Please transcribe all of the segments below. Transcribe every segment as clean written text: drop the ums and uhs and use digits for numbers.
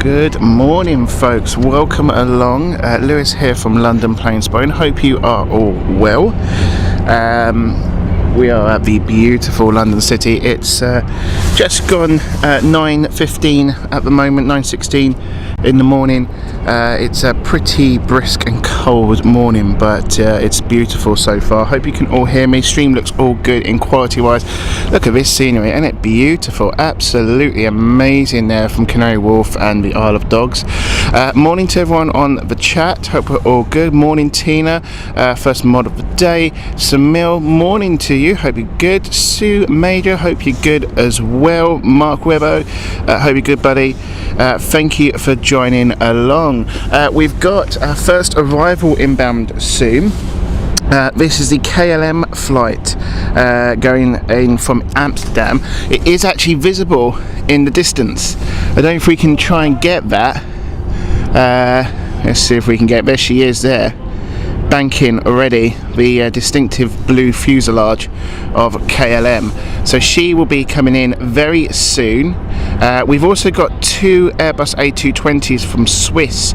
Good morning, folks. Welcome along. Lewis here from London Planespotting. Hope you are all well. We are at the beautiful London City. It's just gone 9:15 at the moment, 9:16 in the morning. It's a pretty brisk and cold morning, but it's beautiful so far. Hope you can all hear me. Stream looks all good in quality wise. Look at this scenery, isn't it beautiful? Absolutely amazing there from Canary Wharf and the Isle of Dogs. Morning to everyone on the chat. Hope we're all good. Morning, Tina. First mod of the day. Samil, morning to you. Hope you're good. Sue Major, hope you're good as well. Mark Webbo, hope you're good, buddy. Thank you for joining along. We've got our first arrival inbound soon. This is the KLM flight going in from Amsterdam. It is actually visible in the distance. I don't know if we can try and get that. Let's see if we can get. There she is there, banking already, the distinctive blue fuselage of KLM. So she will be coming in very soon. We've also got two Airbus A220s from Swiss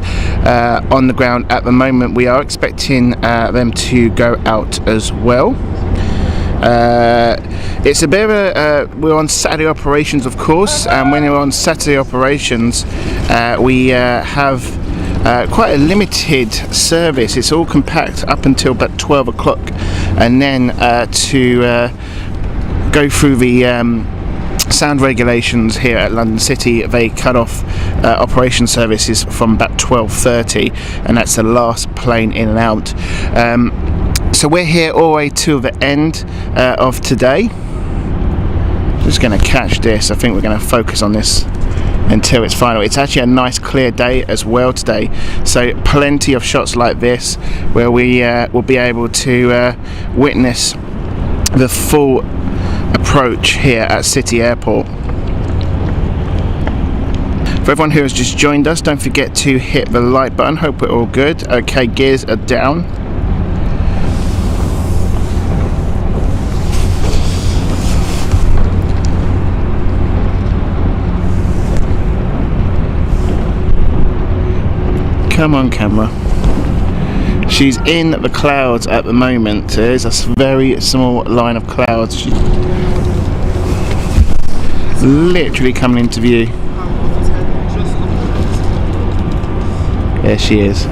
on the ground at the moment. We are expecting them to go out as well. It's a bit of we're on Saturday operations, of course, and when you're on Saturday operations we have quite a limited service. It's all compact up until about 12 o'clock, and then to go through the sound regulations here at London City, they cut off operation services from about 12:30, and that's the last plane in and out. So we're here all the way to the end of today. Just going to catch this. I think we're going to focus on this until it's final. It's actually a nice clear day as well today, so plenty of shots like this where we will be able to witness the full approach here at City Airport. For everyone who has just joined us, don't forget to hit the like button. Hope we're all good. Okay, gears are down. Come on, camera. She's in the clouds at the moment. There's a very small line of clouds. She's literally coming into view. There she is.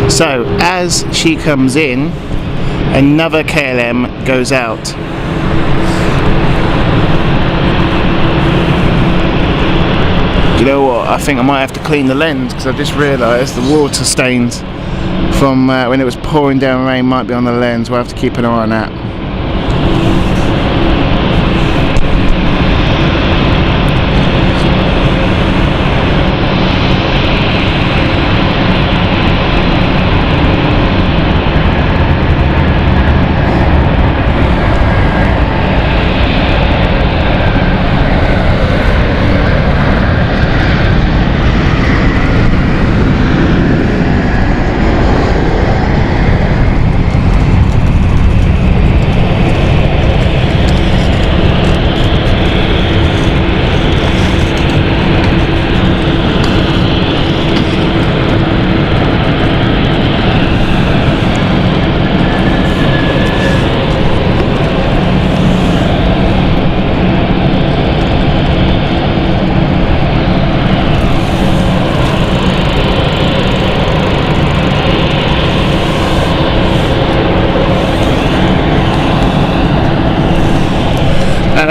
So as she comes in, another KLM goes out. You know what, I think I might have to clean the lens, because I've just realised the water stains from when it was pouring down rain might be on the lens. We'll have to keep an eye on that.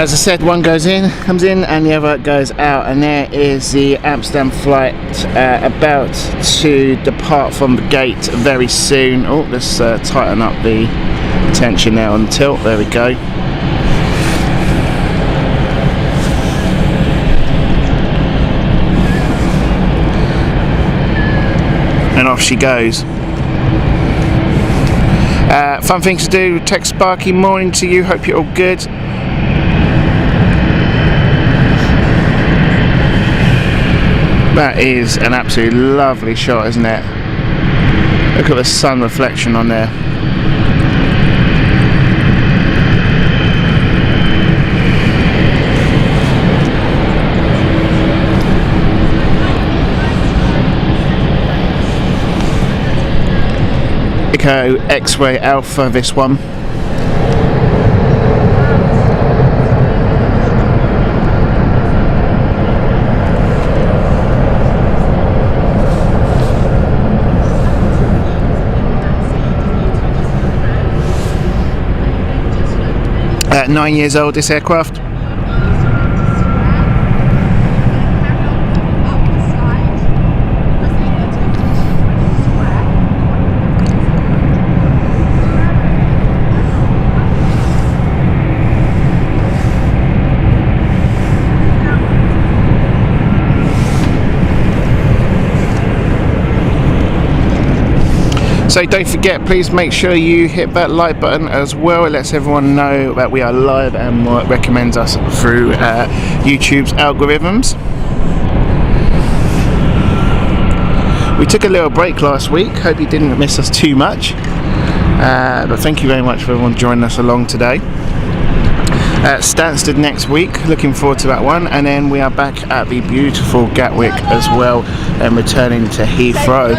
As I said, one comes in and the other goes out, and there is the Amsterdam flight about to depart from the gate very soon. Oh, let's tighten up the tension there on the tilt. There we go. And off she goes. Fun things to do. Text Sparky, morning to you, hope you're all good. That is an absolutely lovely shot, isn't it? Look at the sun reflection on there. Echo X-Ray Alpha, this one. At 9 years old, this aircraft. So don't forget, please make sure you hit that like button as well. It lets everyone know that we are live and recommends us through YouTube's algorithms. We took a little break last week. Hope you didn't miss us too much. But thank you very much for everyone joining us along today. Stansted next week, looking forward to that one, and then we are back at the beautiful Gatwick as well and returning to Heathrow.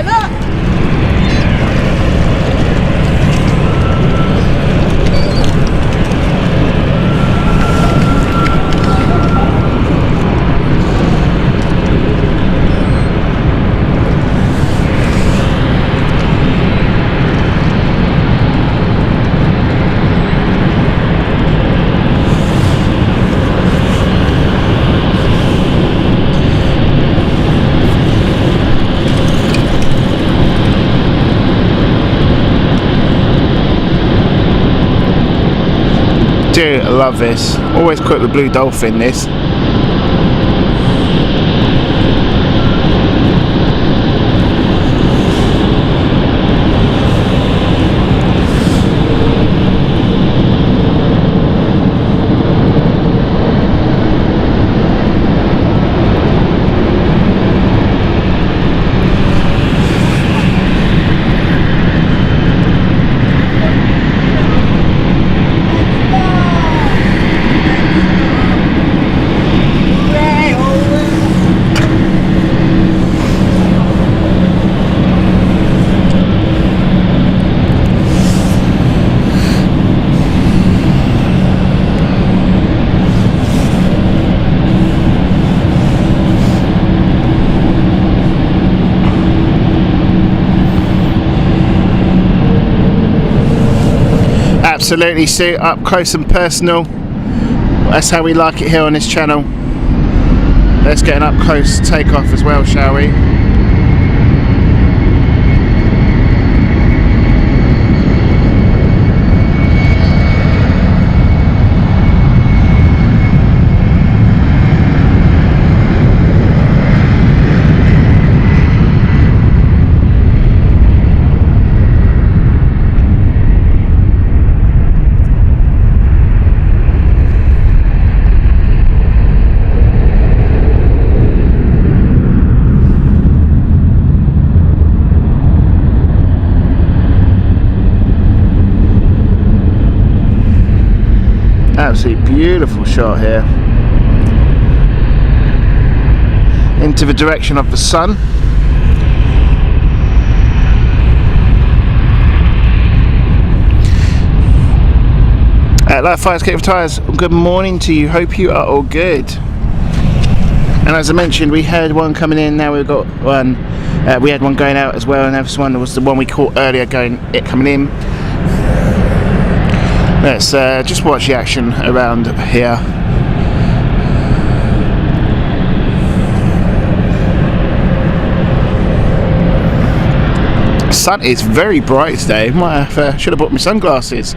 Do love this. Always quote the Blue Dolphin this. Absolutely, Sue, up close and personal. That's how we like it here on this channel. Let's get an up close takeoff as well, shall we? Absolutely beautiful shot here into the direction of the sun. Live Fires, Takeoff Tires, good morning to you, hope you are all good. And as I mentioned, we had one coming in, now we've got one, we had one going out as well, and this one was the one we caught earlier coming in. Let's just watch the action around here. sun is very bright today. Might have, should have bought my sunglasses.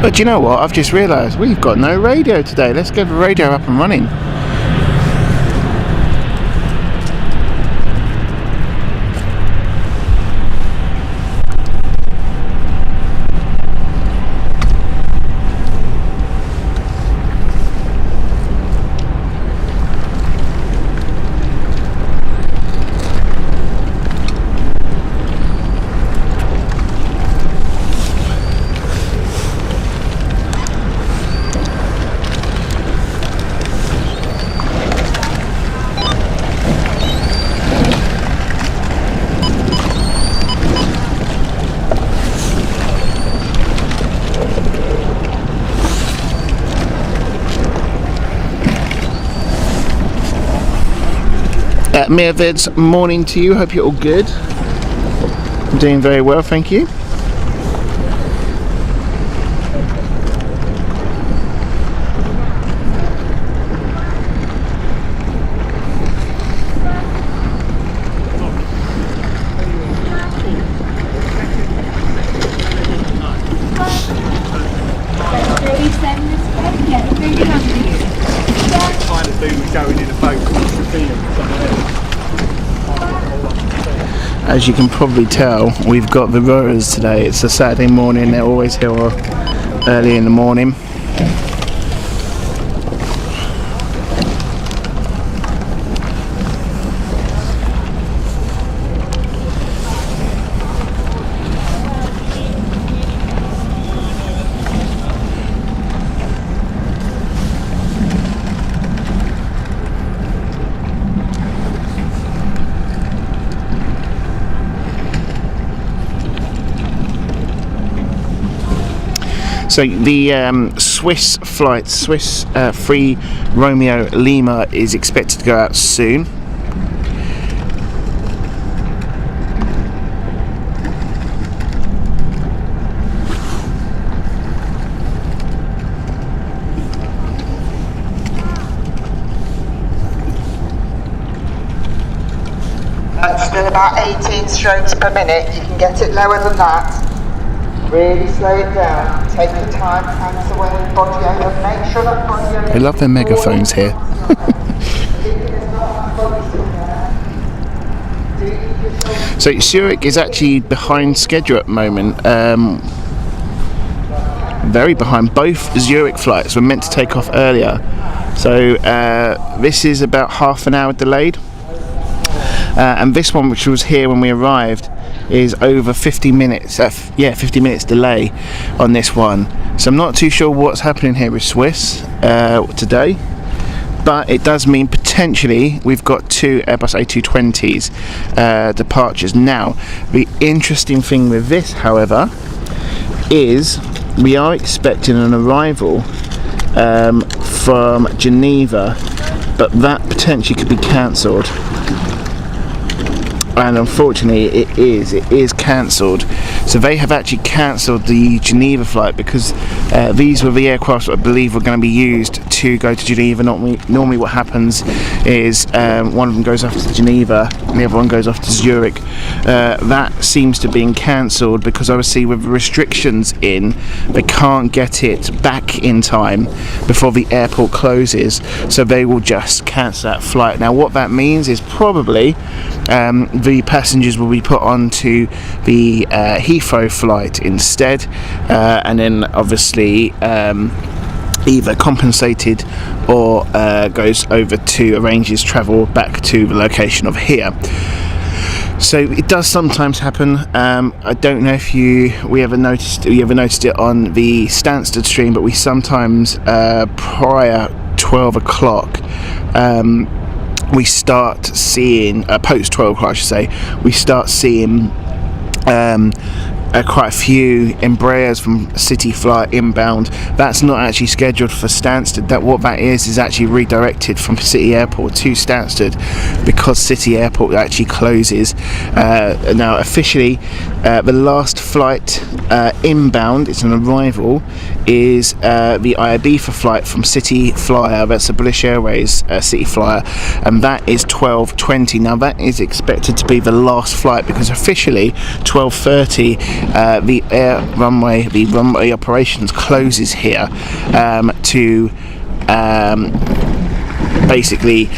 But do you know what? I've just realised we've got no radio today. Let's get the radio up and running. Mirvids, morning to you. Hope you're all good. I'm doing very well, thank you. As you can probably tell, we've got the rotors today. It's a Saturday morning, they're always here early in the morning. So the Swiss flight, Swiss Free Romeo Lima, is expected to go out soon. That's still about 18 strokes per minute. You can get it lower than that. Really slow it down, take your time, hands away, body over, make sure that body over. They love their megaphones here. So Zurich is actually behind schedule at the moment, very behind. Both Zurich flights were meant to take off earlier, so this is about half an hour delayed, and this one, which was here when we arrived, is over 50 minutes 50 minutes delay on this one. So I'm not too sure what's happening here with Swiss today, but it does mean potentially we've got two Airbus A220s departures. Now the interesting thing with this, however, is we are expecting an arrival from Geneva, but that potentially could be cancelled. And unfortunately it is cancelled. So they have actually cancelled the Geneva flight because these were the aircraft that I believe were going to be used to go to Geneva. Normally what happens is one of them goes off to Geneva and the other one goes off to Zurich. That seems to have been cancelled because obviously with restrictions in, they can't get it back in time before the airport closes, so they will just cancel that flight. Now what that means is probably the passengers will be put onto the Heathrow flight instead, and then obviously either compensated or arranges travel back to the location of here. So it does sometimes happen. I don't know if you ever noticed it on the Stansted stream, but we sometimes prior 12 o'clock we start seeing post 12 o'clock I should say, we start seeing quite a few Embraers from City Fly inbound. That's not actually scheduled for Stansted. What that is actually redirected from City Airport to Stansted, because City Airport actually closes. Now officially the last flight inbound, it's an arrival, is the Ibiza flight from City Flyer. That's a British Airways City Flyer, and that is 12:20. Now that is expected to be the last flight, because officially 12:30 the runway operations closes here to basically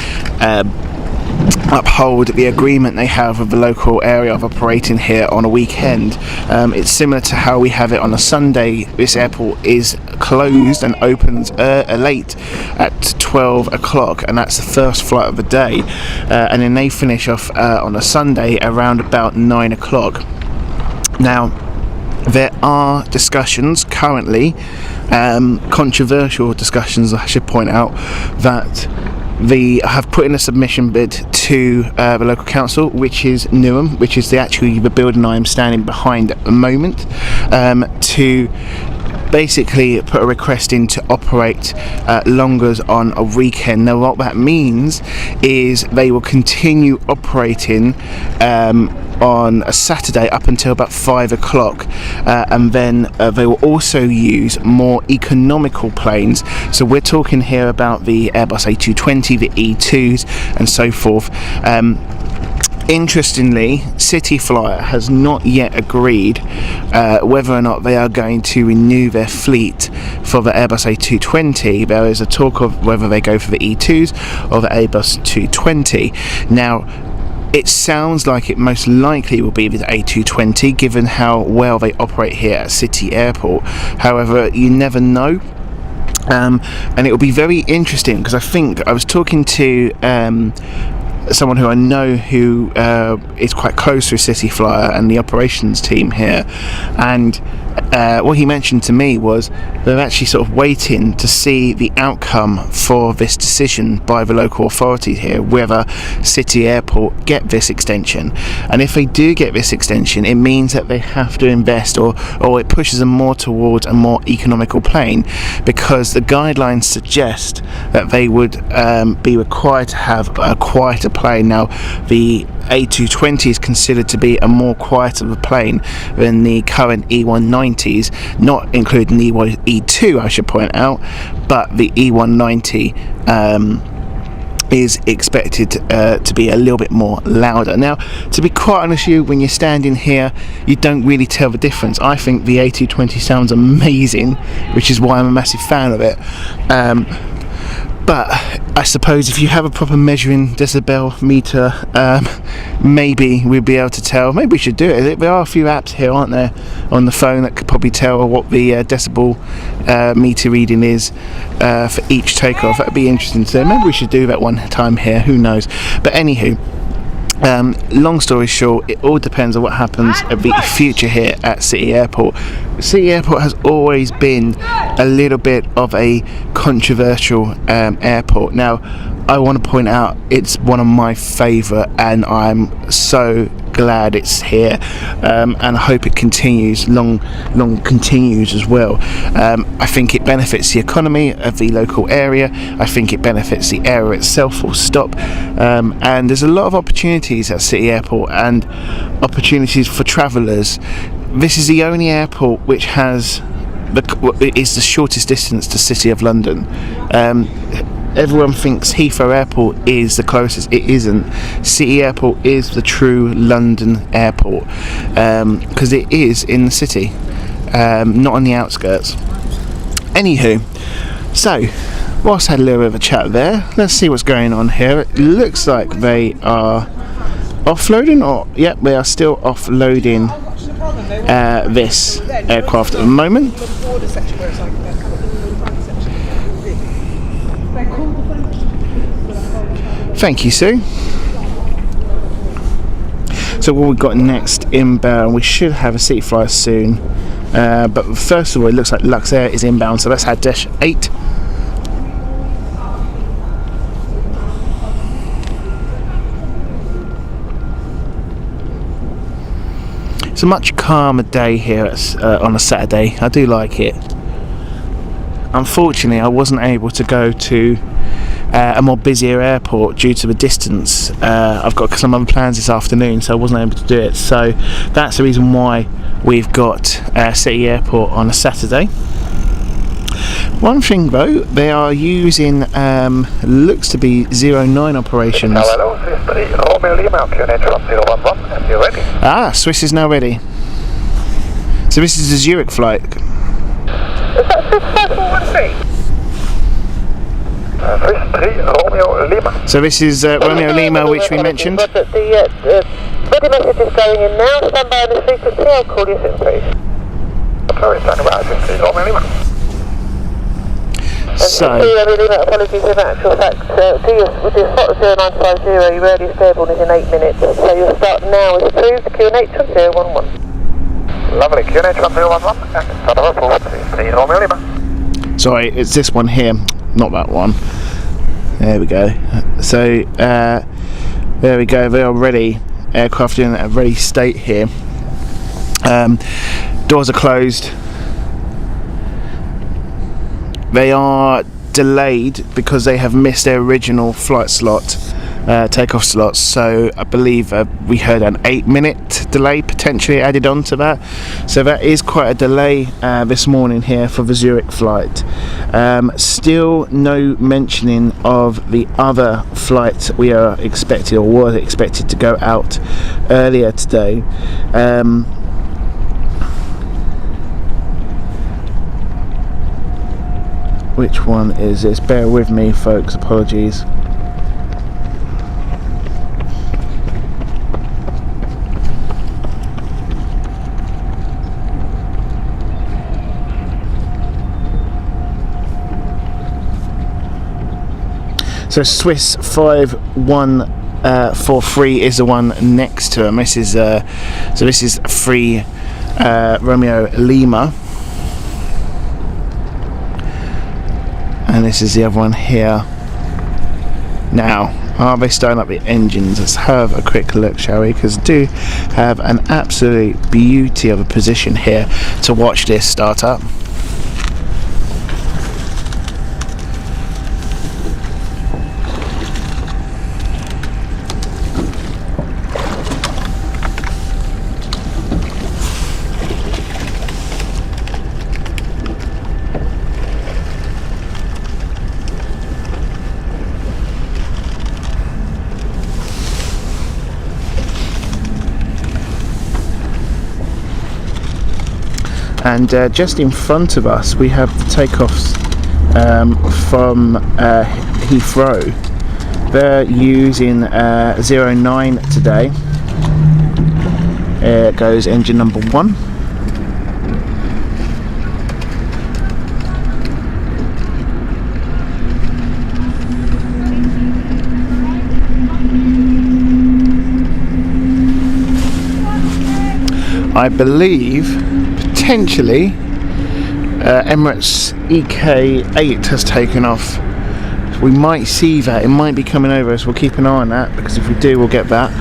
uphold the agreement they have with the local area of operating here on a weekend. It's similar to how we have it on a Sunday. This airport is closed and opens late at 12 o'clock, and that's the first flight of the day, and then they finish off on a Sunday around about 9 o'clock. Now there are discussions currently, controversial discussions I should point out, that they have put in a submission bid to the local council, which is Nuremberg, which is the building I am standing behind at the moment, to basically put a request in to operate longers on a weekend. Now what that means is they will continue operating on a Saturday up until about 5 o'clock, and then they will also use more economical planes. So we're talking here about the Airbus A220, the E2s and so forth. Interestingly, City Flyer has not yet agreed whether or not they are going to renew their fleet for the Airbus A220. There is a talk of whether they go for the E2s or the Airbus 220. Now, it sounds like it most likely will be the A220, given how well they operate here at City Airport. However, you never know. And it will be very interesting, because I think I was talking to someone who I know who is quite close to City Flyer and the operations team here, and what he mentioned to me was they're actually sort of waiting to see the outcome for this decision by the local authorities here, whether City Airport get this extension. And if they do get this extension, it means that they have to invest, or it pushes them more towards a more economical plane, because the guidelines suggest that they would be required to have a quieter plane. Now the A220 is considered to be a more quieter of a plane than the current E190s, not including the E2 I should point out, but the E190 is expected to be a little bit more louder. Now, to be quite honest with you, when you're standing here, you don't really tell the difference. I think the A220 sounds amazing, which is why I'm a massive fan of it. But I suppose if you have a proper measuring decibel meter, maybe we'll be able to tell. Maybe we should do it. There are a few apps here, aren't there, on the phone that could probably tell what the decibel meter reading is for each takeoff. That'd be interesting to say. Maybe we should do that one time here. Who knows? But anywho, long story short, it all depends on what happens at the future here at City Airport. City Airport has always been a little bit of a controversial airport. Now, I want to point out it's one of my favourite, and I'm so glad it's here, and I hope it continues, long continues as well. I think it benefits the economy of the local area. I think it benefits the area itself, full stop. And there's a lot of opportunities at City Airport, and opportunities for travellers. This is the only airport which has is the shortest distance to City of London. Everyone thinks Heathrow Airport is the closest. It isn't. City Airport is the true London airport, because it is in the city, not on the outskirts. Anywho, so whilst I had a little bit of a chat there, let's see what's going on here. It looks like they are offloading, or yep, they are still offloading this aircraft at the moment. Thank you, Sue. So what we've got next inbound, we should have a City Flyer soon, but first of all, it looks like Luxair is inbound, so let's have dash 8. It's a much calmer day here on a Saturday. I do like it. Unfortunately, I wasn't able to go to a more busier airport due to the distance. I've got some other plans this afternoon, so I wasn't able to do it. So that's the reason why we've got City Airport on a Saturday. One thing though, they are using looks to be 09 operations. Ah, Swiss is now ready. So this is a Zurich flight. Is that Swiss 5413? So this is Romeo Lima, which we mentioned. The ready message is going in now. Stand by on the frequency. I'll call you soon, please. Sorry, stand by. Romeo Lima. So, apologies in actual fact, with your slot 0950, your earliest airborne is in 8 minutes, so your start now is approved, QNH 1011. Lovely, QNH 1011, and start of report, please, Romeo Lima. sorry, it's this one here, not that one. There we go. So, there we go, they are ready. Aircraft in a ready state here. Doors are closed. They are delayed because they have missed their original flight slot, takeoff slots. So I believe we heard an 8-minute delay potentially added on to that. So that is quite a delay this morning here for the Zurich flight. Still no mentioning of the other flight we are expected or were expected to go out earlier today. Which one is this? Bear with me, folks, apologies. So Swiss 5143 is the one next to him. This is so this is 3 Romeo Lima. And this is the other one here. Now, are they starting up the engines? Let's have a quick look, shall we? Because I do have an absolute beauty of a position here to watch this start up. And just in front of us we have the takeoffs from Heathrow. They're using 09 today. Here goes engine number 1. I believe potentially Emirates EK8 has taken off. We might see that. It might be coming over us. We'll keep an eye on that, because if we do, we'll get that.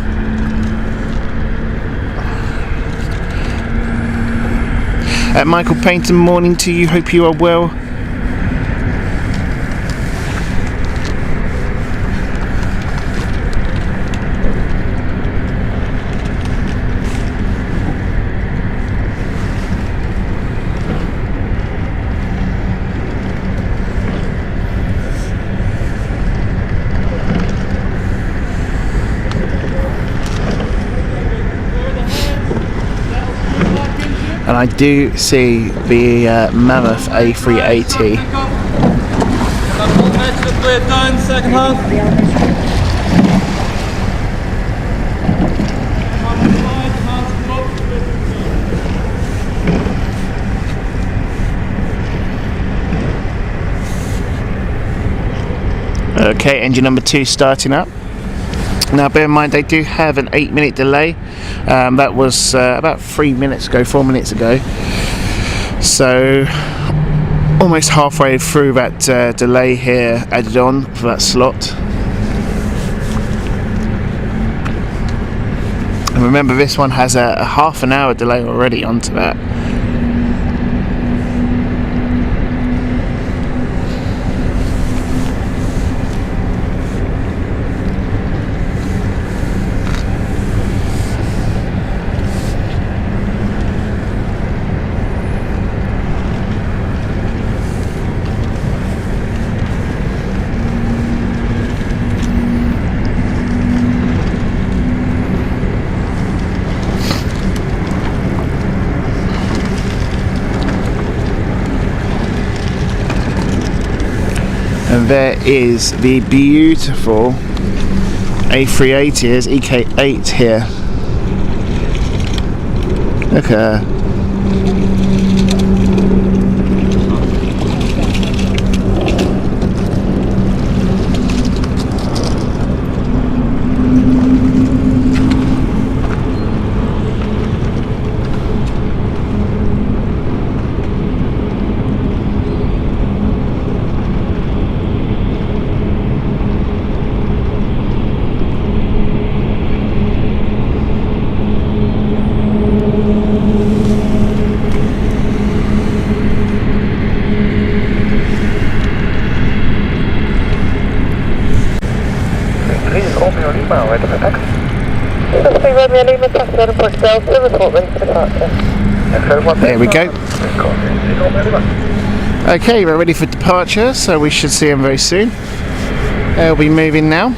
Michael Paynton, morning to you. Hope you are well. And I do see the Mammoth A380. Second half. Okay, engine number 2 starting up. Now bear in mind they do have an 8-minute delay. That was about 4 minutes ago. So almost halfway through that delay here added on for that slot. And remember this one has a half an hour delay already onto that. And there is the beautiful A380, there's EK8 here. Look at her. There we go. Okay, we're ready for departure, so we should see them very soon. They'll be moving now.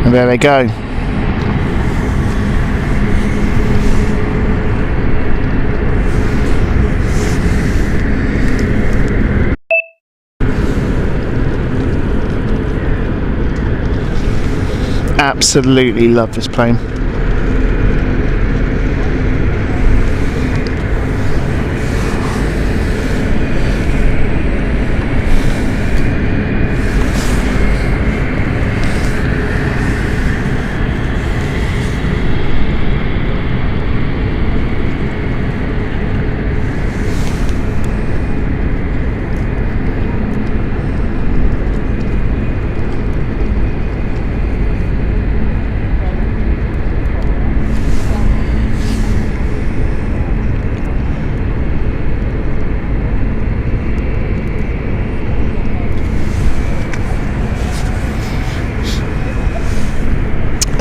And there they go. Absolutely love this plane.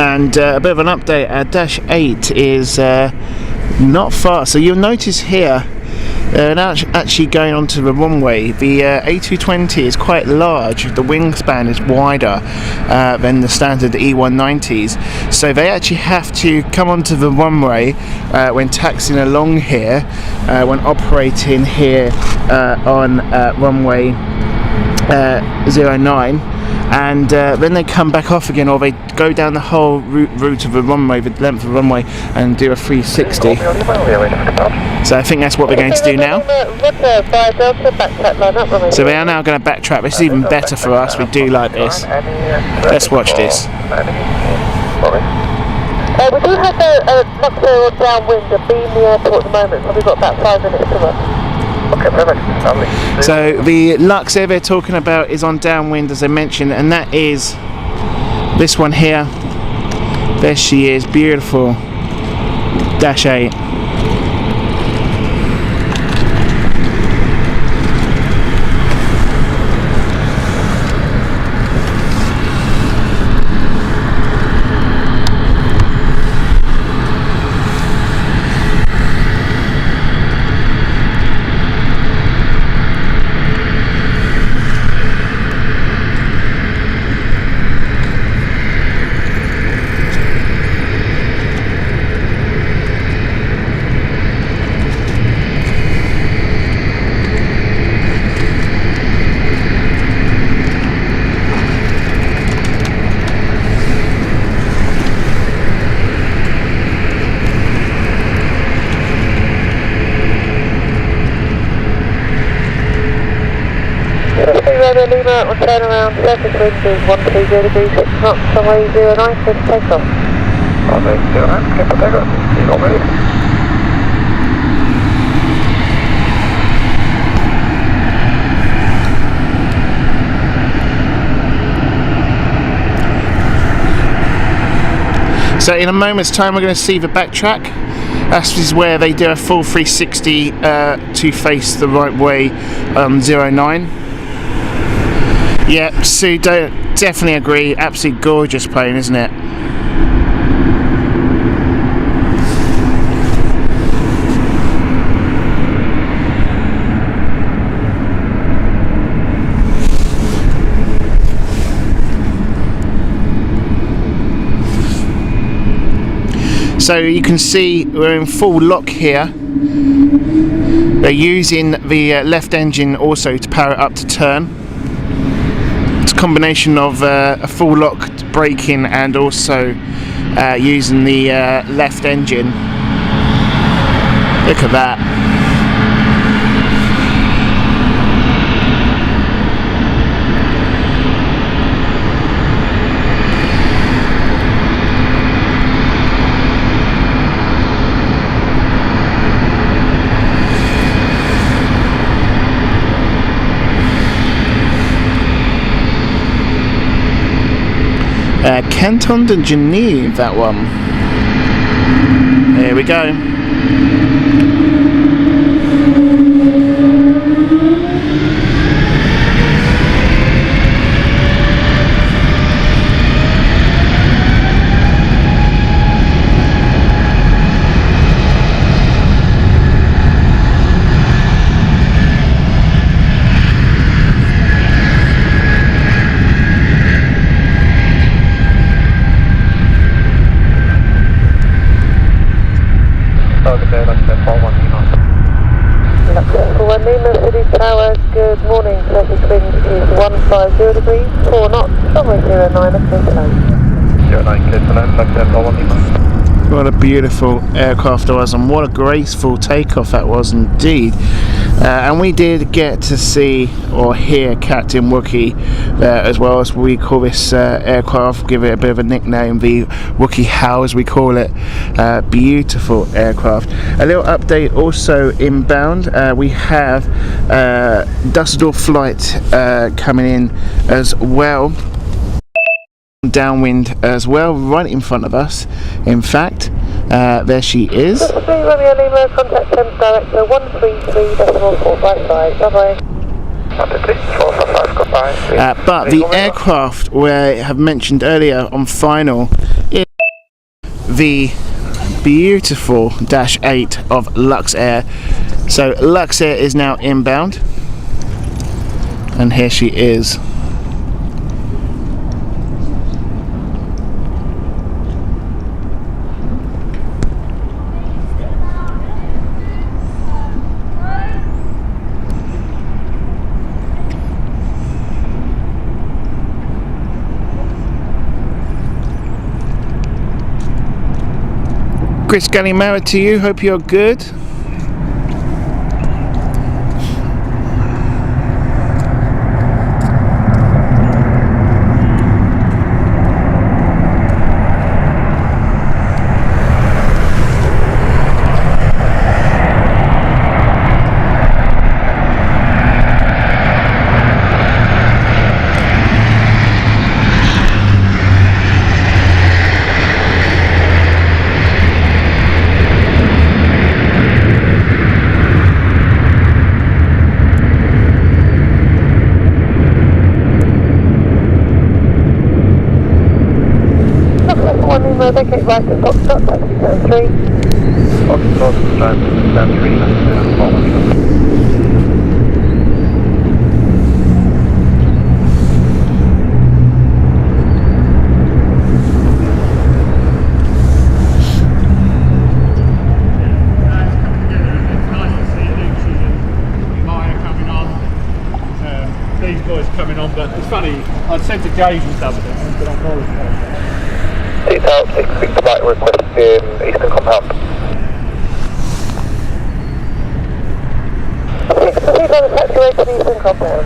And a bit of an update, our Dash 8 is not far, so you'll notice here now actually going onto the runway, the A220 is quite large, the wingspan is wider than the standard E190s, so they actually have to come onto the runway when taxiing along here, when operating here on runway 09, and then they come back off again, or they go down the whole route of the runway, the length of the runway, and do a 360. So I think that's what we're going to do now. So we are now going to backtrack. This is even better for us, we do like this. Let's watch this. We do have a Luxair downwind and being the airport at the moment, so we've got about 5 minutes to run. Okay, perfect. Lovely. So the Luxair they're talking about is on downwind, as I mentioned, and that is this one here. There she is, beautiful Dash 8. Lima on turn around, surface wind is 130 degrees, 6 knots, runway 09 for takeoff. Runway 09, okay for takeoff, you all ready? So in a moment's time we're going to see the backtrack. This is where they do a full 360 to face the right way on 09. Yep, Sue, definitely agree. Absolutely gorgeous plane, isn't it? So you can see we're in full lock here. They're using the left engine also to power it up to turn. It's a combination of a full lock braking and also using the left engine. Look at that. Canton de Geneva, that one. Here we go. Good morning, surface wind is 150 degrees, 4 knots, runway 09, clear to land. 09, clear to land, Luxair 41 Lima. What a beautiful aircraft it was, and what a graceful takeoff that was indeed. And we did get to see or hear Captain Wookie as well, as we call this aircraft, give it a bit of a nickname, the Wookie How as we call it. Beautiful aircraft. A little update also inbound, we have Dusseldorf flight coming in as well. Downwind as well, right in front of us. In fact, there she is. Romeo Lima, contact Thames Director 133.455. Bye bye. But the aircraft we have mentioned earlier on final is the beautiful Dash 8 of Luxair. So Luxair is now inbound, and here she is. Chris Gallimara to you, hope you're good. Vacate right at Foxtrot, taxi stand 3. Foxtrot, stand 3, Luxair 41 Lima. These boys coming on, but it's funny, I'd sent a gauge and stuff, but I'm not. Seat out, 6 feet to right, request in Eastern Compound. Proceed via the taxiway to the Eastern Compound.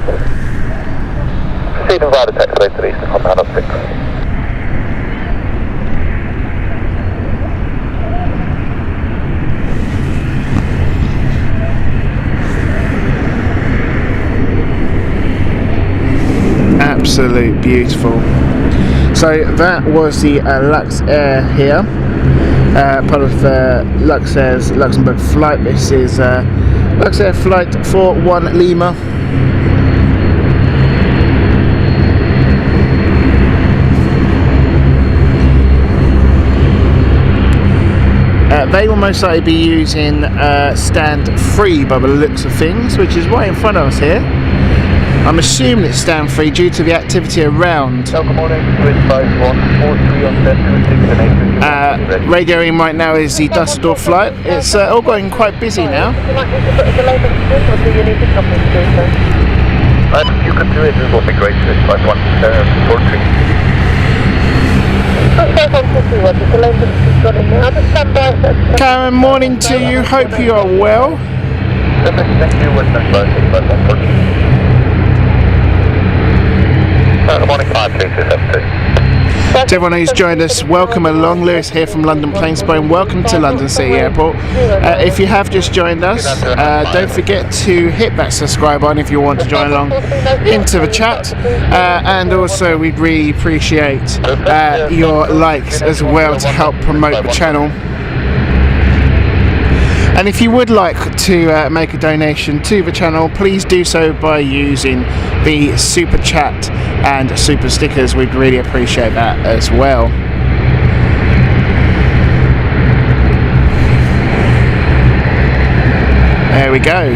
Proceed via the taxiway to the Eastern Compound on 6. Absolute beautiful. So that was the Luxair here, part of Luxair's Luxembourg flight. This is Luxair flight 41 Lima. They will most likely be using stand 3 by the looks of things, which is right in front of us here. I'm assuming it's stand 3 due to the activity around. Good morning, Swiss 5143 on 1026 and 8. Radioing right now is the Dusseldorf flight. It's all going quite busy now. You can do it, this will be great, Swiss 5143. Karen, morning to you. Hope you are well. Thank you, Western 5143. Good morning, 5272. To everyone who's joined us, welcome along. Lewis here from London Planespotting. Welcome to London City Airport. If you have just joined us, don't forget to hit that subscribe button if you want to join along into the chat, and also we'd really appreciate your likes as well to help promote the channel. And if you would like to make a donation to the channel, please do so by using the super chat and super stickers. We'd really appreciate that as well. There we go.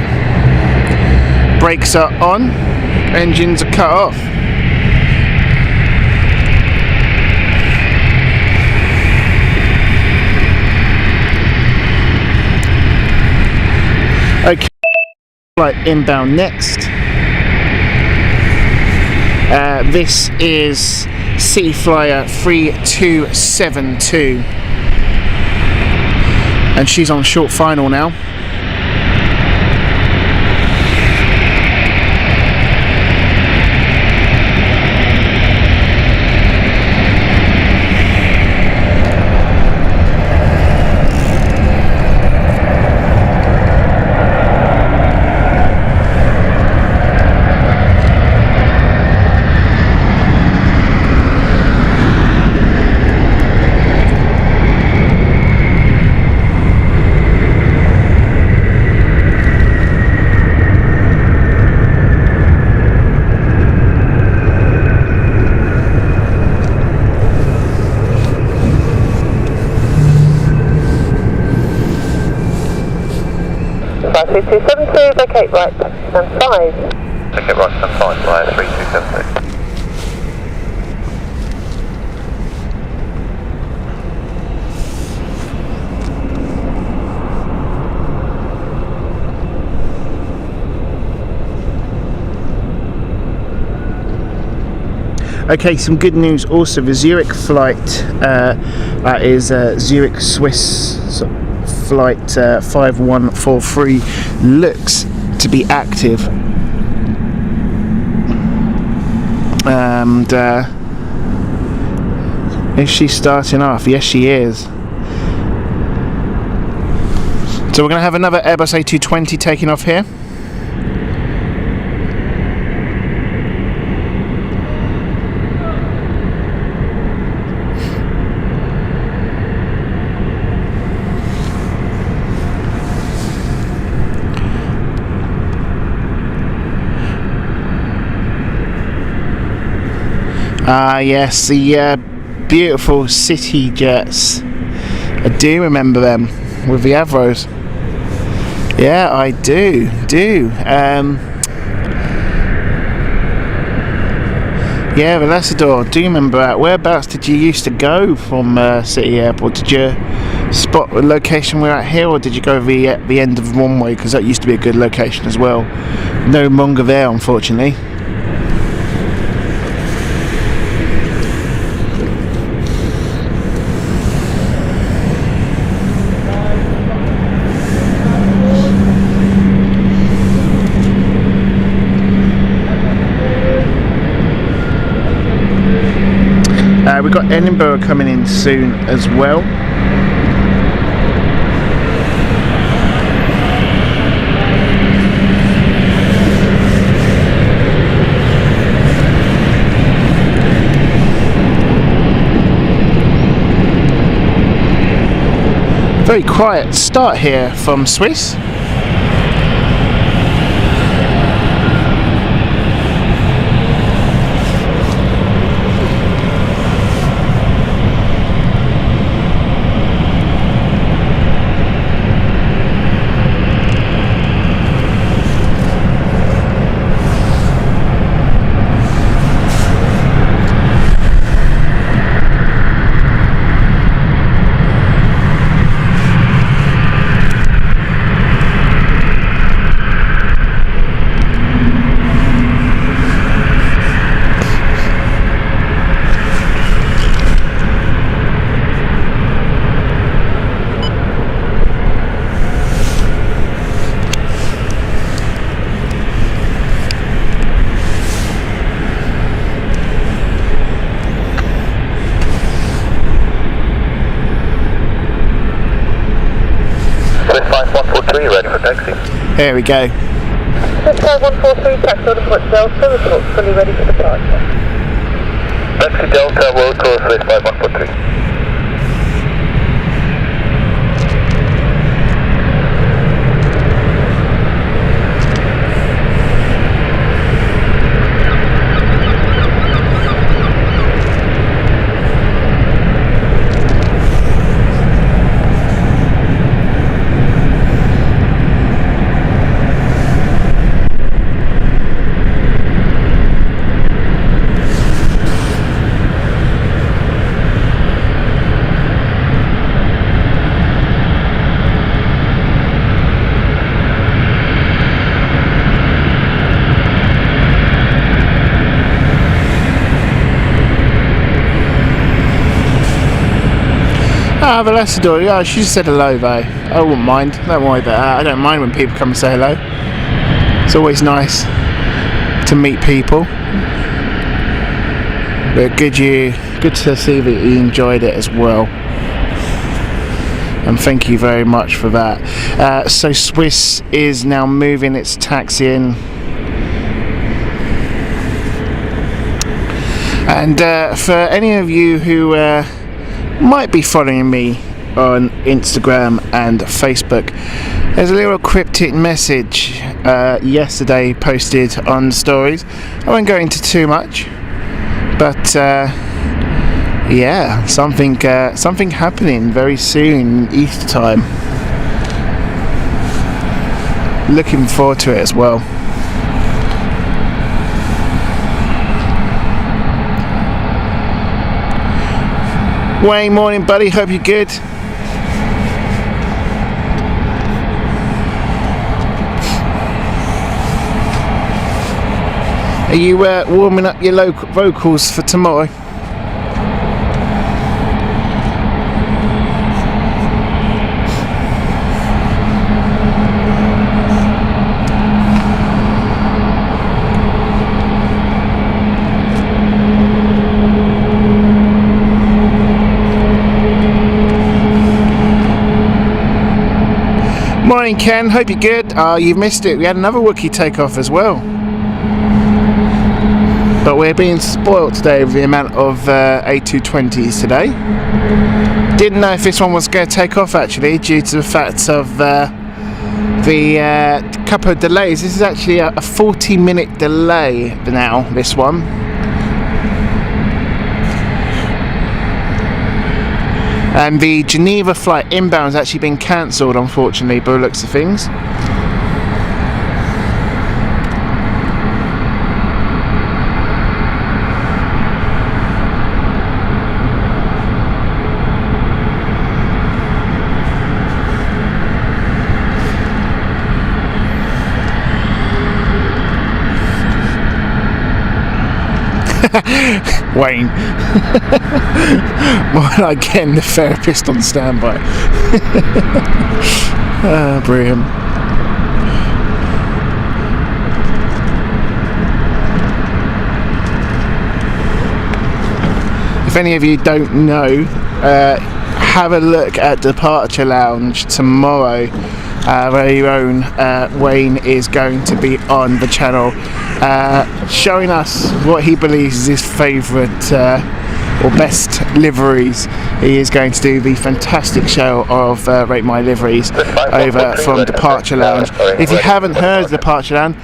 Brakes are on, engines are cut off. Okay, flight inbound next. This is City Flyer 3272, and she's on short final now. Vacate right, stand 5. Vacate right, stand 5, right, 3272. Okay, some good news also. The Zurich flight, that is Zurich Swiss flight 5143, looks to be active. And is she starting off? Yes, she is. So we're going to have another Airbus A220 taking off here. Yes, the beautiful city jets. I do remember them with the Avros. Yeah, I do. Yeah, the Dusseldorf. Do you remember that? Whereabouts did you used to go from City Airport? Did you spot the location we're at here, or did you go the end of the runway? Because that used to be a good location as well. No longer there, unfortunately. We've got Edinburgh coming in soon as well. Very quiet start here from Swiss. Ready for taxi. Here we go. 65143, taxi order for Delta, report fully ready for departure. Taxi Delta, world course 65143. Ah, Velassador, yeah, she said hello though. I wouldn't mind, don't worry about that. I don't mind when people come and say hello. It's always nice to meet people. But good to see that you enjoyed it as well. And thank you very much for that. So Swiss is now moving its taxi in. And for any of you who might be following me on Instagram and Facebook, there's a little cryptic message yesterday posted on stories. I won't go into too much, but yeah, something happening very soon, Easter time. Looking forward to it as well. Wayne, morning buddy, hope you're good. Are you warming up your local vocals for tomorrow? Morning Ken, hope you're good. You've missed it, we had another Wookiee takeoff as well. But we're being spoilt today with the amount of A220s today. Didn't know if this one was going to take off actually, due to the fact of the couple of delays. This is actually a 40-minute delay now, this one. And the Geneva flight inbound has actually been cancelled, unfortunately, by the looks of things. Wayne. Well, again, the therapist on standby. Brilliant. If any of you don't know, have a look at Departure Lounge tomorrow. Very own Wayne is going to be on the channel, showing us what he believes is his favourite or best liveries. He is going to do the fantastic show of Rate My Liveries over from Departure Lounge. If you haven't heard of Departure Lounge,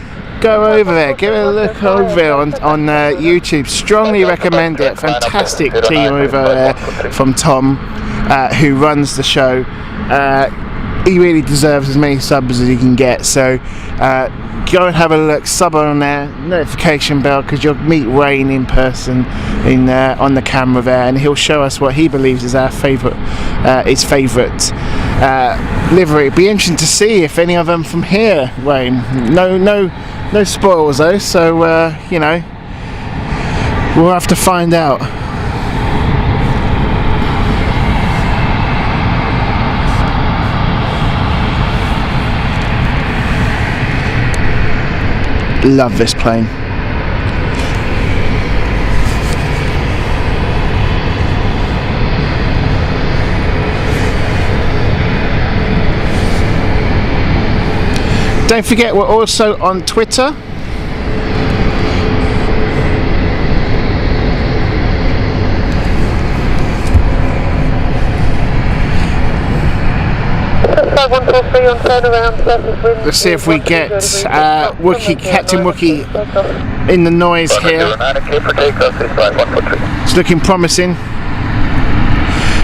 go over there, give it a look over there on YouTube. Strongly recommend it. Fantastic team over there from Tom, who runs the show. He really deserves as many subs as he can get, so go and have a look, sub on there, notification bell, because you'll meet Wayne in person on the camera there, and he'll show us what he believes is our favourite, his favourite livery. It'd be interesting to see if any of them from here, Wayne. No spoils though, so you know, we'll have to find out. Love this plane. Don't forget, we're also on Twitter. Let's see if we get Wookie, Captain Wookie in the noise here. It's looking promising.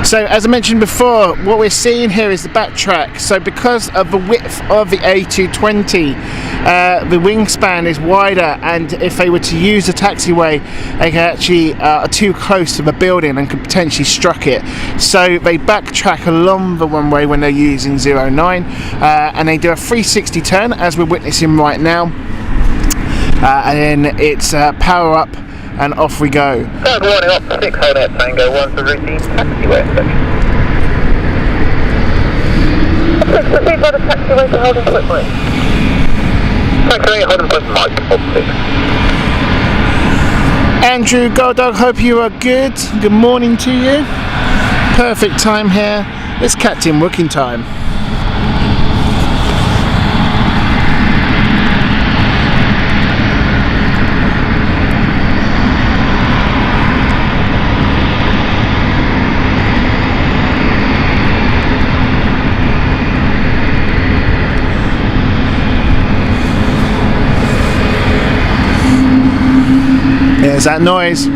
So as I mentioned before, what we're seeing here is the backtrack. So because of the width of the A220, the wingspan is wider, and if they were to use the taxiway, they can actually are too close to the building and could potentially struck it. So they backtrack along the runway when they're using 09, and they do a 360 turn as we're witnessing right now, and then it's power up and off we go. Start warning up 6 Honet Tango, 1 for routine taxiway inspection. Proceed by the taxiway to hold and quick mic. Taxiway, hold and quick mic, opposite. Andrew Goldog, hope you are good. Good morning to you. Perfect time here. It's Captain Wooking time. There's that noise.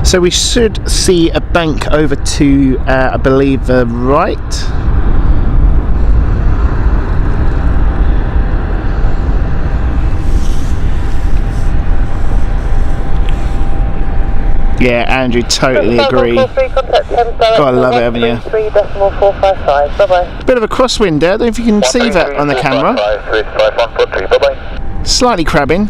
So we should see a bank over to, I believe, the right. Yeah, Andrew, totally agree. Gotta love it, haven't you? 3.455. Bye-bye. Bit of a crosswind there, I don't know if you can see that on the camera. Slightly crabbing.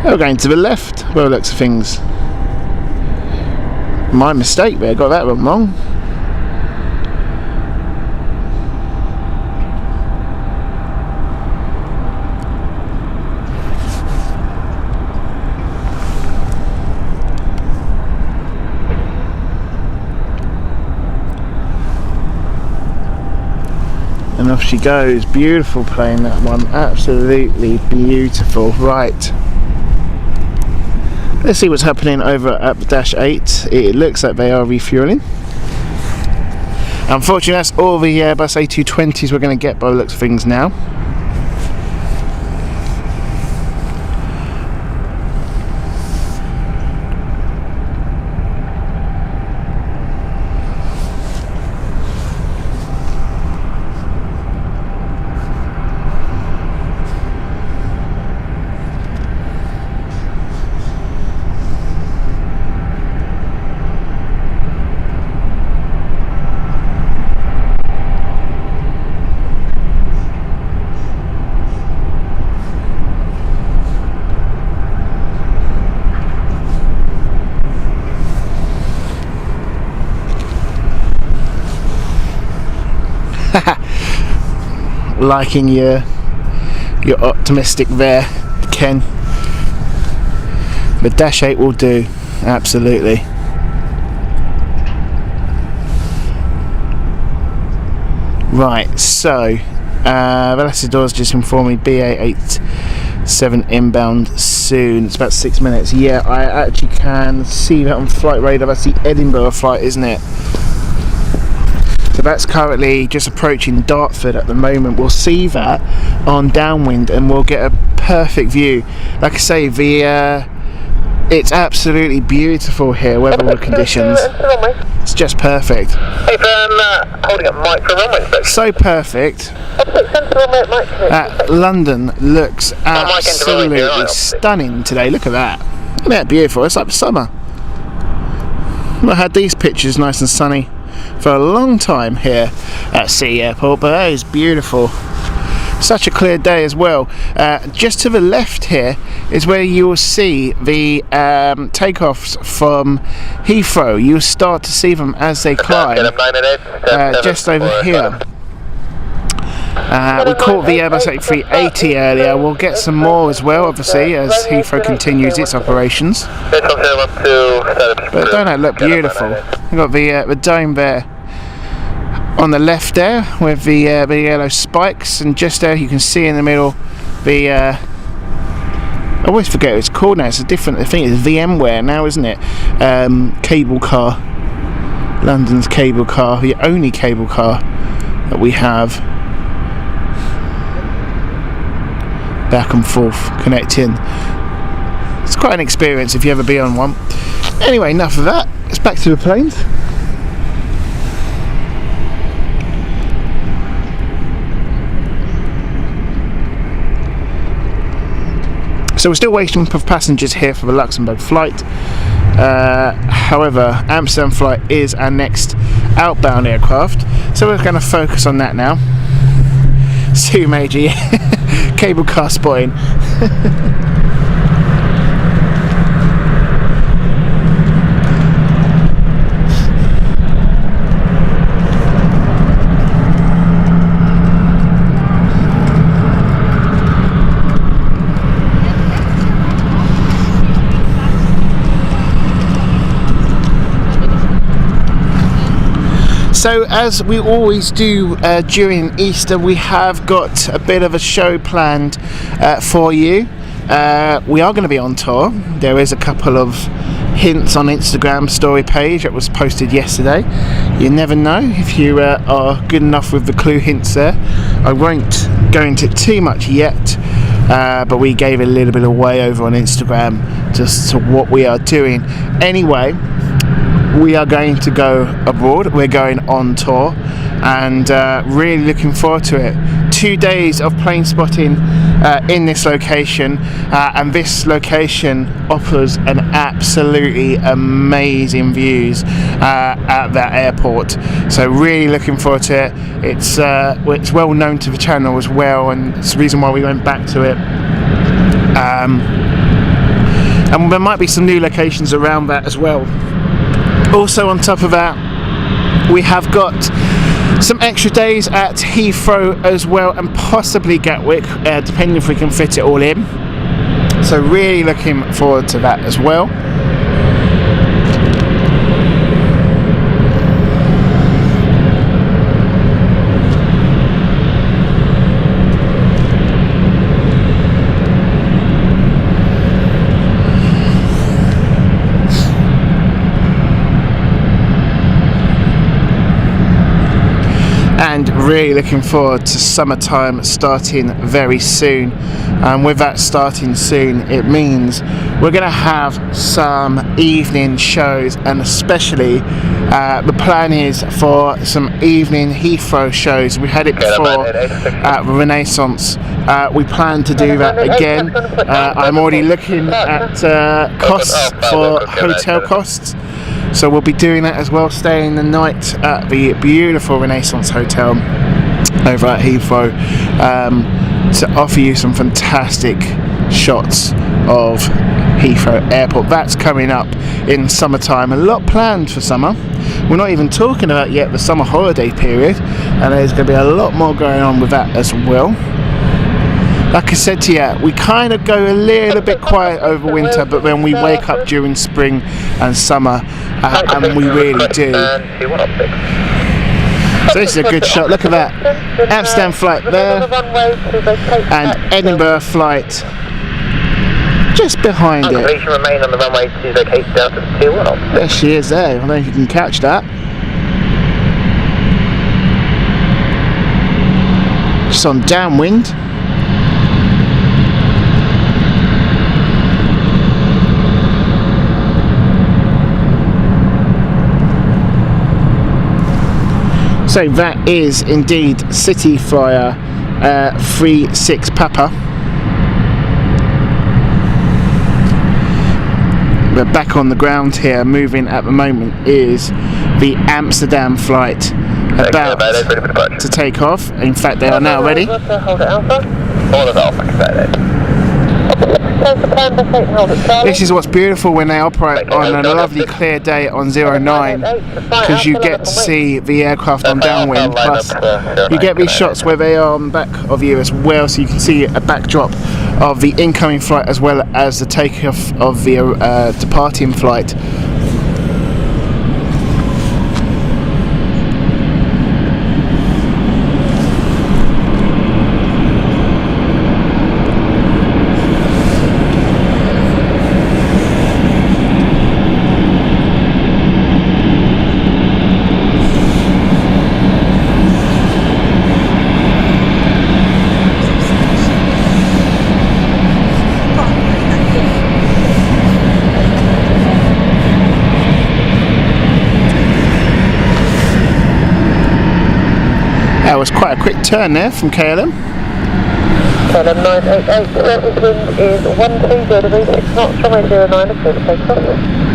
We're going to the left, by the looks of things. My mistake there, got that one wrong. And off she goes. Beautiful plane, that one. Absolutely beautiful. Right. Let's see what's happening over at the Dash 8. It looks like they are refueling. Unfortunately, that's all the Airbus A220s we're going to get by the looks of things now. Liking your optimistic there, Ken. The Dash 8 will do, absolutely. Right, so Velocitor's just informed me BA87 inbound soon. It's about 6 minutes. Yeah, I actually can see that on flight radar. That's the Edinburgh flight, isn't it? So that's currently just approaching Dartford at the moment. We'll see that on downwind and we'll get a perfect view. Like I say, it's absolutely beautiful here, weather conditions. It's just perfect. Hey, holding up mic for runway inspection. So perfect. London looks absolutely stunning today. Look at that. Isn't that beautiful? It's like summer. I've had these pictures nice and sunny for a long time here at City Airport, but that is beautiful. Such a clear day as well. Just to the left here is where you will see the takeoffs from Heathrow. You'll start to see them as they climb. Just over here. We caught the Airbus A380 earlier. We'll get some more as well, obviously, as Heathrow continues its operations. But don't that look beautiful? We've got the dome there on the left there with the yellow spikes, and just there you can see in the middle the I always forget what it's called now. It's a different, I think it's VMware now, isn't it? Cable car. London's cable car, the only cable car that we have. Back and forth connecting. It's quite an experience if you ever be on one. Anyway, enough of that. It's back to the planes. So we're still waiting for passengers here for the Luxembourg flight. However, Amsterdam flight is our next outbound aircraft, so we're going to focus on that now. Sue Major, cable car spotting. So as we always do during Easter, we have got a bit of a show planned for you. We are going to be on tour. There is a couple of hints on Instagram story page that was posted yesterday. You never know if you are good enough with the clue hints there. I won't go into it too much yet, but we gave a little bit away over on Instagram just to what we are doing. Anyway, we are going to go abroad. We're going on tour and really looking forward to it. 2 days of plane spotting in this location, and this location offers an absolutely amazing views at that airport. So really looking forward to it. It's well known to the channel as well, and it's the reason why we went back to it. And there might be some new locations around that as well. Also on top of that, we have got some extra days at Heathrow as well, and possibly Gatwick, depending if we can fit it all in. So really looking forward to that as well. And really looking forward to summertime starting very soon. And with that starting soon, it means we're going to have some evening shows, and especially the plan is for some evening Heathrow shows. We had it before at Renaissance. We plan to do that again. I'm already looking at costs for hotel costs. So we'll be doing that as well, staying the night at the beautiful Renaissance Hotel over at Heathrow, to offer you some fantastic shots of Heathrow Airport. That's coming up in summertime. A lot planned for summer. We're not even talking about yet the summer holiday period, and there's going to be a lot more going on with that as well. Like I said to you, we kind of go a little bit quiet over winter, but then we wake up during spring and summer, and we really do. So this is a good shot. Look at that. Amsterdam flight there, and Edinburgh flight just behind it. Remain on the runway to locate Delta 21. There she is there. I don't know if you can catch that. Just on downwind. So that is indeed City Flyer 36 Papa. We're back on the ground here. Moving at the moment is the Amsterdam flight about to take off. In fact, they are now ready. This is what's beautiful when they operate on a lovely clear day on 09, because you get to see the aircraft on downwind, plus you get these shots where they are on back of you as well, so you can see a backdrop of the incoming flight as well as the takeoff of the departing flight. That was quite a quick turn there from KLM. KLM 988, surface wind is 130 degrees 6 knots, runway 09, clear to take off.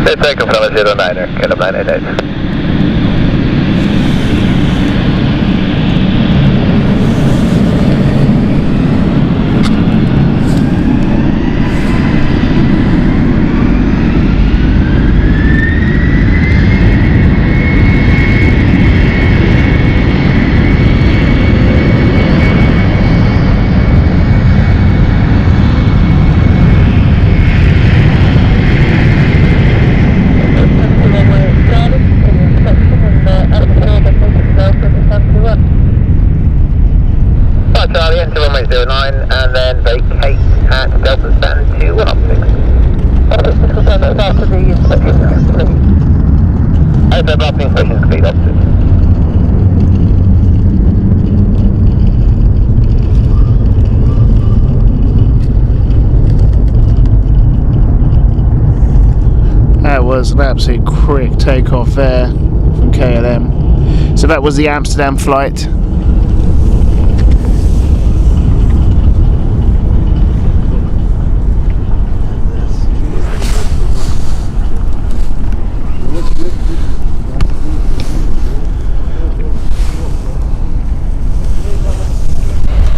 Clear takeoff runway 09, KLM 988. Charlie, enter runway 09 and then vacate at Belfast stand 2106. Just confirm that after the inspection is complete. Over after the inspection is complete, officers. That was an absolute quick takeoff there from KLM. So that was the Amsterdam flight.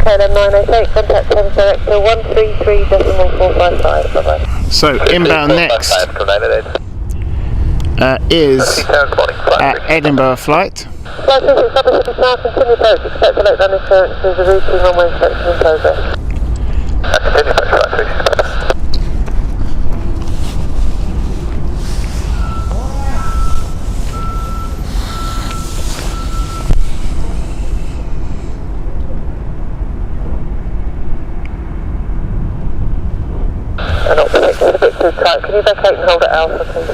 KLM 988, contact Thames Director 133.455. Bye-bye. So inbound next is Edinburgh flight. Flight 26 now, continue post. Expect to let down insurances, a routine runway inspection in progress. Continue post, flight 36. And not connected a bit too tight. Can you vacate and hold at Alpha, please?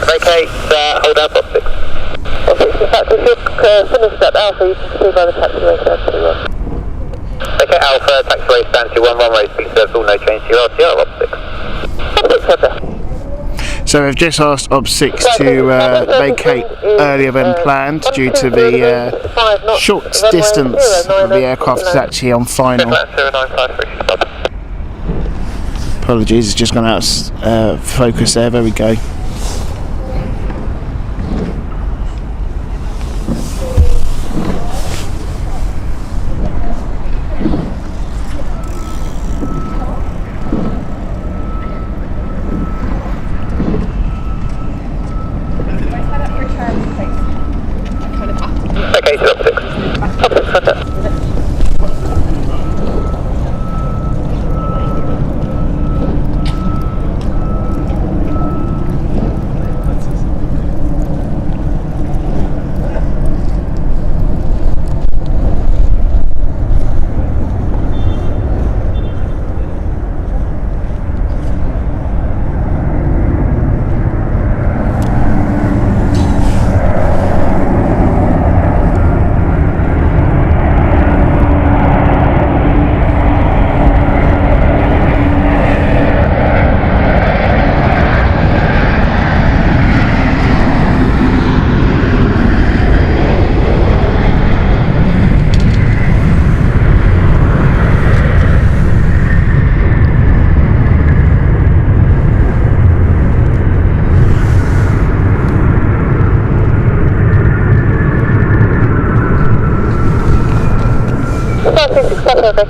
Vacate, hold out box 6. Box 6, in fact, if you're finished at Alpha, you can see by the taxiway stand 21. Vacate Alpha, taxiway stand 21, runway speed circle, no change to your RTR, box 6. So they've just asked OB6 to vacate earlier than planned due to the short distance of the aircraft is actually on final. Apologies, it's just gone out of focus there. There we go.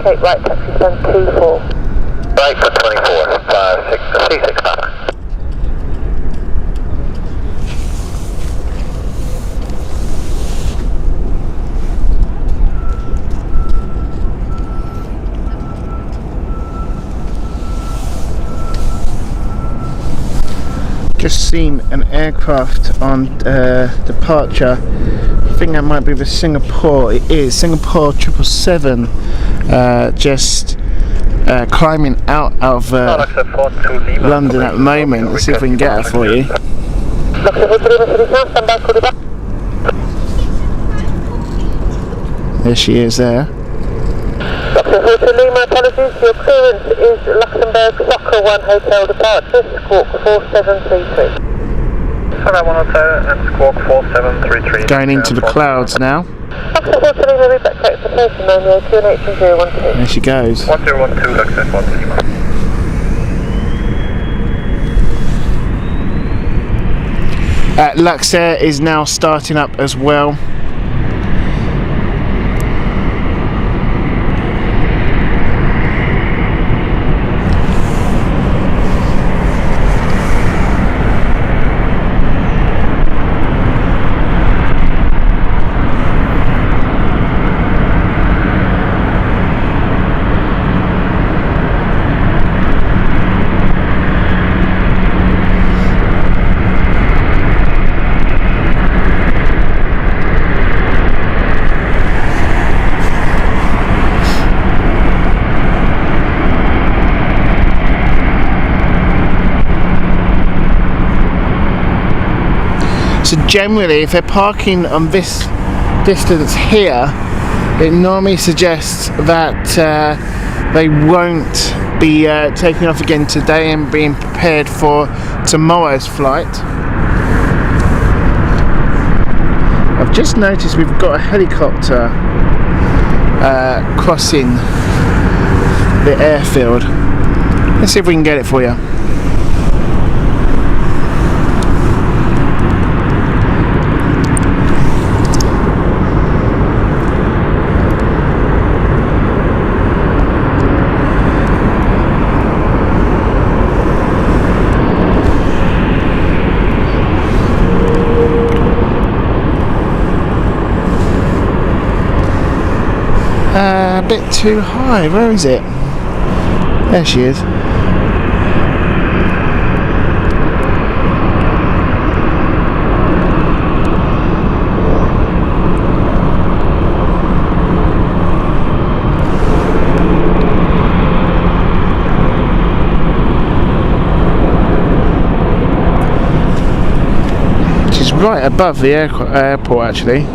vacate right, taxi stand 24. Right for 24, C6 Papa. Just seen an aircraft on departure. I think that might be the Singapore. It is Singapore 777. Just climbing out of London at the moment. Let's see if we can get it for you. There she is there. My apologies, your clearance is Luxembourg Soccer 1 Hotel Departure, Squawk 4733. Hello 102 and Squawk 4733. Going into the clouds now. Luxembourg Runway Backtracking Citation, Romeo, QNH 012. There she goes. 1012 Luxembourg 1. Luxair is now starting up as well. So generally, if they're parking on this distance here, it normally suggests that they won't be taking off again today and being prepared for tomorrow's flight. I've just noticed we've got a helicopter crossing the airfield. Let's see if we can get it for you. A bit too high. Where is it? There she is. She's right above the airport actually.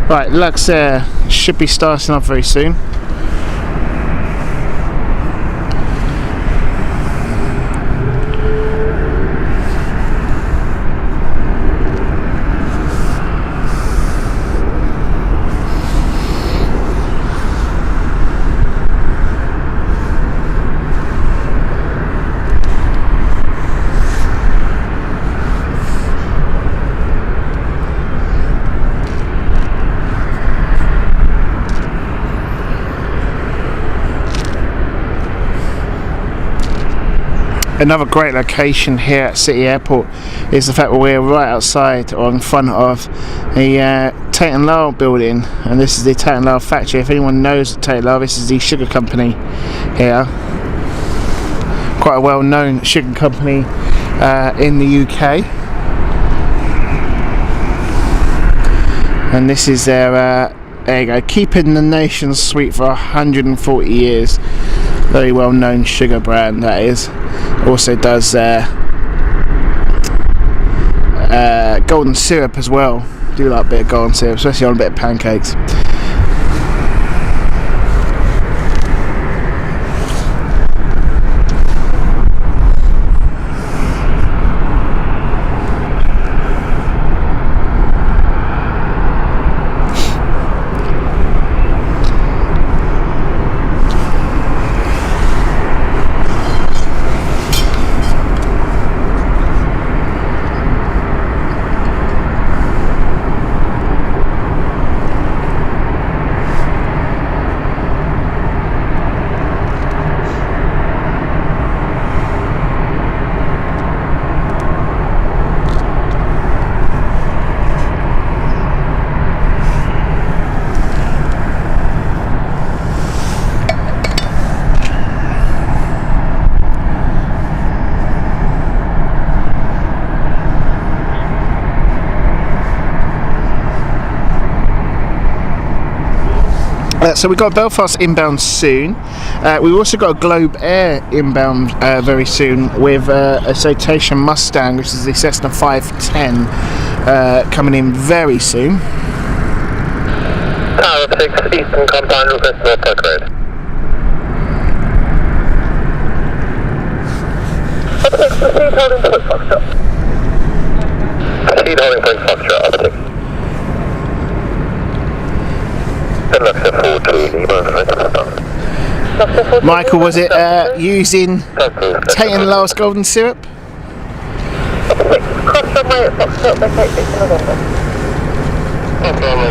Right, Luxair should be starting up very soon. Another great location here at City Airport is the fact that we're right outside or in front of the Tate & Lyle building, and this is the Tate & Lyle factory. If anyone knows Tate & Lyle, this is the sugar company here. Quite a well-known sugar company in the UK. And this is their, there you go, keeping the nation sweet for 140 years. Very well-known sugar brand that is. Also does golden syrup as well. Do like a bit of golden syrup, especially on a bit of pancakes. So we've got Belfast inbound soon. We've also got a Globe Air inbound very soon with a Citation Mustang, which is the Cessna 510, coming in very soon. Tower 6, Eastern Compound, request Norfolk Road. Proceed holding point Foxtrot. Proceed holding point Foxtrot, over 6. Luxair 42 Lima. Michael, was it using Tate and Lyle's golden syrup? Cross runway at Foxtrot, vacate 6 November.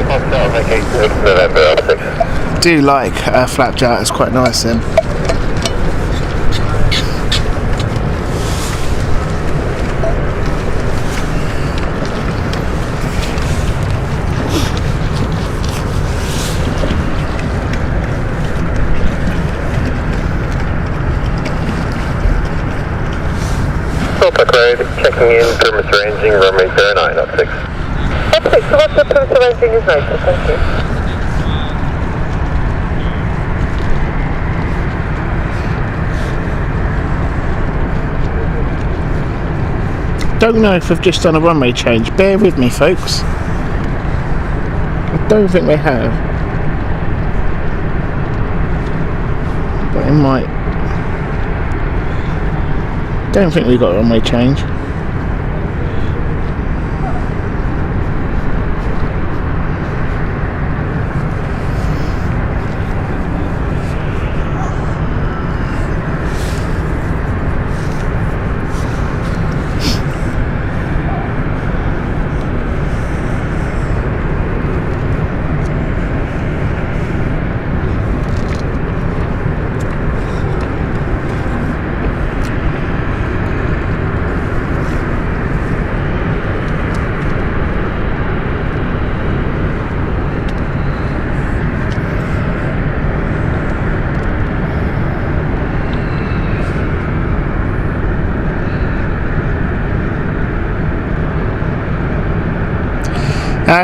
Foxtrot, vacate 6 November, over 6. Do like flapjack, it's quite nice then. Norfolk Road, checking in, perimeter ranging, runway 09, up 6. Up 6, so what's the perimeter ranging is noted, thank you. Don't know if we've just done a runway change. Bear with me, folks. I don't think we have. But it might. Don't think we've got a runway change.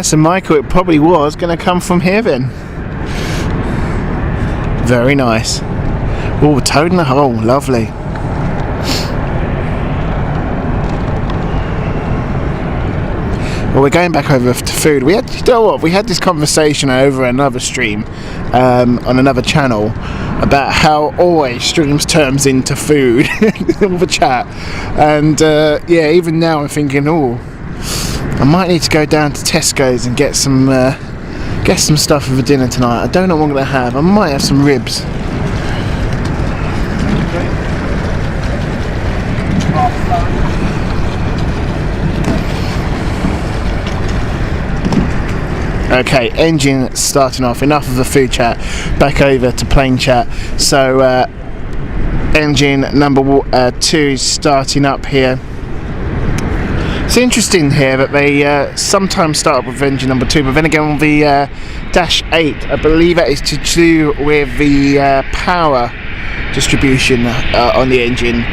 So Michael, it probably was going to come from here then. Very nice. Oh, toad in the hole, lovely. Well, we're going back over to food. We had, you know what? We had this conversation over another stream on another channel about how always streams turns into food with a chat, and yeah, even now I'm thinking, oh, I might need to go down to Tesco's and get some stuff for dinner tonight. I don't know what I'm going to have. I might have some ribs. Okay, engine starting off. Enough of the food chat. Back over to plane chat. So engine number 2 is starting up here. It's interesting here that they sometimes start up with engine number 2, but then again on the Dash 8, I believe that is to do with the power distribution on the engine.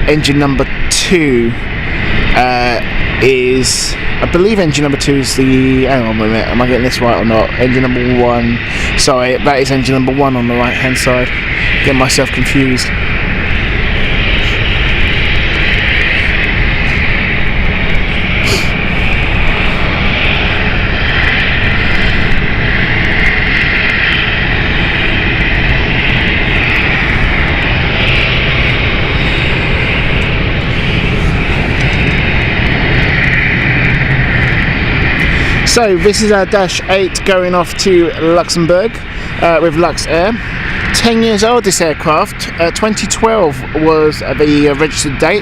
Engine number 2 is, I believe engine number 2 is the, hang on a minute, am I getting this right or not? Engine number 1, sorry, that is engine number 1 on the right hand side. Getting myself confused. So this is our Dash 8 going off to Luxembourg with Luxair. 10 years old this aircraft. 2012 was the registered date.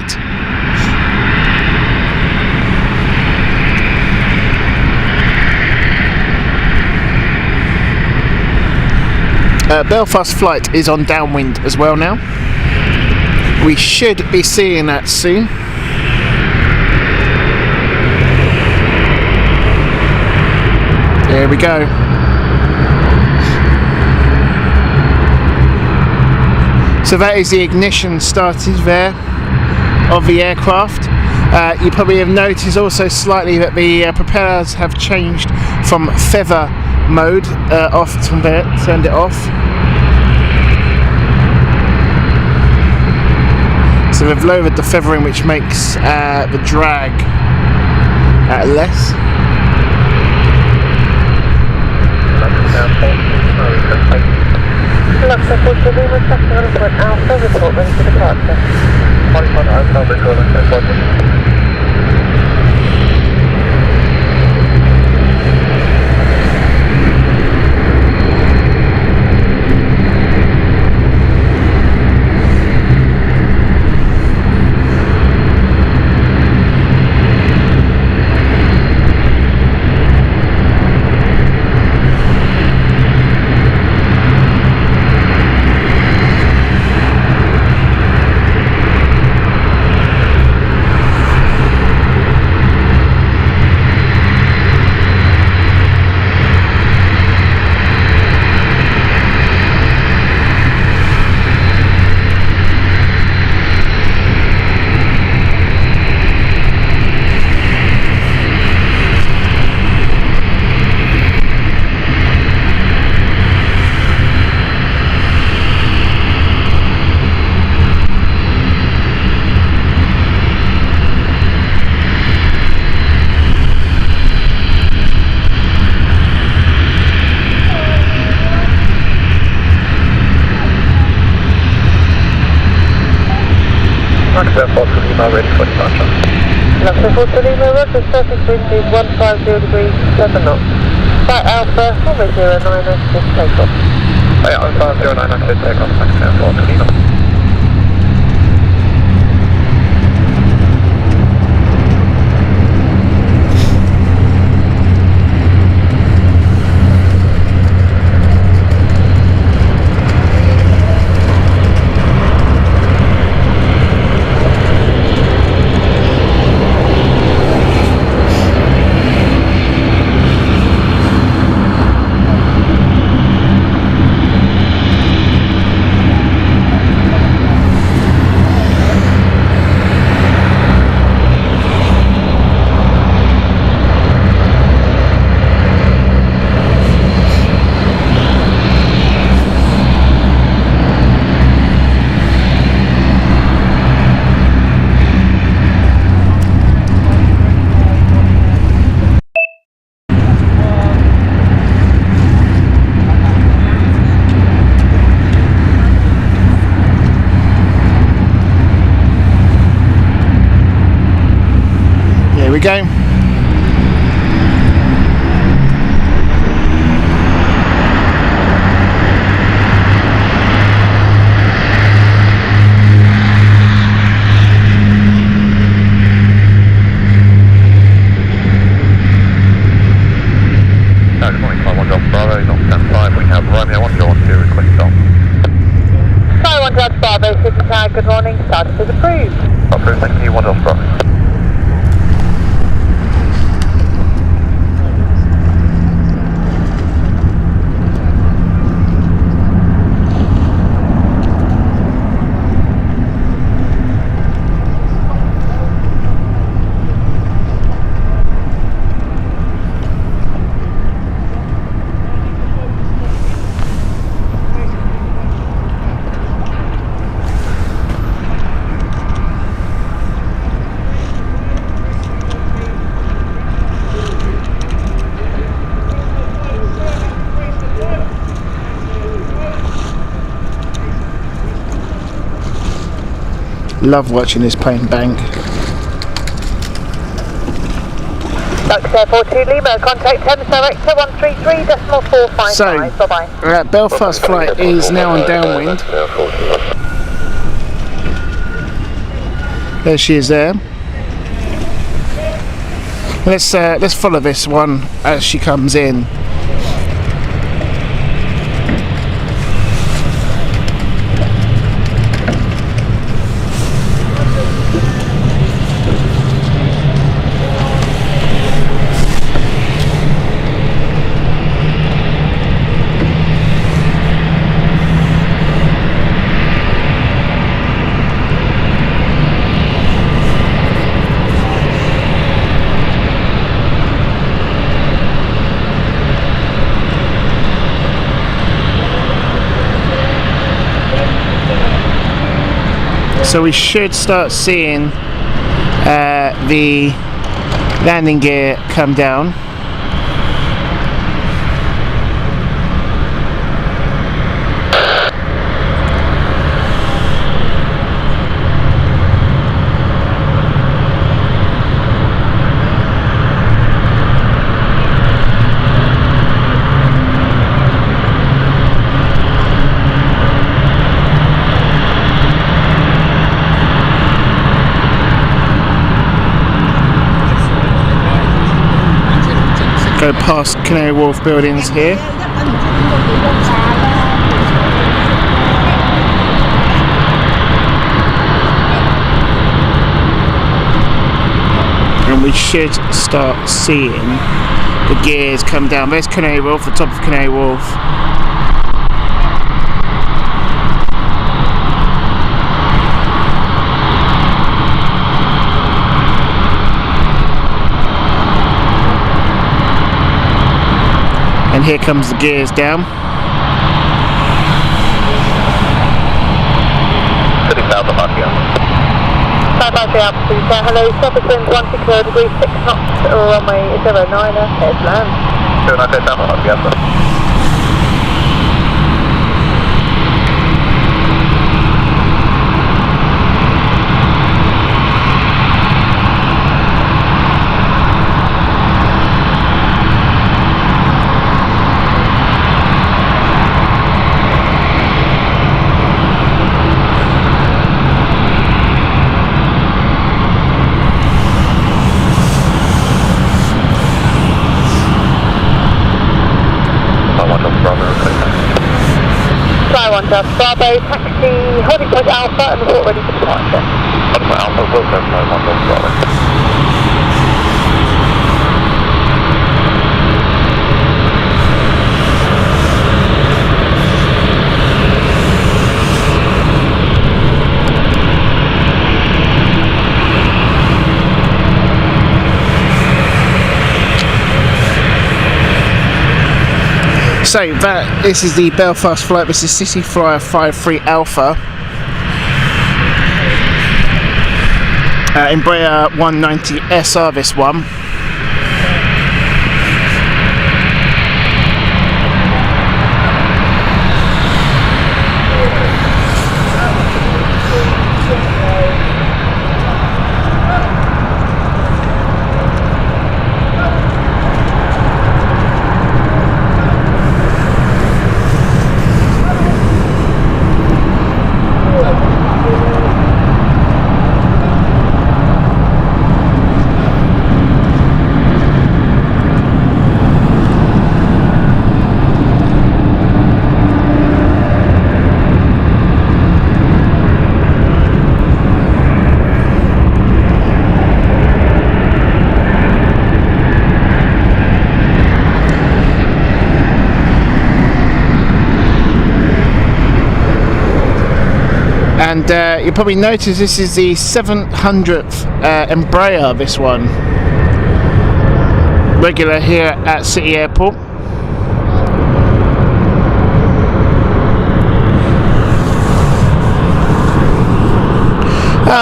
Belfast flight is on downwind as well now. We should be seeing that soon. There we go. So that is the ignition started there of the aircraft. You probably have noticed also slightly that the propellers have changed from feather mode off, turned it off. So we've lowered the feathering, which makes the drag less. Luxair Departure, we were checking on point Alpha, report ready for departure. 21 Alpha, visual and departure. Luxair Lima ready for departure. Luxair Lima, roger, surface wind is 150 degrees, 7 knots. Flight Alpha, runway 09 active takeoff. Yeah, Alpha 09 active takeoff, Luxair Lima. Here we go. Good morning, Flight 1 Delta Bravo, not stand 5, we have Romeo 112, request stop. Flight 1 Delta Bravo, City Tower, good morning, status is approved. Approved, thank you, 1 Delta Bravo. Love watching this plane bank. Luxair 42 Lima, contact Thames Director 133.455. So, bye-bye. Belfast flight is now on downwind. There she is there. Let's follow this one as she comes in. So we should start seeing the landing gear come down. Go past Canary Wharf buildings here. And we should start seeing the gears come down. There's Canary Wharf, the top of Canary Wharf. And here comes the gears down. City south of Atia. South Atia, hello, surface wind 160 degrees 6 knots, runway 09, head land. 09 south of Atia. Bravo, taxi, holding point Alpha and report ready for departure. Holding point Alpha, will go fly 1 Bravo. So this is the Belfast flight. This is City Flyer 53 Alpha. Embraer 190 SR this one. And you'll probably notice this is the 700th Embraer, this one. Regular here at City Airport.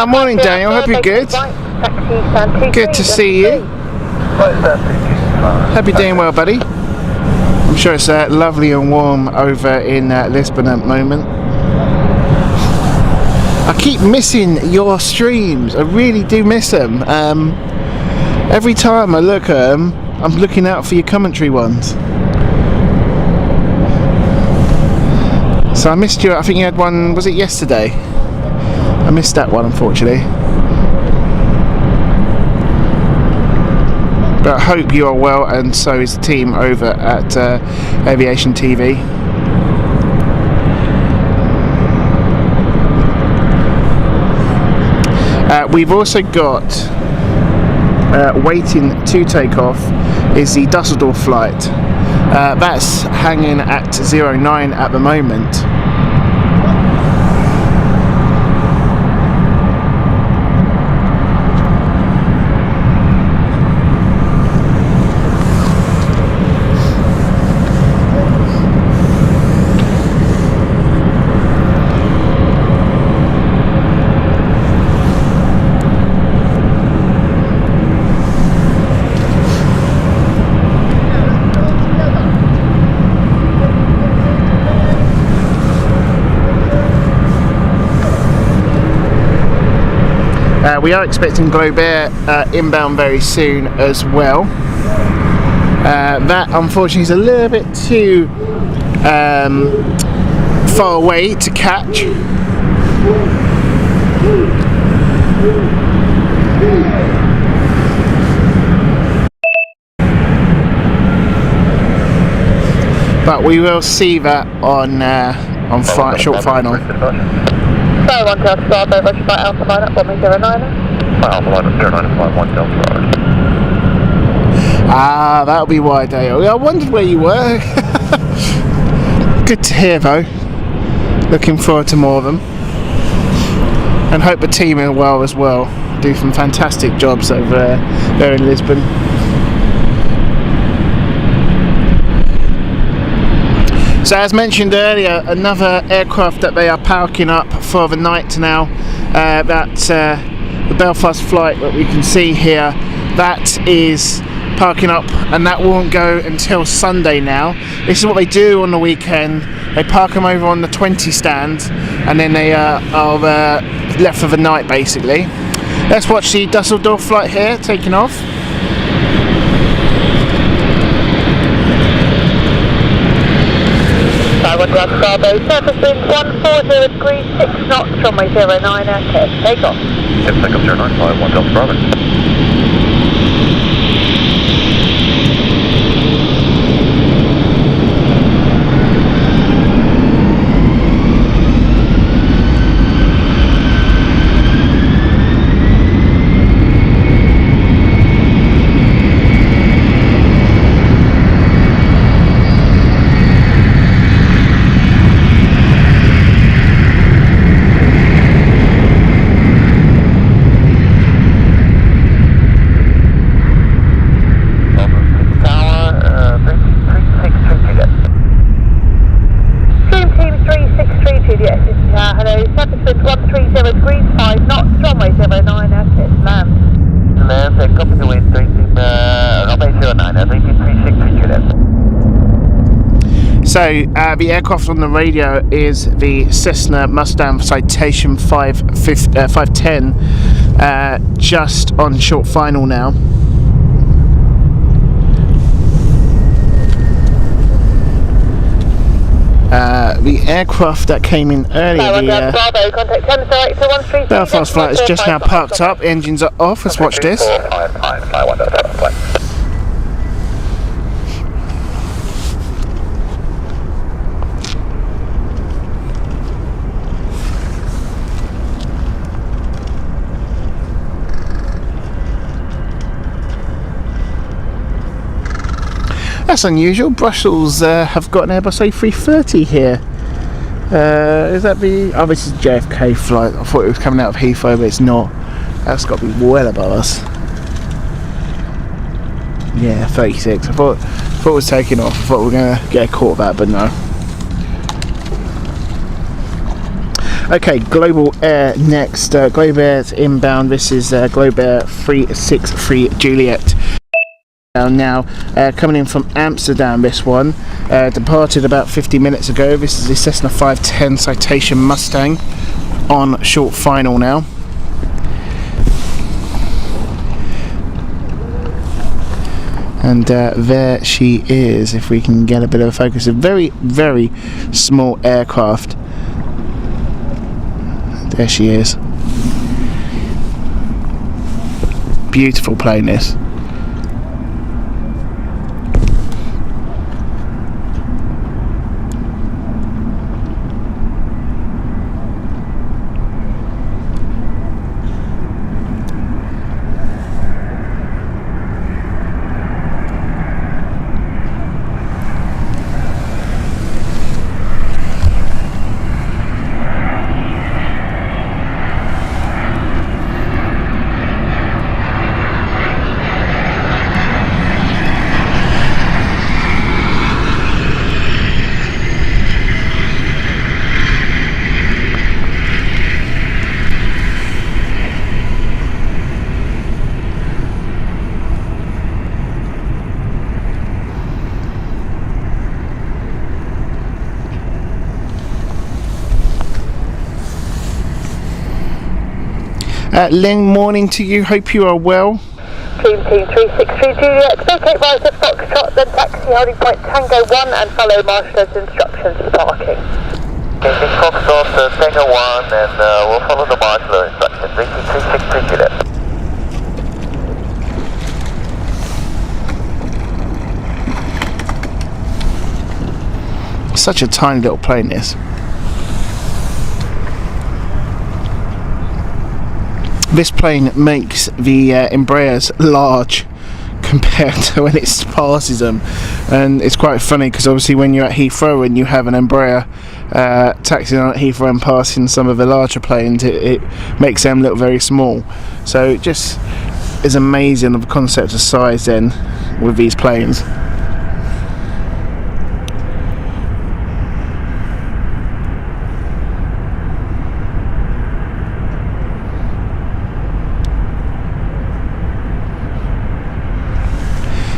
Morning Daniel, hope you're good. Good to see you. Hope you're doing well, buddy. I'm sure it's lovely and warm over in Lisbon at the moment. I keep missing your streams. I really do miss them. Every time I look at them, I'm looking out for your commentary ones. So I missed you. I think you had one. Was it yesterday? I missed that one, unfortunately. But I hope you are well, and so is the team over at Aviation TV. We've also got waiting to take off is the Dusseldorf flight. That's hanging at 09 at the moment. We are expecting Globair inbound very soon as well. That unfortunately is a little bit too far away to catch. But we will see that on short final. So 1 Delta Bravo, Roger by Alpha Line up 1090. Alpha Line 0951 Delta Bravo. Ah, that'll be why, Dale. I wondered where you were. Good to hear, though. Looking forward to more of them. And hope the team are well as well. Do some fantastic jobs over there in Lisbon. So as mentioned earlier, another aircraft that they are parking up for the night now. That's the Belfast flight that we can see here. That is parking up, and that won't go until Sunday now. This is what they do on the weekend. They park them over on the 20 stand, and then they are left for the night basically. Let's watch the Dusseldorf flight here taking off. Bravo, surface wind 140 degrees, 6 knots, runway 09 test, takeoff. Yep, takeoff 0951 Delta Bravo. So the aircraft on the radio is the Cessna Mustang Citation 510, just on short final now. The aircraft that came in earlier, the Belfast flight is just now parked up, engines are off. Let's watch this. That's unusual. Brussels have got an Airbus A330 here. Is that the... Oh, this is JFK flight. I thought it was coming out of Heathrow, but it's not. That's got to be well above us. Yeah, 36. I thought it was taking off. I thought we were going to get caught that, but no. Okay, Global Air next. Globair's inbound. This is Globair 363 Juliet. Now coming in from Amsterdam, this one departed about 50 minutes ago. This is the Cessna 510 Citation Mustang on short final now. And there she is, if we can get a bit of a focus. A very, very small aircraft. There she is. Beautiful plane, this. Lynn, morning to you. Hope you are well. Team 363 Juliet, vacate right of Foxtrot, then taxi holding point Tango 1 and follow Marshal's instructions for parking. Taking Foxtrot, Tango 1 and we'll follow the Marshal instructions. 363 Juliet. Such a tiny little plane, this. This plane makes the Embraers large compared to when it passes them, and it's quite funny because obviously when you're at Heathrow and you have an Embraer taxiing on at Heathrow and passing some of the larger planes, it makes them look very small. So it just is amazing of the concept of size then with these planes.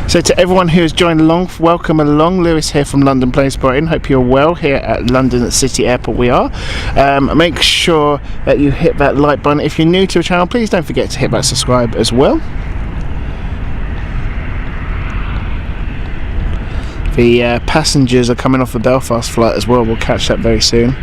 So to everyone who has joined along, welcome along. Lewis here from London Planespotting. Hope you're well here at London City Airport we are. Make sure that you hit that like button. If you're new to the channel, please don't forget to hit that subscribe as well. The passengers are coming off the Belfast flight as well. We'll catch that very soon.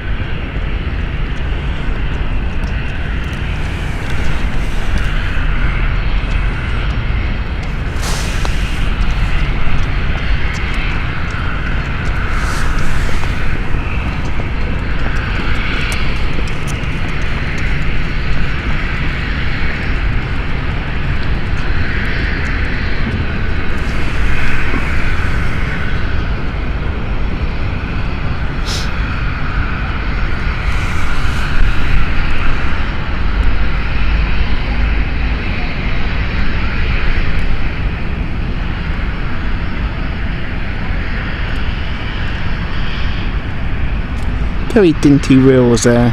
Very dinky wheels there.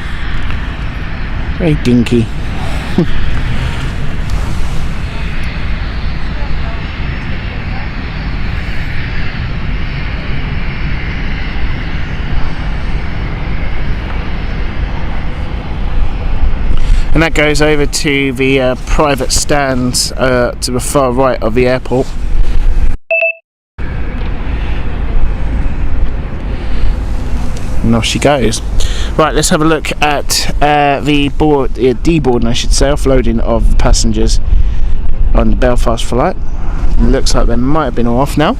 Very dinky. And that goes over to the private stands to the far right of the airport. And off she goes. Right, let's have a look at the deboarding, I should say, offloading of passengers on the Belfast flight. It looks like they might have been all off now.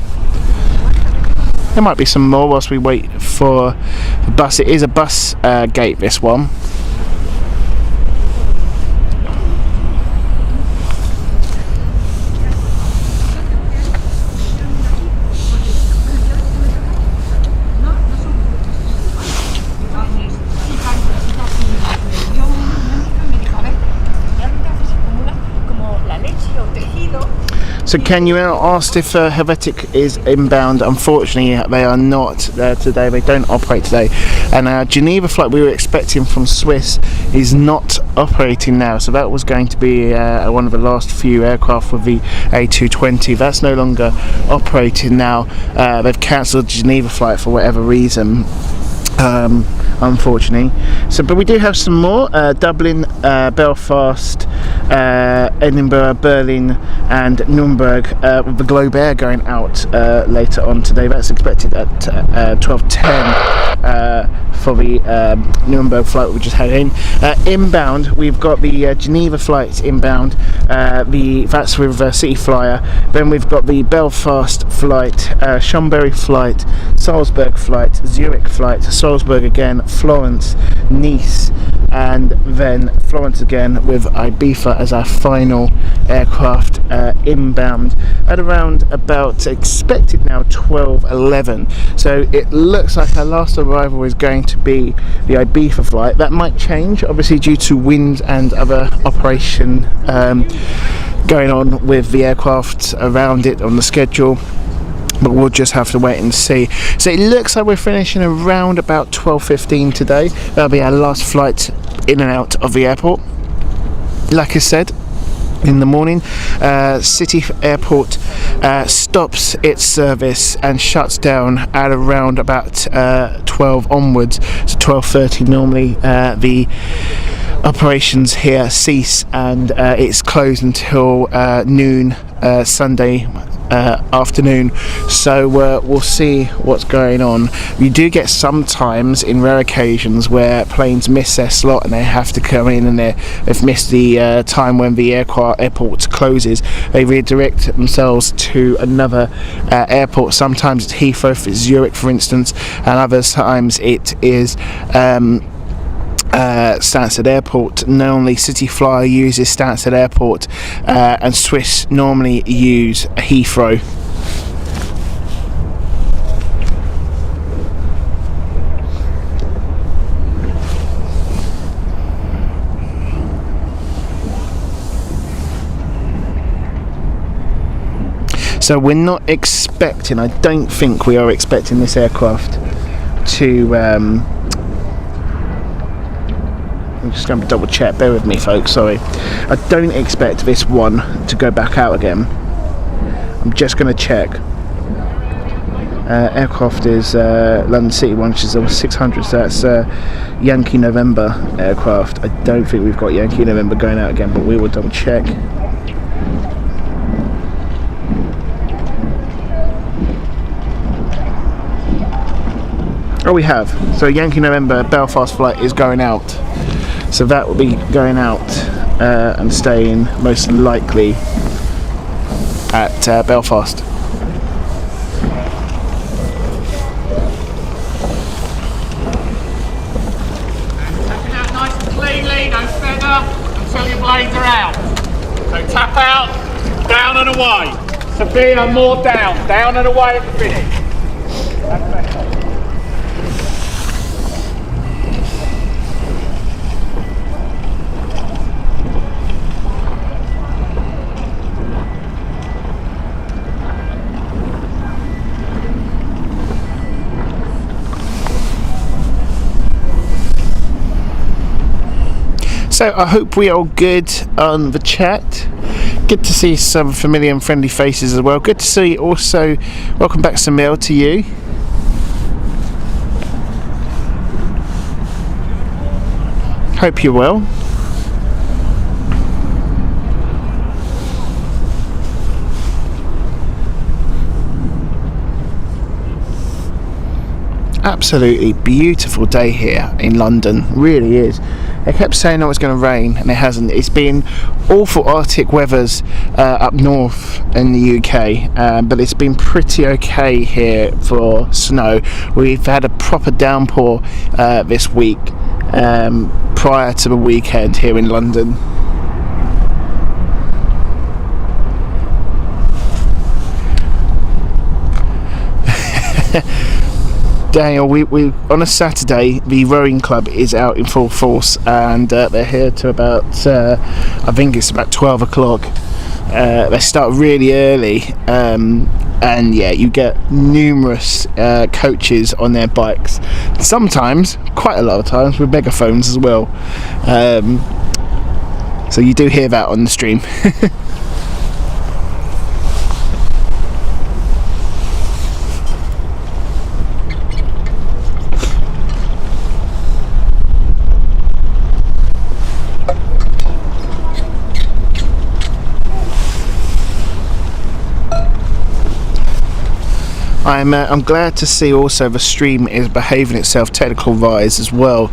There might be some more whilst we wait for the bus. It is a bus gate, this one. So Ken, you asked if Helvetic is inbound. Unfortunately, they are not there today. They don't operate today. And our Geneva flight we were expecting from Swiss is not operating now. So that was going to be one of the last few aircraft with the A220. That's no longer operating now. They've cancelled the Geneva flight for whatever reason. Unfortunately. So, but we do have some more. Dublin, Belfast, Edinburgh, Berlin and Nuremberg with the Globe Air going out later on today. That's expected at 12:10 for the Nuremberg flight we just had in. Inbound, we've got the Geneva flights inbound. That's with City Flyer. Then we've got the Belfast flight, Schomberg flight, Salzburg flight, Zurich flight, Salzburg again, Florence, Nice, and then Florence again with Ibiza as our final aircraft inbound at around about expected now 12:11. So it looks like our last arrival is going to be the Ibiza flight. That might change obviously due to wind and other operation going on with the aircraft around it on the schedule, but we'll just have to wait and see. So it looks like we're finishing around about 12:15 today. That'll be our last flight in and out of the airport. Like I said in the morning, City Airport stops its service and shuts down at around about 12 onwards. So 12:30 normally the operations here cease, and it's closed until noon Sunday afternoon, so we'll see what's going on. You do get sometimes, in rare occasions, where planes miss their slot and they have to come in, and they've missed the time when the airport closes. They redirect themselves to another airport. Sometimes it's Heathrow, if it's Zurich for instance, and other times it is Stansted Airport. Normally City Flyer uses Stansted Airport, and Swiss normally use Heathrow. So we're not expecting, I don't think we are expecting this aircraft to I'm just going to double check, bear with me folks, sorry. I don't expect this one to go back out again. I'm just going to check. Aircraft is London City one, which is a 600, so that's Yankee November aircraft. I don't think we've got Yankee November going out again, but we will double check. Oh, we have. So Yankee November Belfast flight is going out. So that will be going out and staying most likely at Belfast. Tapping out nice and cleanly, no feather until your blades are out. So tap out, down and away. Sophia, more down and away at the finish. That's better. So I hope we are all good on the chat. Good to see some familiar and friendly faces as well. Good to see also, welcome back Samil, to you. Hope you're well. Absolutely beautiful day here in London, really is. They kept saying it was going to rain and it hasn't. It's been awful Arctic weathers up north in the UK, but it's been pretty okay here for snow. We've had a proper downpour this week prior to the weekend here in London. Daniel, we on a Saturday the rowing club is out in full force, and they're here to about I think it's about 12 o'clock. They start really early, and yeah, you get numerous coaches on their bikes, sometimes, quite a lot of times, with megaphones as well, so you do hear that on the stream. I'm glad to see also the stream is behaving itself technical wise as well,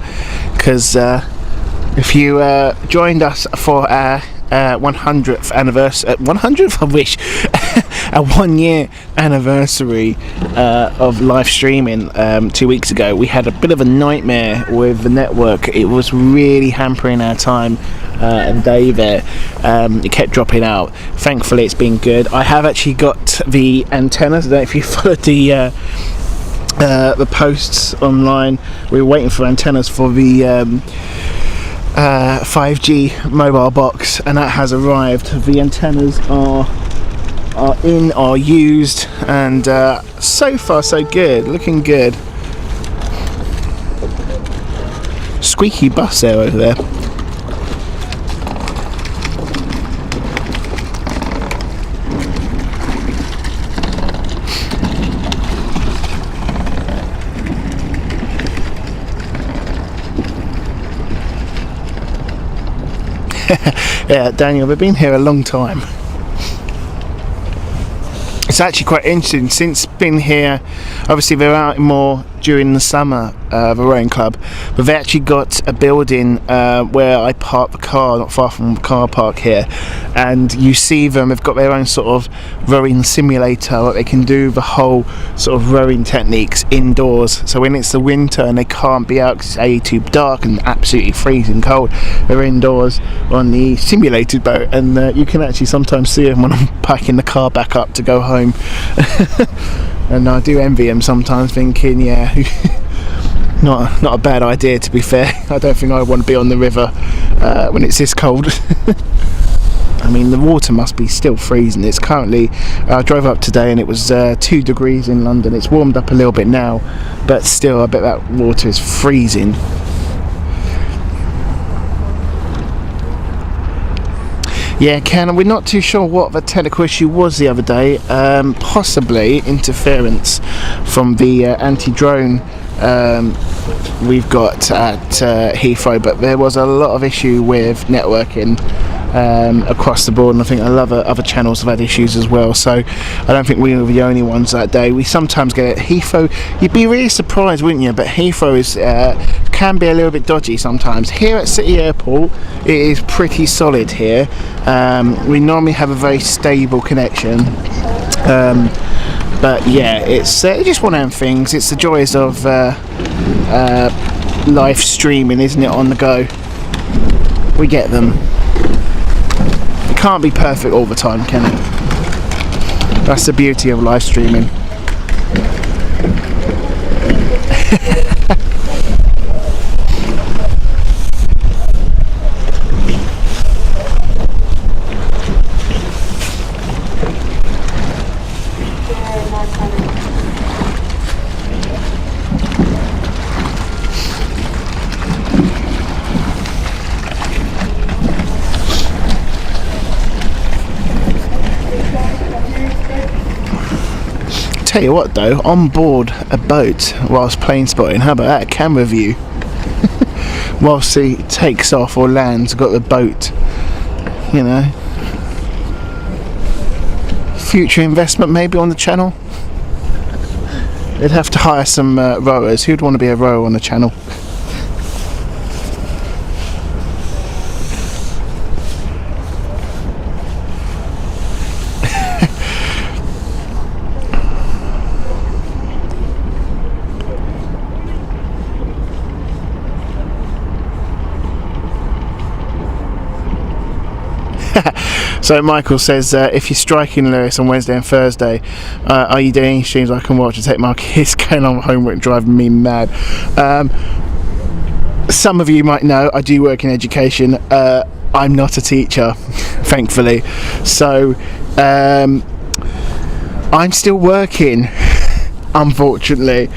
because if you joined us for our 100th anniversary, 100th I wish, a 1 year anniversary of live streaming 2 weeks ago, we had a bit of a nightmare with the network. It was really hampering our time and day there. It kept dropping out. Thankfully it's been good. I have actually got the antennas. I don't know if you followed the posts online. We were waiting for antennas for the 5G mobile box, and that has arrived. The antennas are used, and so far so good, looking good. Squeaky bus there over there. Yeah, Daniel, we've been here a long time. It's actually quite interesting since been here. Obviously we're out more during the summer, the rowing club, but they actually got a building where I park the car not far from the car park here, and you see them, they've got their own sort of rowing simulator where they can do the whole sort of rowing techniques indoors. So when it's the winter and they can't be out because it's too dark and absolutely freezing cold, they're indoors on the simulated boat, and you can actually sometimes see them when I'm packing the car back up to go home. And I do envy them sometimes, thinking, yeah, not a bad idea, to be fair. I don't think I want to be on the river when it's this cold. I mean, the water must be still freezing. It's currently, I drove up today and it was 2 degrees in London. It's warmed up a little bit now, but still I bet that water is freezing. Yeah, Ken, we're not too sure what the technical issue was the other day. Possibly interference from the anti-drone we've got at Heathrow, but there was a lot of issue with networking across the board, and I think a lot of other channels have had issues as well, so I don't think we were the only ones that day. We sometimes get it. Heathrow, you'd be really surprised, wouldn't you, but Heathrow is can be a little bit dodgy sometimes. Here at City Airport it is pretty solid here. We normally have a very stable connection, but yeah, it's just one of them things. It's the joys of live streaming, isn't it, on the go. We get them. It can't be perfect all the time, can it? That's the beauty of live streaming. Tell you what though, on board a boat whilst Planespotting, how about that camera view? Whilst he takes off or lands, got the boat, you know. Future investment maybe on the channel. They'd have to hire some rowers. Who'd want to be a rower on the channel? So Michael says, if you're striking Lewis on Wednesday and Thursday, are you doing streams I can watch and take my kids going on homework, driving me mad? Some of you might know I do work in education. I'm not a teacher, thankfully, so I'm still working, unfortunately.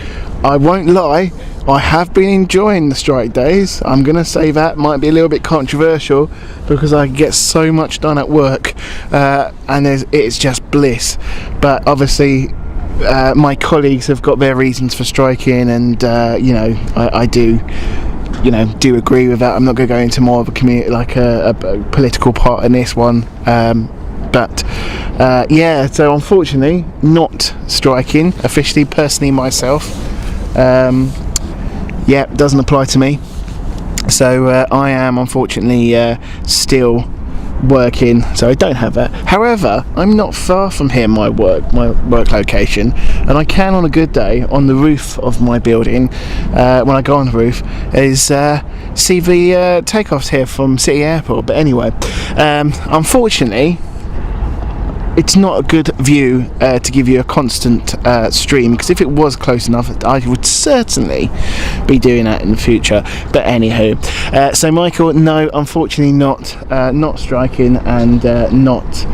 I won't lie, I have been enjoying the strike days. I'm going to say that might be a little bit controversial because I get so much done at work, and it's just bliss. But obviously my colleagues have got their reasons for striking, and you know, I do, you know, do agree with that. I'm not going to go into more of a community, like a political part in this one, but yeah, so unfortunately not striking officially, personally myself. Yeah, doesn't apply to me, so I am unfortunately still working, so I don't have that. However, I'm not far from here, my work location, and I can on a good day on the roof of my building, when I go on the roof, is see the takeoffs here from City Airport. But anyway, unfortunately it's not a good view to give you a constant stream, because if it was close enough I would certainly be doing that in the future. But anywho, so Michael, no, unfortunately not striking, and not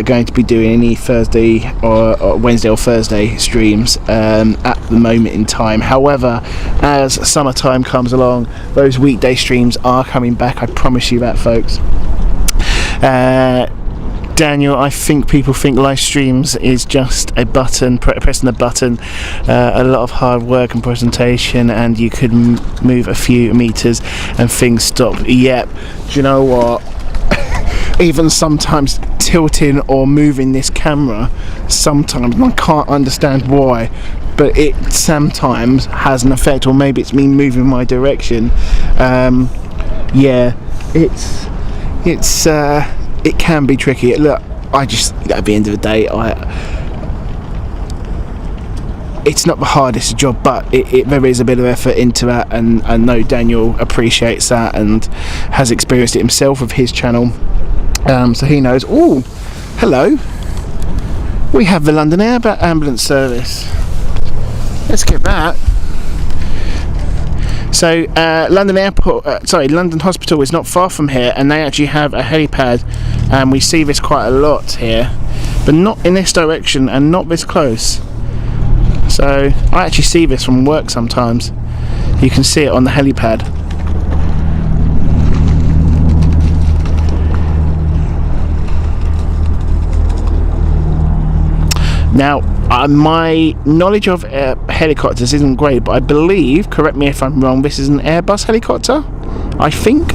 going to be doing any Thursday or Wednesday or Thursday streams at the moment in time. However, as summertime comes along, those weekday streams are coming back, I promise you that, folks. Daniel, I think people think live streams is just a button, pressing a button, a lot of hard work and presentation, and you could move a few meters and things stop. Yep, do you know what? even sometimes tilting or moving this camera sometimes, and I can't understand why, but it sometimes has an effect, or maybe it's me moving my direction. Yeah, it can be tricky. Look, I just, at the end of the day, it's not the hardest job, but there is a bit of effort into that, and I know Daniel appreciates that and has experienced it himself with his channel, so he knows. Oh, hello, we have the London ambulance service. Let's get that. So London Hospital is not far from here, and they actually have a helipad, and we see this quite a lot here, but not in this direction and not this close. So I actually see this from work sometimes. You can see it on the helipad. Now, my knowledge of helicopters isn't great, but I believe, correct me if I'm wrong, this is an Airbus helicopter, I think.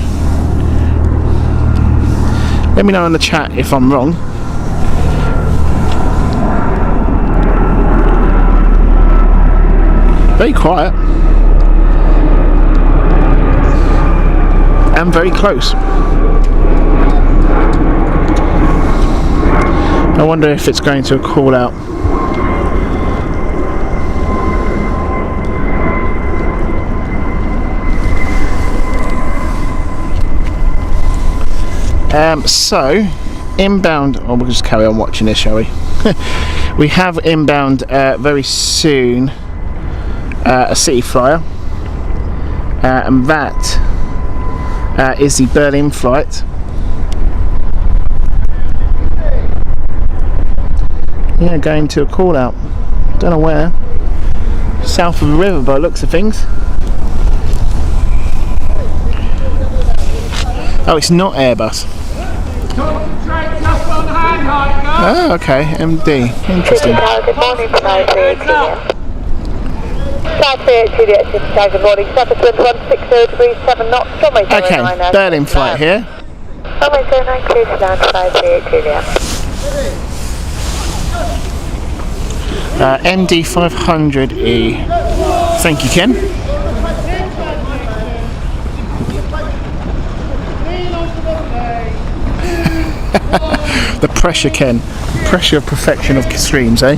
Let me know in the chat if I'm wrong. Very quiet. And very close. I wonder if it's going to call out. So inbound, or we'll just carry on watching this, shall we? We have inbound very soon a city flyer, and that is the Berlin flight. Yeah, going to a call out, don't know where, south of the river by the looks of things. Oh, it's not Airbus. Oh, okay, MD. Interesting. Good morning, Juliet, good morning. 72160 degrees 7 knots. Okay, Berlin flight here. Runway 09 clear to land 538 Juliet. MD 500E. Thank you, Ken. The pressure, Ken. Pressure of perfection of streams, eh?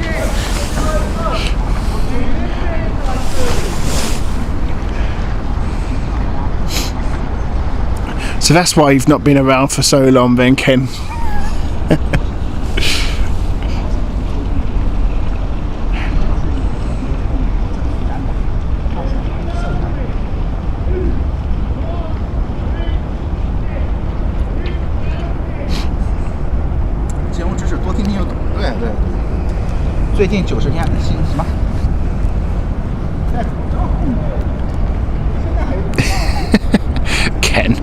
So that's why you've not been around for so long then, Ken. Ken.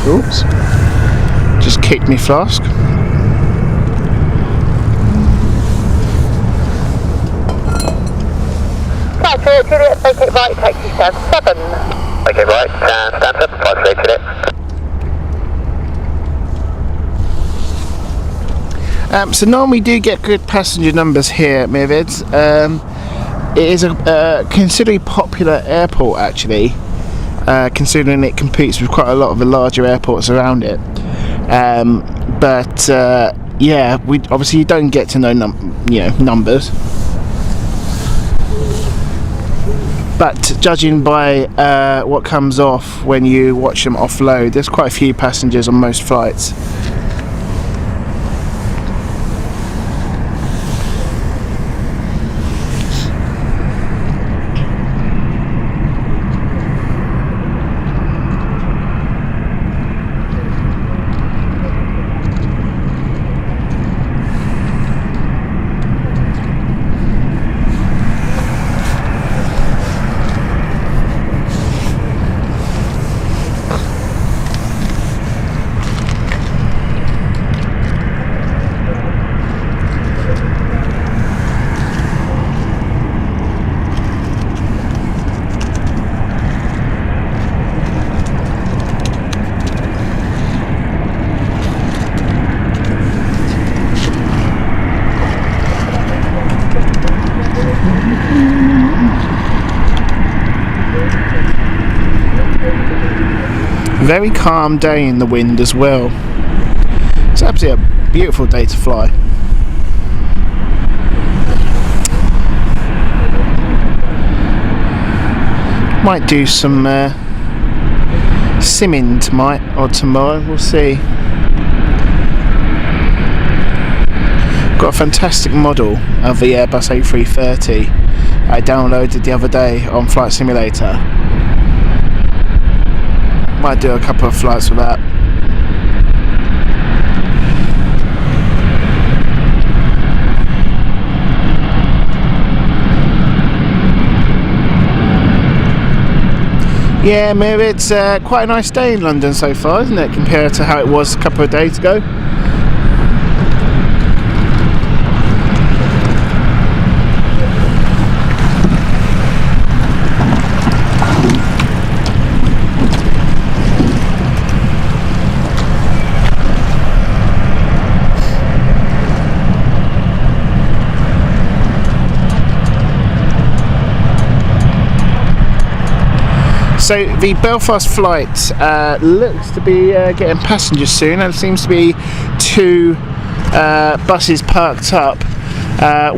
Oops. Just kicked me flask. Right, Juliet, make it right, taxi stand 7. Okay, right, stand 7, 538 Juliet. So normally we do get good passenger numbers here at Mirvids. It is a considerably popular airport actually, considering it competes with quite a lot of the larger airports around it. Yeah, we obviously you don't get to know numbers. but judging by what comes off when you watch them offload, there's quite a few passengers on most flights. Very calm day in the wind as well. It's absolutely a beautiful day to fly. Might do some simming tonight or tomorrow, we'll see. Got a fantastic model of the Airbus A330 I downloaded the other day on Flight Simulator. Might do a couple of flights with that. Yeah, maybe it's quite a nice day in London so far, isn't it, compared to how it was a couple of days ago? So the Belfast flight looks to be getting passengers soon. There seems to be two buses parked up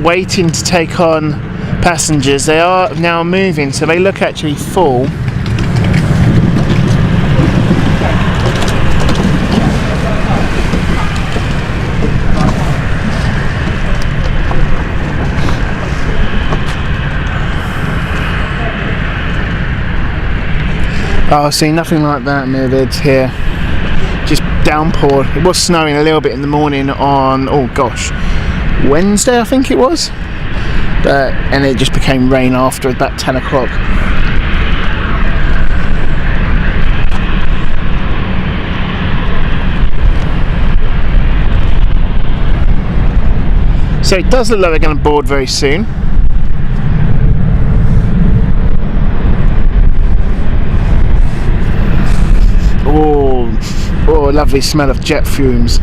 waiting to take on passengers. They are now moving, so they look actually full. Oh, see, nothing like that, Mirvids here. Just downpour. It was snowing a little bit in the morning on, oh gosh, Wednesday I think it was. And it just became rain after about 10 o'clock. So it does look like they're going to board very soon. Oh, lovely smell of jet fumes.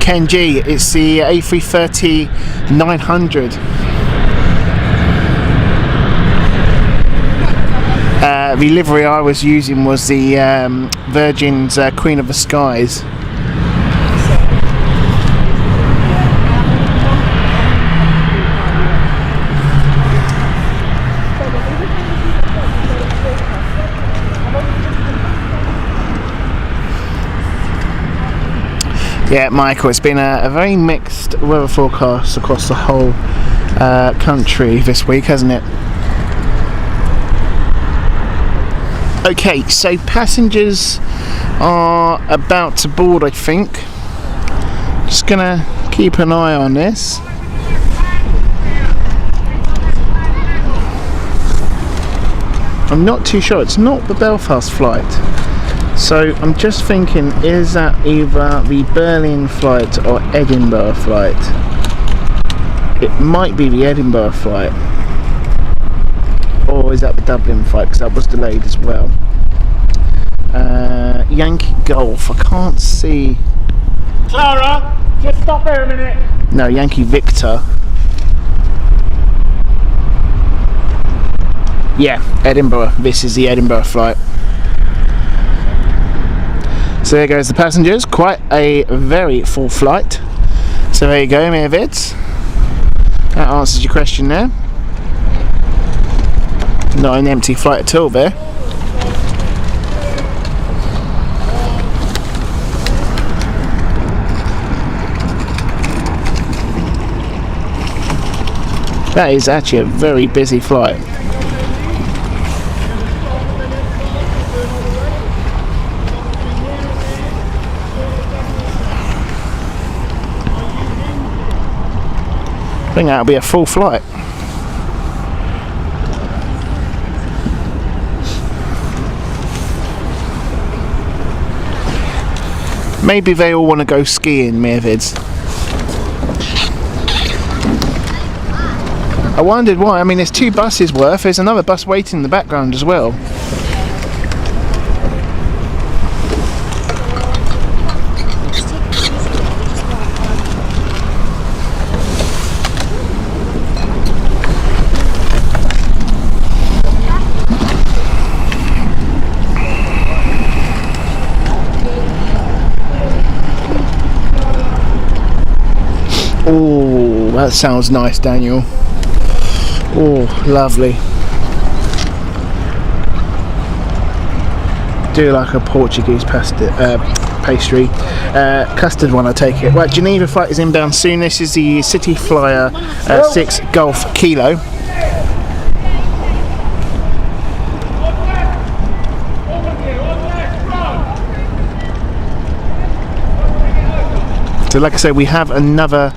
Ken G, it's the A330-900. The livery I was using was the Virgin's Queen of the Skies. Yeah, Michael, it's been a very mixed weather forecast across the whole country this week, hasn't it? Okay, so passengers are about to board, I think. Just gonna keep an eye on this. I'm not too sure, it's not the Belfast flight. So I'm just thinking, is that either the Berlin flight or Edinburgh flight? It might be the Edinburgh flight. Or is that the Dublin flight, because that was delayed as well. Yankee Golf, I can't see. Clara, just stop there a minute. No, Yankee Victor. Yeah, Edinburgh. This is the Edinburgh flight. So there goes the passengers. Quite a very full flight. So there you go, my vids. That answers your question there. Not an empty flight at all there. That is actually a very busy flight. I think that'll be a full flight. Maybe they all want to go skiing, Mirvids. I wondered why. I mean, there's 2 buses worth. There's another bus waiting in the background as well. Oh, that sounds nice, Daniel. Oh, lovely. Do like a Portuguese pastry. Custard one, I take it. Right, Geneva flight is inbound soon. This is the City Flyer 6 Golf Kilo. So like I said, we have another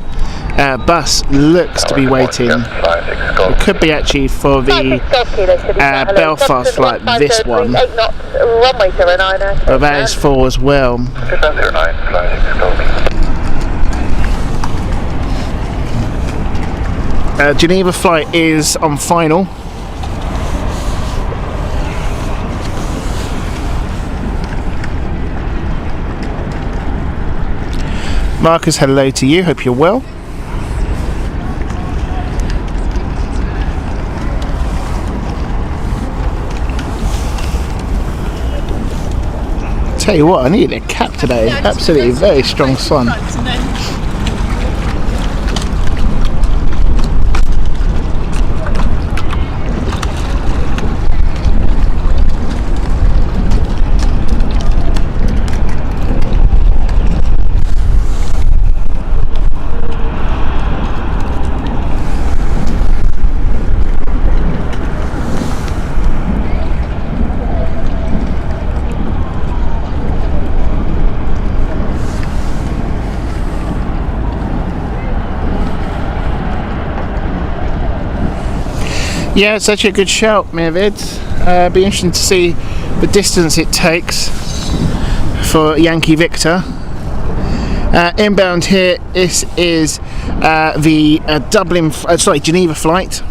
bus looks to be waiting. It could be actually for the Belfast flight, this one. But that is full as well. Geneva flight is on final. Marcus, hello to you, hope you're well. Tell you what, I needed a cap today. Absolutely very strong sun. Yeah, it's actually a good shout, Mirvid. Be interesting to see the distance it takes for Yankee Victor. Inbound here, this is the Geneva flight.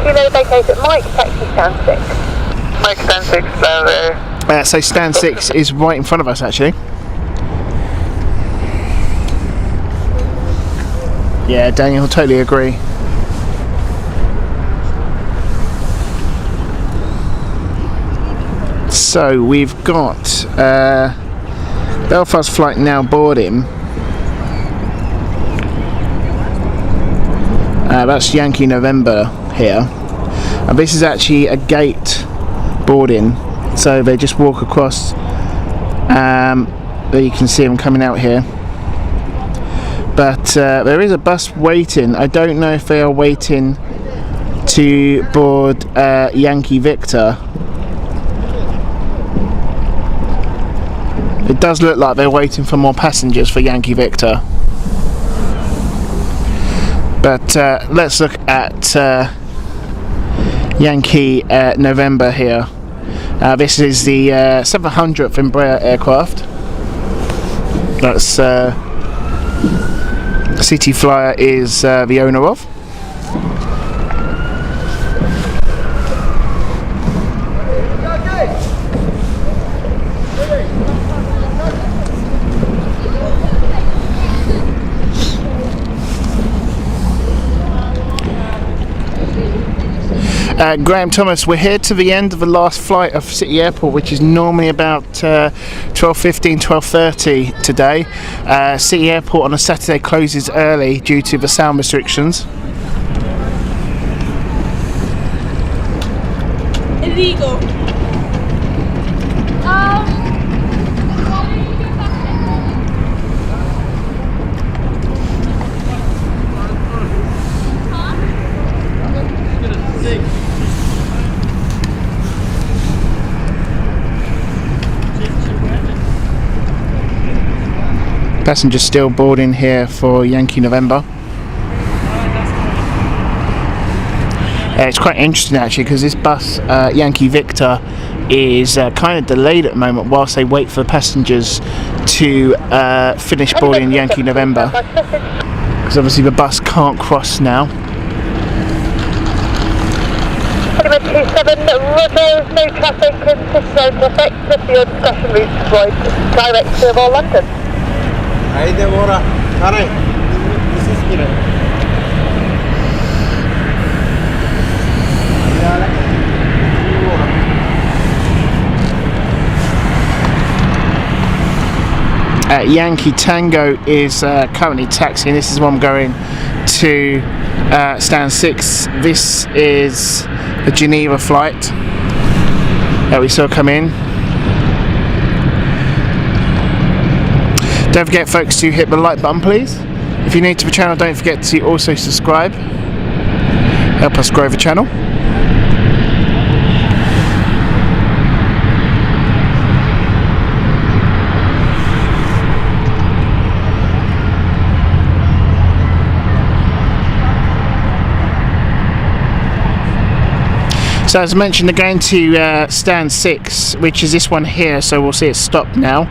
Kilo vacated Mike, taxi stand 6. Mike, stand 6, down there. So stand 6 is right in front of us actually. Yeah, Daniel, totally agree. So we've got Belfast flight now boarding. That's Yankee November here. And this is actually a gate boarding, so they just walk across. There you can see them coming out here. But there is a bus waiting. I don't know if they are waiting to board Yankee Victor. It does look like they're waiting for more passengers for Yankee Victor. But let's look at Yankee November here. This is the 700th Embraer aircraft. That's City Flyer is the owner of. Graham Thomas, we're here to the end of the last flight of City Airport, which is normally about 12:15, 12:30 today. City Airport on a Saturday closes early due to the sound restrictions. Illegal. Passengers still boarding here for Yankee November. It's quite interesting actually, because this bus, Yankee Victor, is kind of delayed at the moment whilst they wait for the passengers to finish boarding Yankee November, because obviously the bus can't cross now. 27, Roger, no traffic and system zone effect if your discussion routes right direct to all London. Haydi Bora, Karay. This is good. Yankee Tango is currently taxiing. This is one going to stand 6. This is the Geneva flight that we saw come in. Don't forget, folks, to hit the like button, please. If you're new to the channel, don't forget to also subscribe. Help us grow the channel. So as I mentioned, they're going to stand 6, which is this one here, so we'll see it stop now.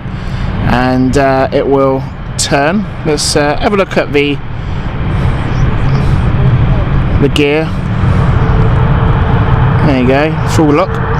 And it will turn. Let's have a look at the gear. There you go, full lock.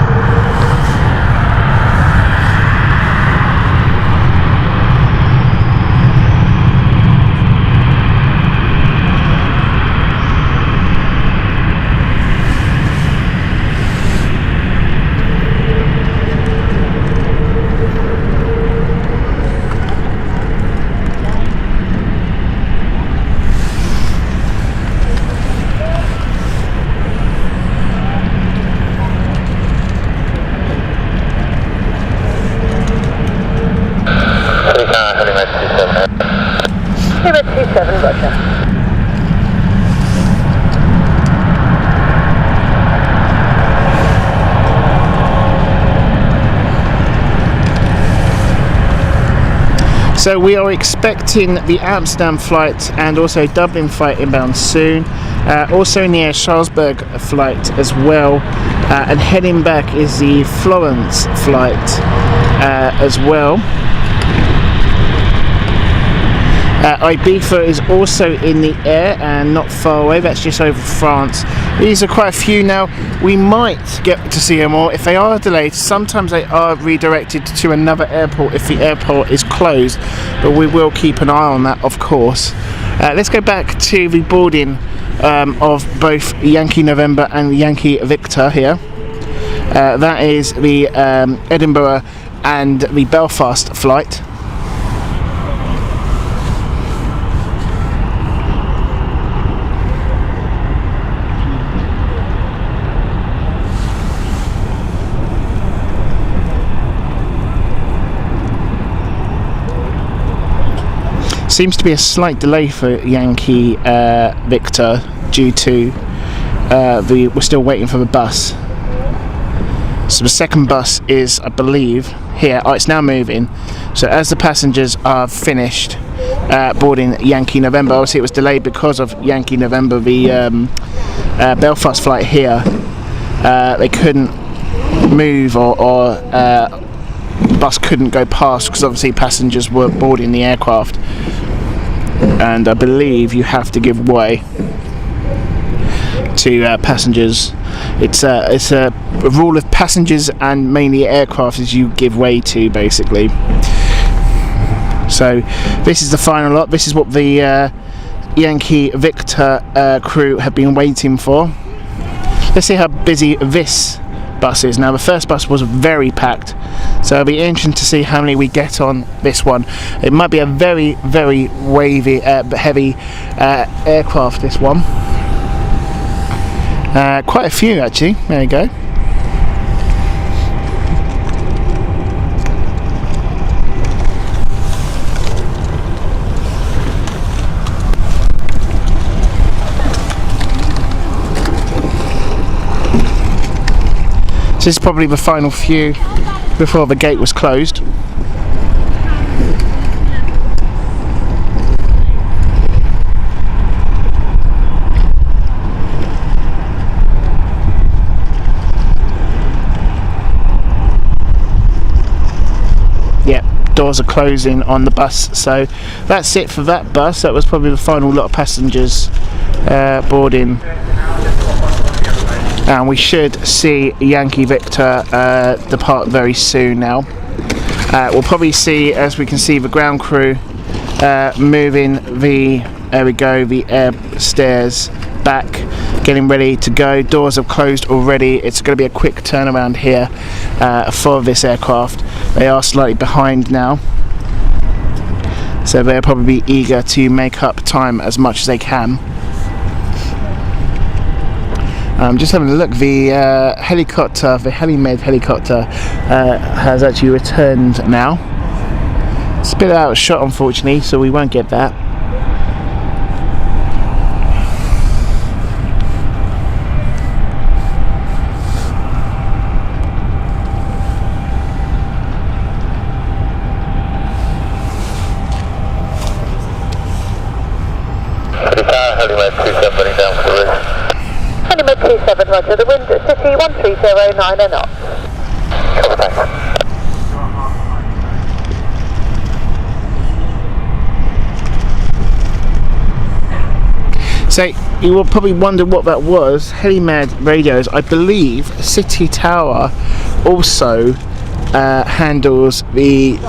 So we are expecting the Amsterdam flight and also Dublin flight inbound soon. Also in the air, Salzburg flight as well. And heading back is the Florence flight as well. Ibiza is also in the air and not far away. That's just over France. These are quite a few now. We might get to see them all. If they are delayed, sometimes they are redirected to another airport if the airport is closed, but we will keep an eye on that, of course. Let's go back to the boarding of both Yankee November and Yankee Victor here. That is the Edinburgh and the Belfast flight. Seems to be a slight delay for Yankee Victor due to we're still waiting for the bus. So the second bus is, I believe, here. Oh, it's now moving. So as the passengers are finished boarding Yankee November, obviously it was delayed because of Yankee November, the Belfast flight here. They couldn't move, or the bus couldn't go past because obviously passengers were boarding the aircraft. And I believe you have to give way to passengers. It's a rule of passengers and mainly aircraft is you give way to, basically. So this is the final lot. This is what the Yankee Victor crew have been waiting for. Let's see how busy this bus is. Now the first bus was very packed, so it'll be interesting to see how many we get on this one. It might be a very, very wavy, heavy aircraft, this one. Quite a few actually. There you go. So this is probably the final few before the gate was closed. Doors are closing on the bus, so that's it for that bus. That was probably the final lot of passengers boarding, and we should see Yankee Victor depart very soon now. We'll probably see, as we can see, the ground crew moving the, there we go, the air stairs back, getting ready to go. Doors have closed already. It's going to be a quick turnaround here for this aircraft. They are slightly behind now, so they'll probably be eager to make up time as much as they can. Just having a look, the helicopter, the heli-med helicopter has actually returned now. It's a bit out of shot unfortunately, so we won't get that. Penultimate 27, roger. The wind at City 1309 and knots. Cover, thanks. So you will probably wonder what that was. Heli-med radios. I believe City Tower also handles the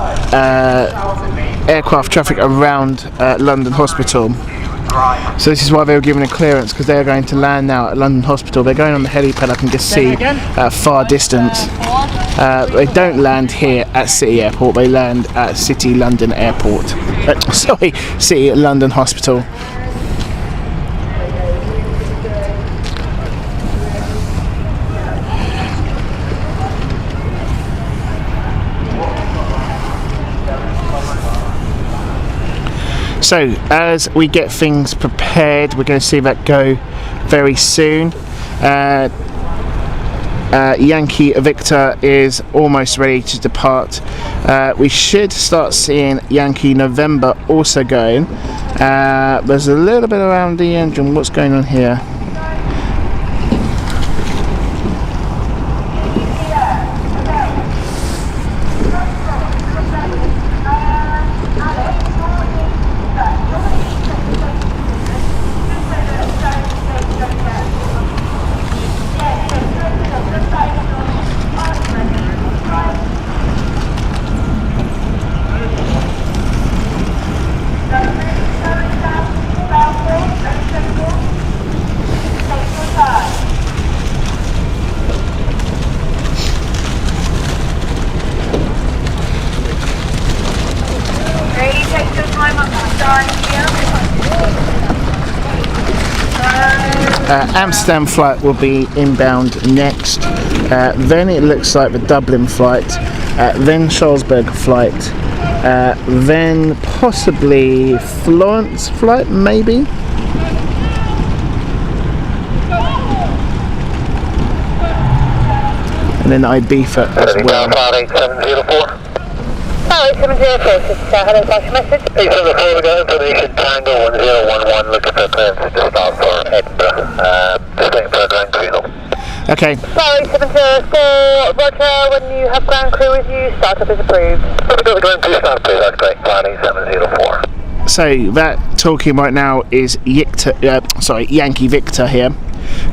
aircraft traffic around London Hospital. So this is why they were given a clearance, because they are going to land now at London Hospital. They're going on the helipad, I can just see at far distance. They don't land here at City Airport, they land at City London Airport. Sorry, City London Hospital. So as we get things prepared, we're going to see that go very soon. Yankee Victor is almost ready to depart. We should start seeing Yankee November also going. There's a little bit around the engine. What's going on here? Amsterdam flight will be inbound next, then it looks like the Dublin flight, then Salzburg flight, then possibly Florence flight, maybe. And then Ibiza as well. 8704. Oh, 704, hello, flash message. 874, we got information, Tango 1011, looking for clearance to just start for Edinburgh. Just waiting for a ground crew. Okay. Sorry, 704, Roger, when you have ground crew with you, startup is approved. We got the ground crew start, please, that's great, planning 704. So that talking right now is Yankee Victor here,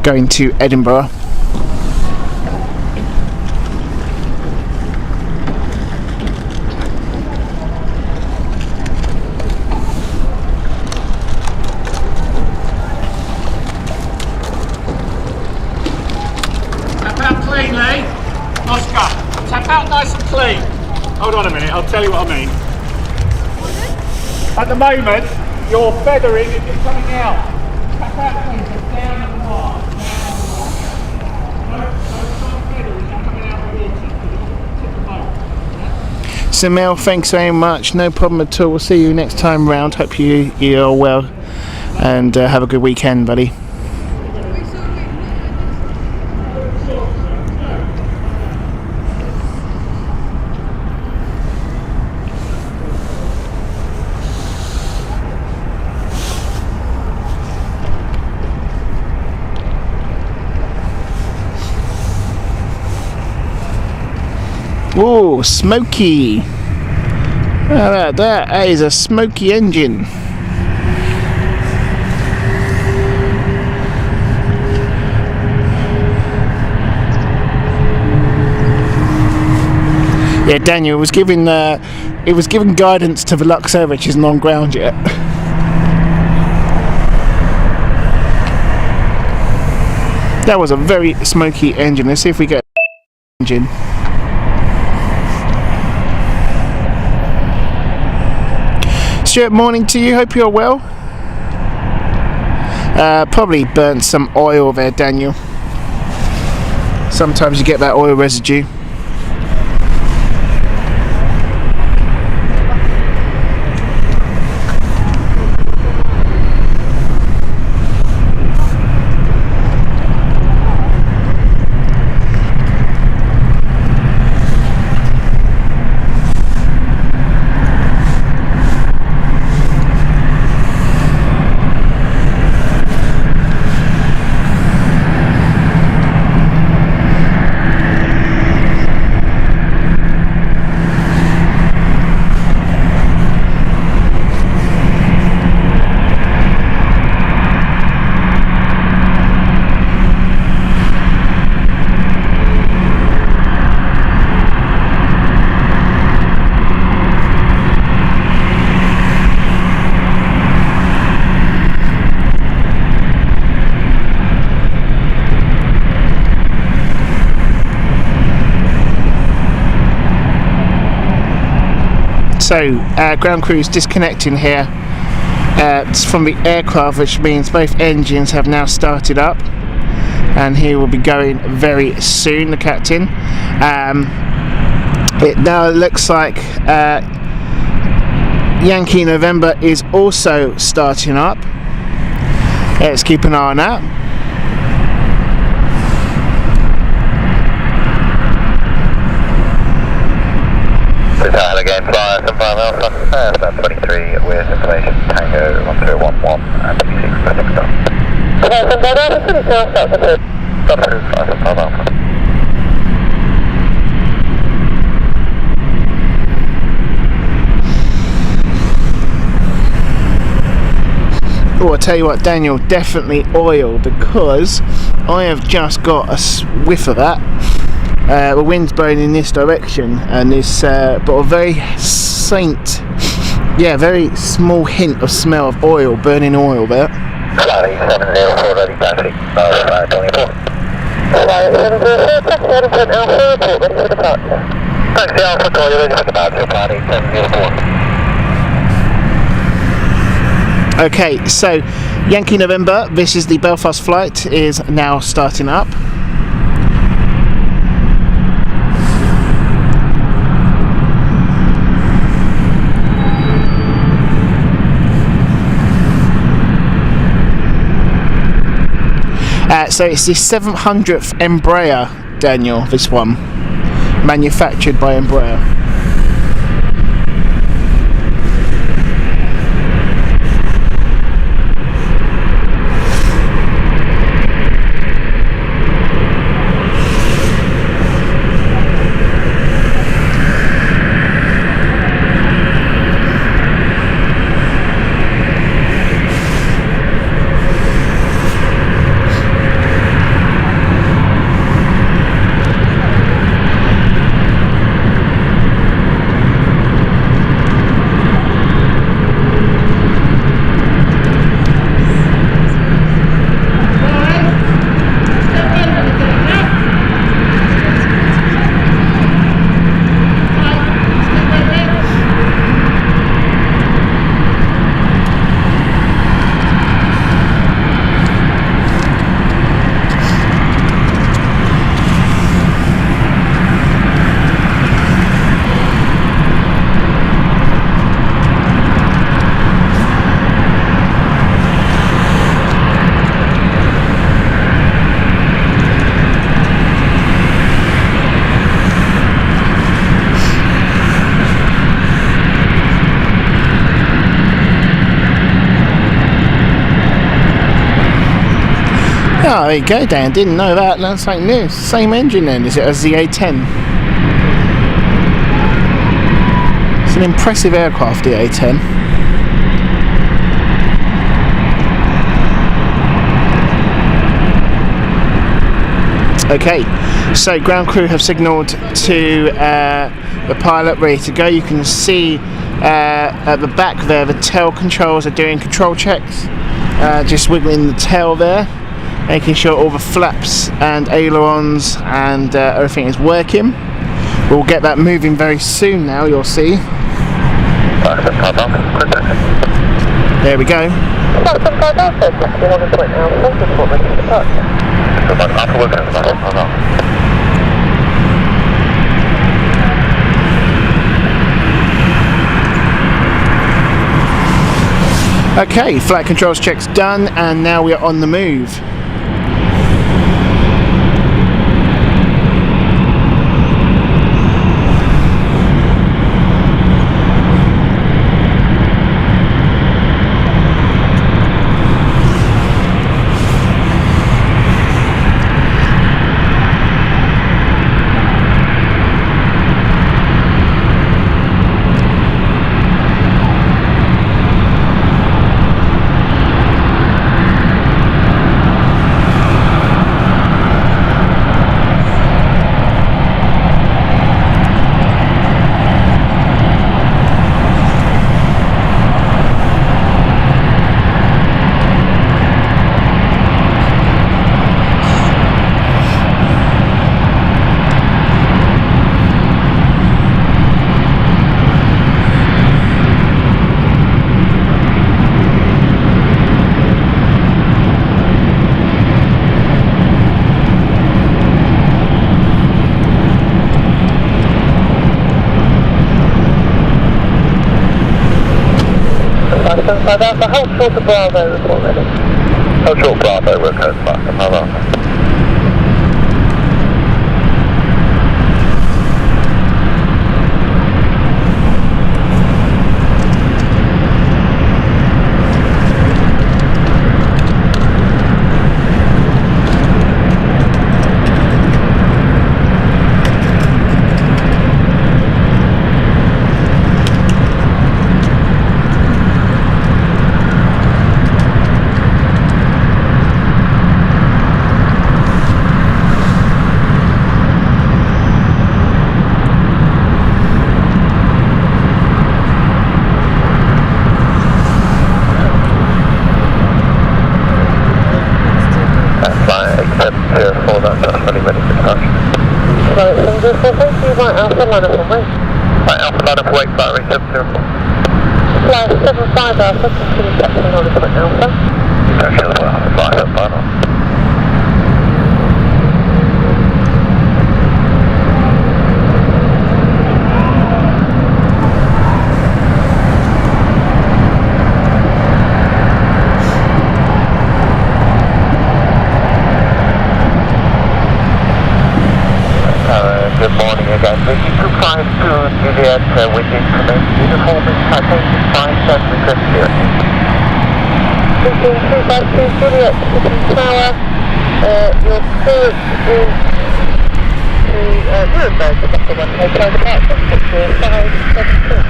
going to Edinburgh. Oscar, tap out nice and clean. Hold on a minute, I'll tell you what I mean. At the moment, you're feathering if you're coming out. Tap out clean, so down and wide. Don't start feathering, you're coming out of the water. Tip the boat. So Mel, thanks very much. No problem at all. We'll see you next time round. Hope you're well and have a good weekend, buddy. Whoa, smoky! How about that? That is a smoky engine. Yeah, Daniel was giving guidance to the Luxair, which isn't on ground yet. That was a very smoky engine. Let's see if we get an engine. Stuart, morning to you. Hope you're well. Probably burnt some oil there, Daniel. Sometimes you get that oil residue. So ground crew is disconnecting here from the aircraft, which means both engines have now started up, and he will be going very soon, the captain. It now looks like Yankee November is also starting up. Let's keep an eye on that. Total again, flyer, 75 Alpha, about 23 with information, Tango 1011 and 26 pressing stop. Hello, 75 Alpha, 22 Alpha, Stop through, 75 Alpha. Oh, I tell you what, Daniel, definitely oil, because I have just got a whiff of that. The wind's blowing in this direction, and it's but a very very small hint of smell of oil, burning oil there. Flight 704 ready, taxi, 24. Flight 704, taxi Edinburgh Alpha, report ready for departure. Taxi Alpha, call you ready for departure, flight 704. Okay, so Yankee November, this is the Belfast flight, is now starting up. So it's the 700th Embraer, Daniel, this one. Manufactured by Embraer. Oh, there you go, Dan. Didn't know that. That's something new. Same engine then, is it, as the A10? It's an impressive aircraft, the A10. Okay, so ground crew have signalled to the pilot, ready to go. You can see at the back there, the tail controls are doing control checks. Just wiggling the tail there, making sure all the flaps and ailerons and everything is working. We'll get that moving very soon now, you'll see. There we go. Okay, flight controls checks done, and now we are on the move. The whole short of Bravo report ready. Whole short Bravo, we're close back. Right, Alpha, line up on me. Right, Alpha, line up, wake, battery 704. Fly 75 Alpha, continue taxiing on the point Alpha. Taxi on the point Alpha, fly up, fine on. with instrument uniform in Citation 57 request clearance. 252 Juliet, City Tower, your clearance is to Nuremberg Departure, Hotel Departure, 6572.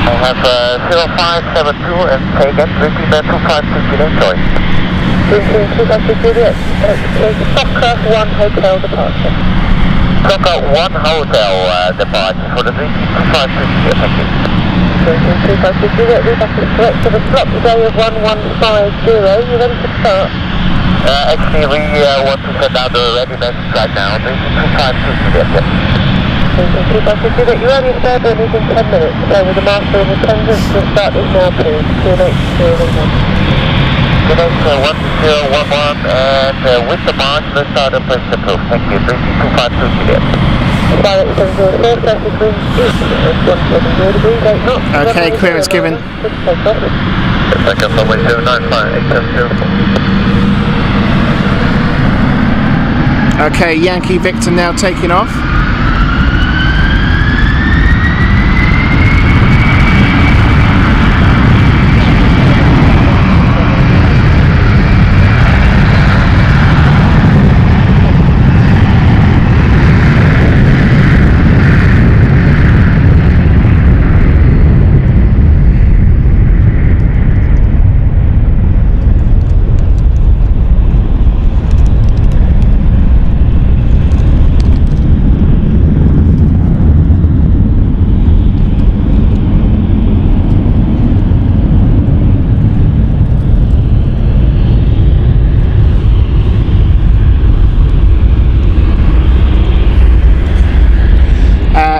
I have 0572 and Takeoff, repeat that 252 Juliet, sorry. 252 Juliet, Soccer 1 Hotel Departure. Soccer 1 Hotel Departure for the 252 Juliet, thank you. 252 Juliet, reback is correct for the slot today of 1150. You ready to start? Actually, we want to send out the ready message right now. This is 252 Juliet, yes. 252 Juliet, your earliest airborne is in 10 minutes. So with the master in attendance, we'll start this now please. QNH 011. QNH 1011 and with the march, let's start up with the proof. Thank you. 252 Juliet. Okay, clearance given. Second runway 095 870. Okay, Yankee Victor now taking off.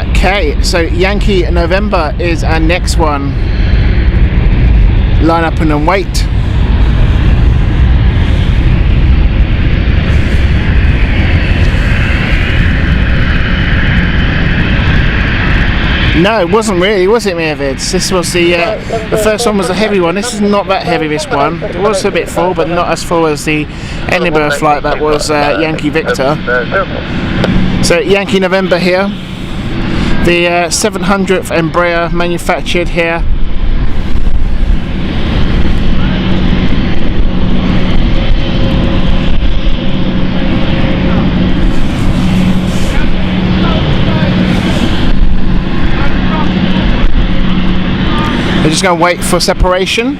Okay, so Yankee November is our next one. Line up and then wait. No, it wasn't really, was it, Mirvids? This was the first one was a heavy one. This is not that heavy, this one. It was a bit full, but not as full as the Edinburgh flight that was Yankee Victor. So Yankee November here. The 700th Embraer manufactured here. We're just going to wait for separation.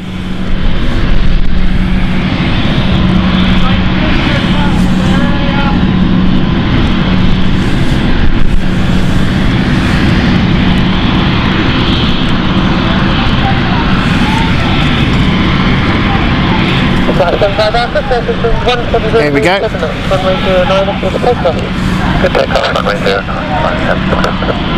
There we go. Good takeoff, runway 09.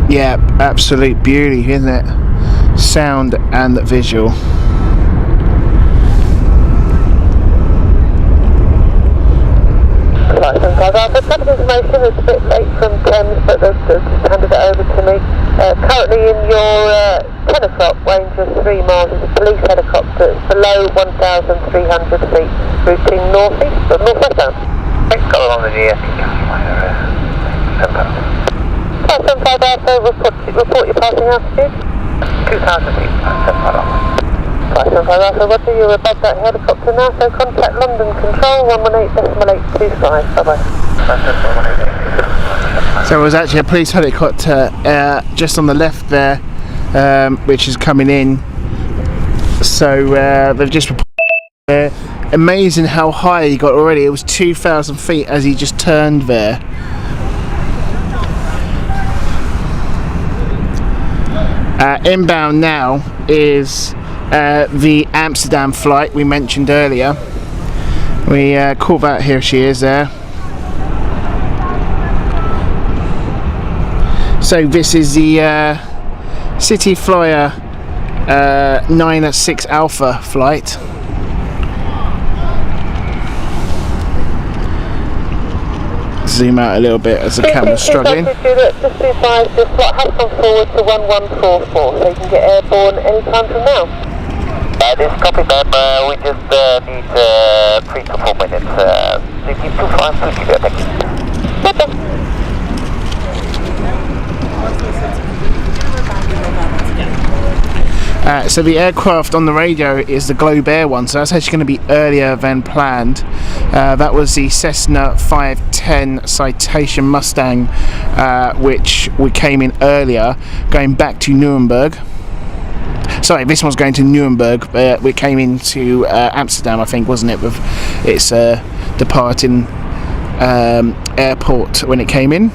Yeah, absolute beauty, isn't it? Sound and visual. Right, so I've had some information, it's a bit late from Thames, but they've just handed it over to me. Currently in your 10 o'clock range of 3 miles is a police helicopter. It's below 1,300 feet, routing northeast or northwest bound. Thanks, got along the GF. 575 Alpha, report your passing altitude. 2,000 feet, 75 Alpha. Alpha, Roger, you're above that helicopter now, so contact London Control 118.825. Bye-bye. So it was actually a police helicopter just on the left there, which is coming in. So they've just reported amazing how high he got already. It was 2,000 feet as he just turned there. Inbound now is the Amsterdam flight we mentioned earlier. We caught that, here she is there. So this is the City Flyer 906 Alpha flight. Zoom out a little bit as the camera's struggling. Just be advised, your flight has gone forward to 1144, so you can get airborne anytime from now. This copy, ma'am. We just need 3 to 4 minutes. They keep 25, please keep your So the aircraft on the radio is the Globe Air one, so that's actually going to be earlier than planned. That was the Cessna 510 Citation Mustang, which we came in earlier, going back to Nuremberg. Sorry, this one's going to Nuremberg. We came into Amsterdam, I think, wasn't it? With its departing airport when it came in.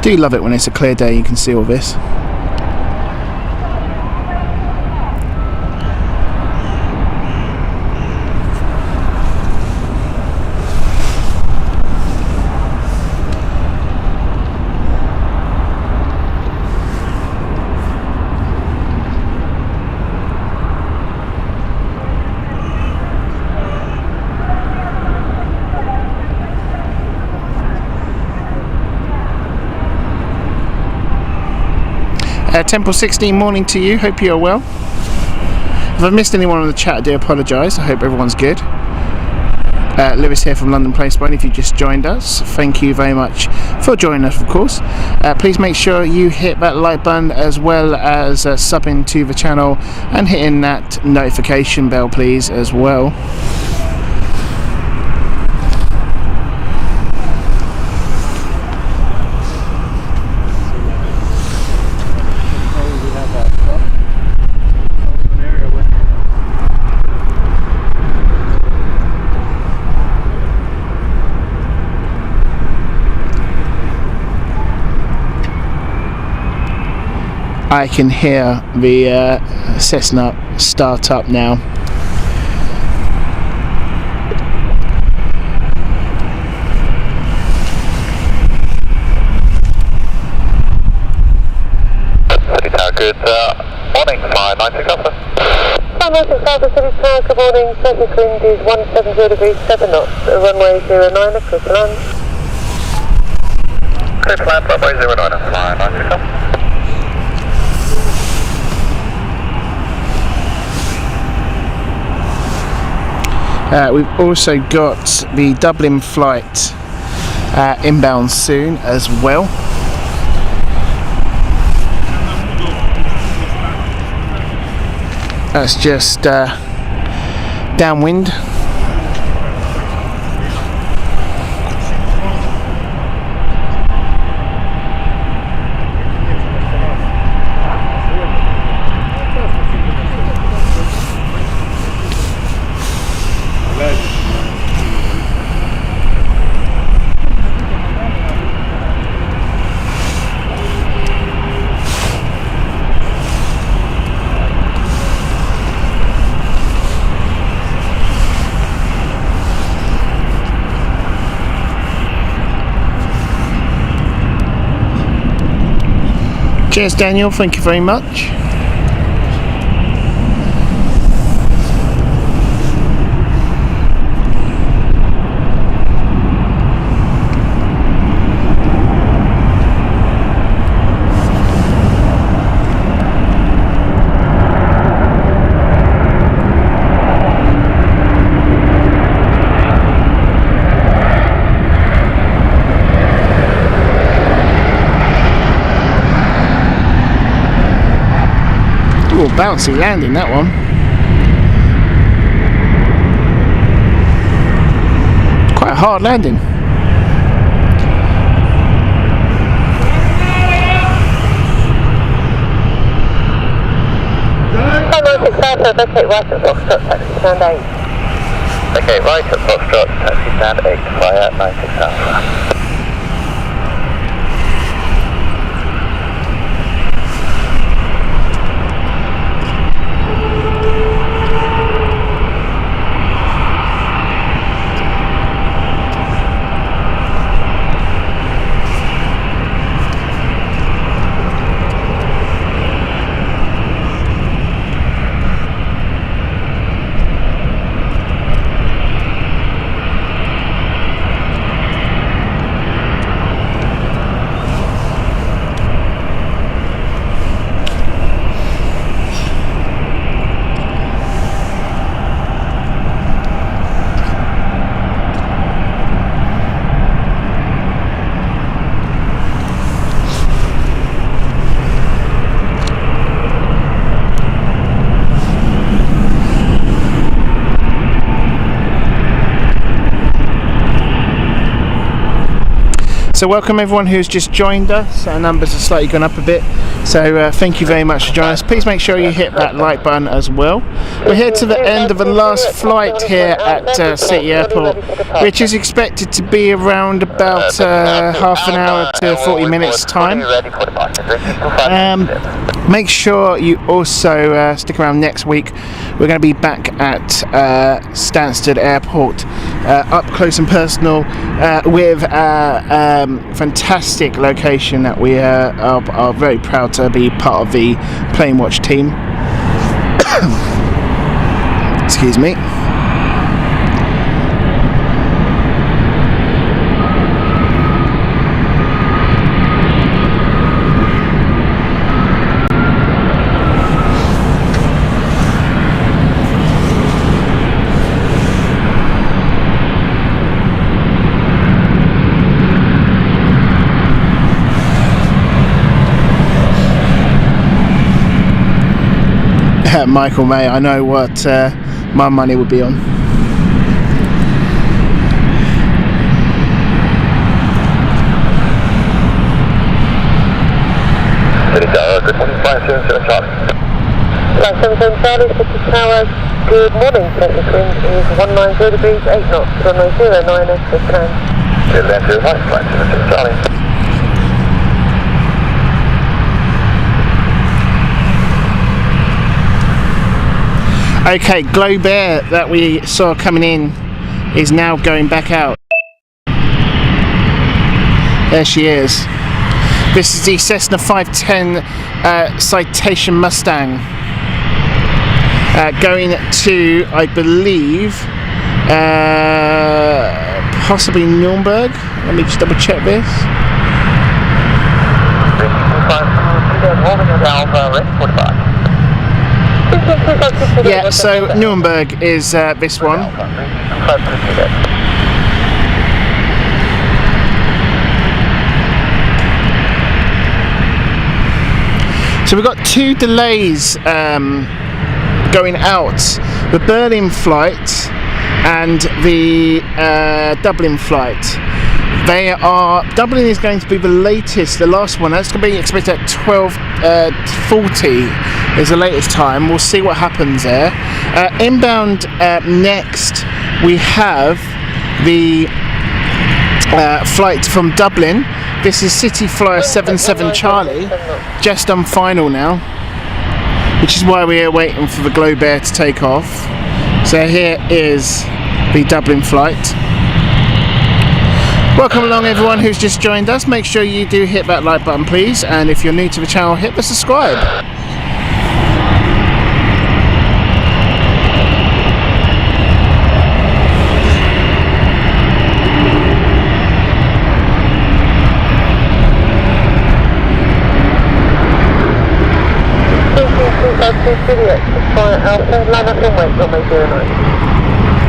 Do love it when it's a clear day, you can see all this. Temple 16 morning to you, hope you're well. If I've missed anyone on the chat, I do apologise. I hope everyone's good. Lewis here from London Planespotting. If you just joined us, thank you very much for joining us, of course. Please make sure you hit that like button as well as subbing to the channel and hitting that notification bell, please, as well. I can hear the Cessna start up now. City Tower, good morning, 596 Alpha. 596 Alpha, City Tower, good morning. Surface wind is 170 degrees 7 knots, runway 09, clear to land. Clear to land, runway 09, 596 Alpha. We've also got the Dublin flight inbound soon as well. That's just downwind. Cheers, Daniel, thank you very much. Bouncy landing, that one. Quite a hard landing. Vacate right at Foxtrot, taxi stand 8. Okay, right at Foxtrot, taxi stand 8, fly out 96 Alpha. So welcome everyone who's just joined us. Our numbers are slightly gone up a bit, so thank you very much for joining us. Please make sure you hit that like button as well. We're here to the end of the last flight here at City Airport, which is expected to be around about half an hour to 40 minutes time. Make sure you also stick around next week. We're going to be back at Stansted Airport, up close and personal, with fantastic location that we are very proud to be part of the Plane Watch team. Excuse me. Michael May, I know what my money would be on. Good morning, 577 Charlie. 577 Charlie, City Tower, good morning. Traffic wind is 190 degrees, 8 knots, runway 09 as per plan. Good land 05, 577 Charlie. Okay, Globe Air that we saw coming in is now going back out. There she is. This is the Cessna 510 Citation Mustang. Going to, I believe, possibly Nuremberg. Let me just double check this. Yeah, so Nuremberg is this one. So we've got two delays going out, the Berlin flight and the Dublin flight. Dublin is going to be the latest, the last one. That's going to be expected at 12:40 is the latest time. We'll see what happens there. Inbound next, we have the flight from Dublin. This is City Flyer 77 Charlie, just on final now, which is why we are waiting for the Globe Air to take off. So here is the Dublin flight. Welcome along everyone who's just joined us. Make sure you do hit that like button please, and if you're new to the channel, hit the subscribe.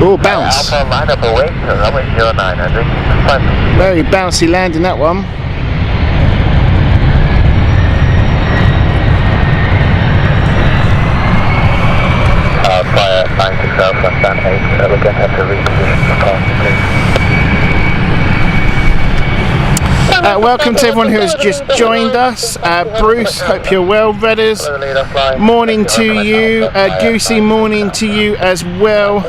Oh, bounce. Alpha, line up away to runway 09, Very bouncy landing that one. Welcome to everyone who has just joined us. Bruce, hope you're well, Redders. Morning to you. Goosey, morning to you as well.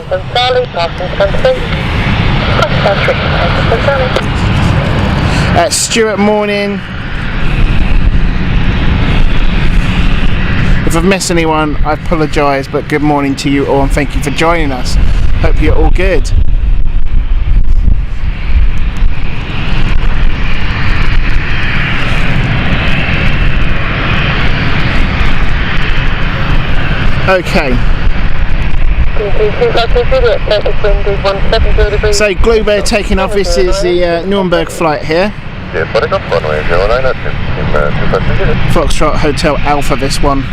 Stuart, morning. If I've missed anyone, I apologise, but good morning to you all and thank you for joining us. Hope you're all good. Okay. So Glue Bear taking off. This is the Nuremberg flight here. Foxtrot Hotel Alpha, this one.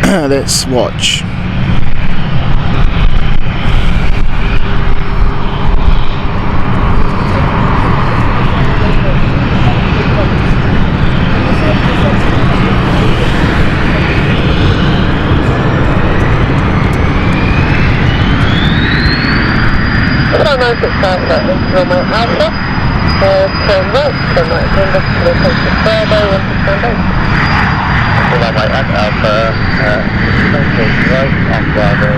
Let's watch. Runway Alpha, turn right, Geneva, location Bravo, 168. Runway Alpha, location right, and Bravo,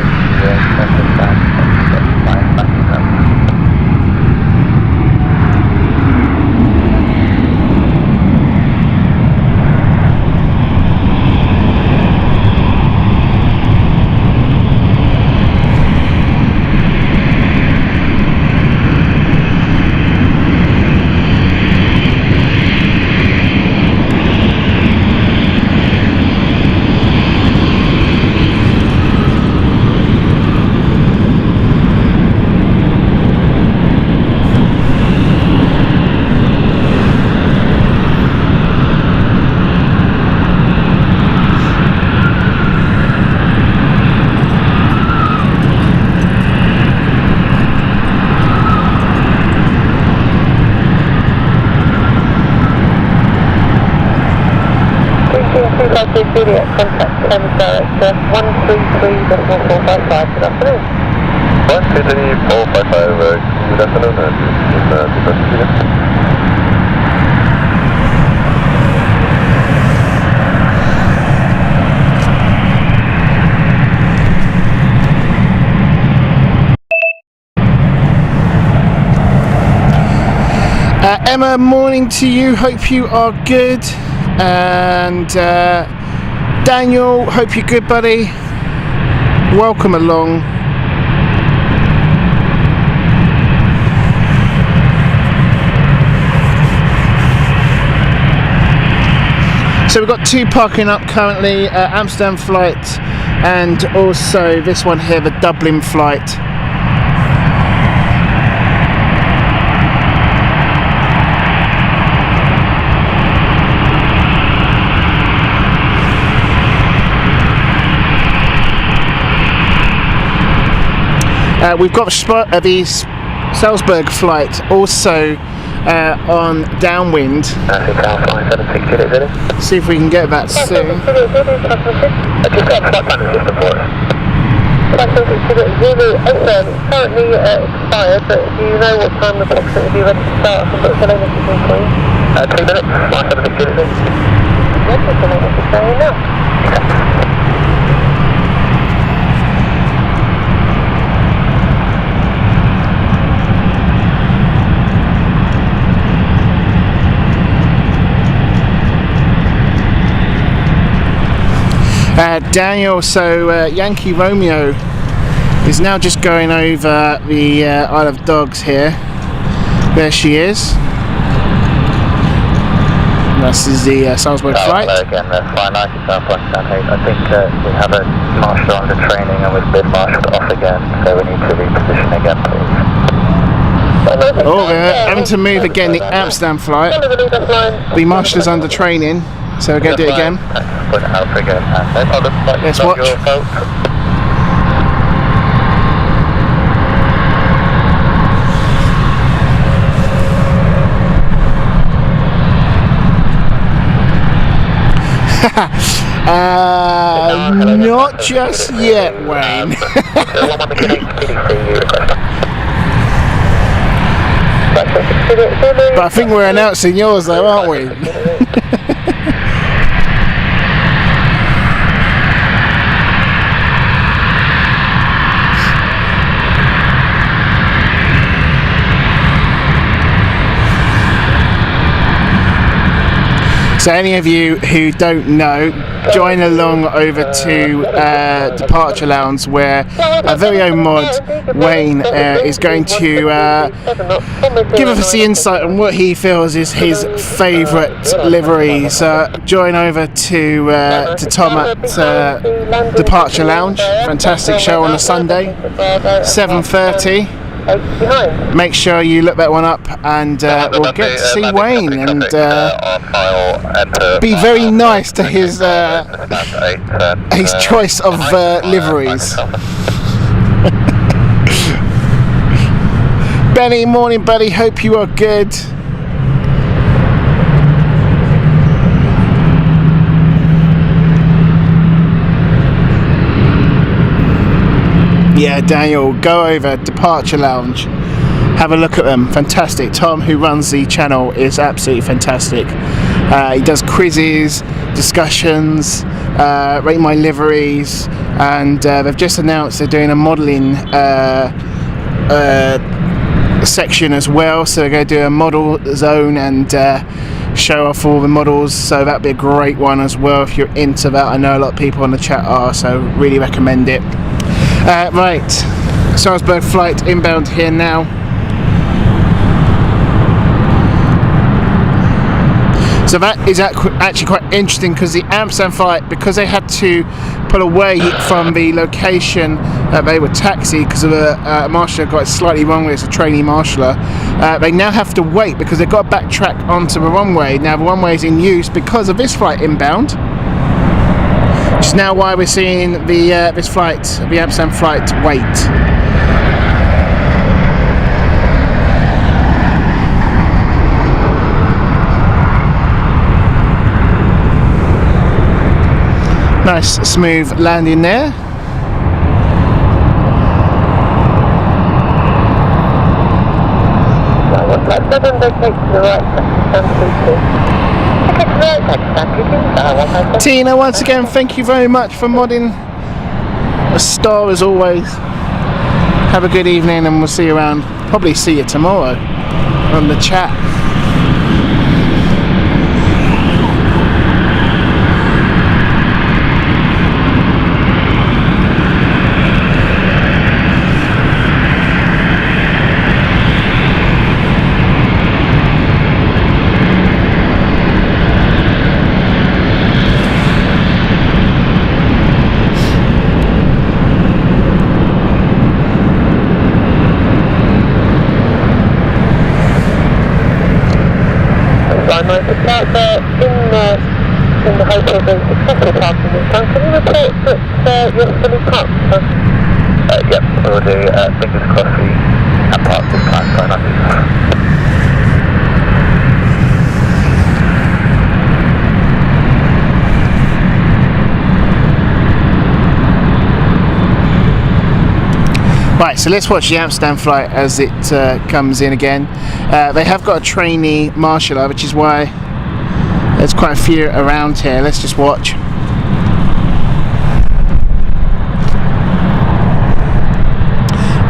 Juliet, contact Thames Director 133.455, good afternoon. 133.455, good afternoon, Emma, morning to you. Hope you are good. And Daniel, hope you're good, buddy. Welcome along. So we've got two parking up currently, Amsterdam flight and also this one here, the Dublin flight. We've got the Salzburg flight also on downwind. See if we can get that soon. Currently expired, but do you know what time the clock's going to be ready to start? I can book the latest between 2 minutes, 576 units. Yes, the latest is going now. Daniel, so Yankee Romeo is now just going over the Isle of Dogs here. There she is. This is the Salzburg flight. Hello again, flight 90 Southwest Stanley. I think we have a marshal under training and we've been marshalled off again, so we need to reposition again, please. Oh, we're having to move again, the Amsterdam flight. The marshal is under training, so we're going to do it again. Let's watch. Not just yet, Wayne. But I think we're announcing yours though, aren't we? So any of you who don't know, join along over to Departure Lounge, where our very own mod, Wayne, is going to give us the insight on what he feels is his favourite livery. So join over to Tom at Departure Lounge. Fantastic show on a Sunday, 7:30. Make sure you look that one up, and we'll get to see Wayne and be very nice to his choice of liveries. Benny, morning buddy, hope you are good. Yeah, Daniel, go over Departure Lounge, have a look at them. Fantastic. Tom, who runs the channel, is absolutely fantastic. He does quizzes, discussions, rate my liveries, and they've just announced they're doing a modelling section as well. So they're going to do a model zone and show off all the models. So that'd be a great one as well if you're into that. I know a lot of people on the chat are, so really recommend it. Right, Salzburg flight inbound here now. So that is actually quite interesting, because the Amsterdam flight, because they had to pull away from the location that they were taxied because of a marshaller got it slightly wrong with, it's a trainee marshaller. They now have to wait because they've got to backtrack onto the runway. Now the runway is in use because of this flight inbound. Which is now why we're seeing the this flight, the Amsterdam flight, wait. Nice smooth landing there. Tina, once again, thank you very much for modding. A star as always. Have a good evening, and we'll see you around. Probably see you tomorrow on the chat. In the hope of being successful parking this time, can you report that you're fully parked? Yep, we'll do fingers crossed we have parked this time, so nothing. Right, so let's watch the Amsterdam flight as it comes in again. They have got a trainee marshaller, which is why there's quite a few around here. Let's just watch.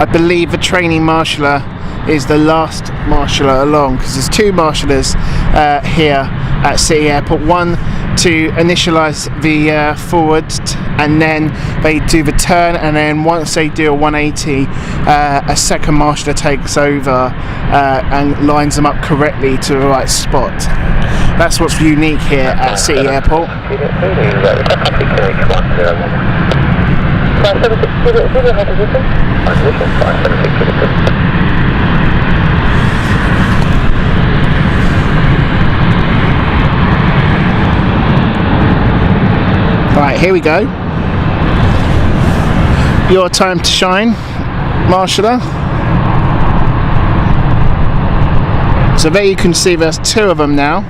I believe the trainee marshaller is the last marshaller along, because there's two marshallers here at City Airport. One to initialise the forward, and then they do the turn, and then once they do a 180, a second marshaller takes over and lines them up correctly to the right spot. That's what's unique here at City Airport. Right, here we go. Your time to shine, marshaller. So there you can see there's two of them now.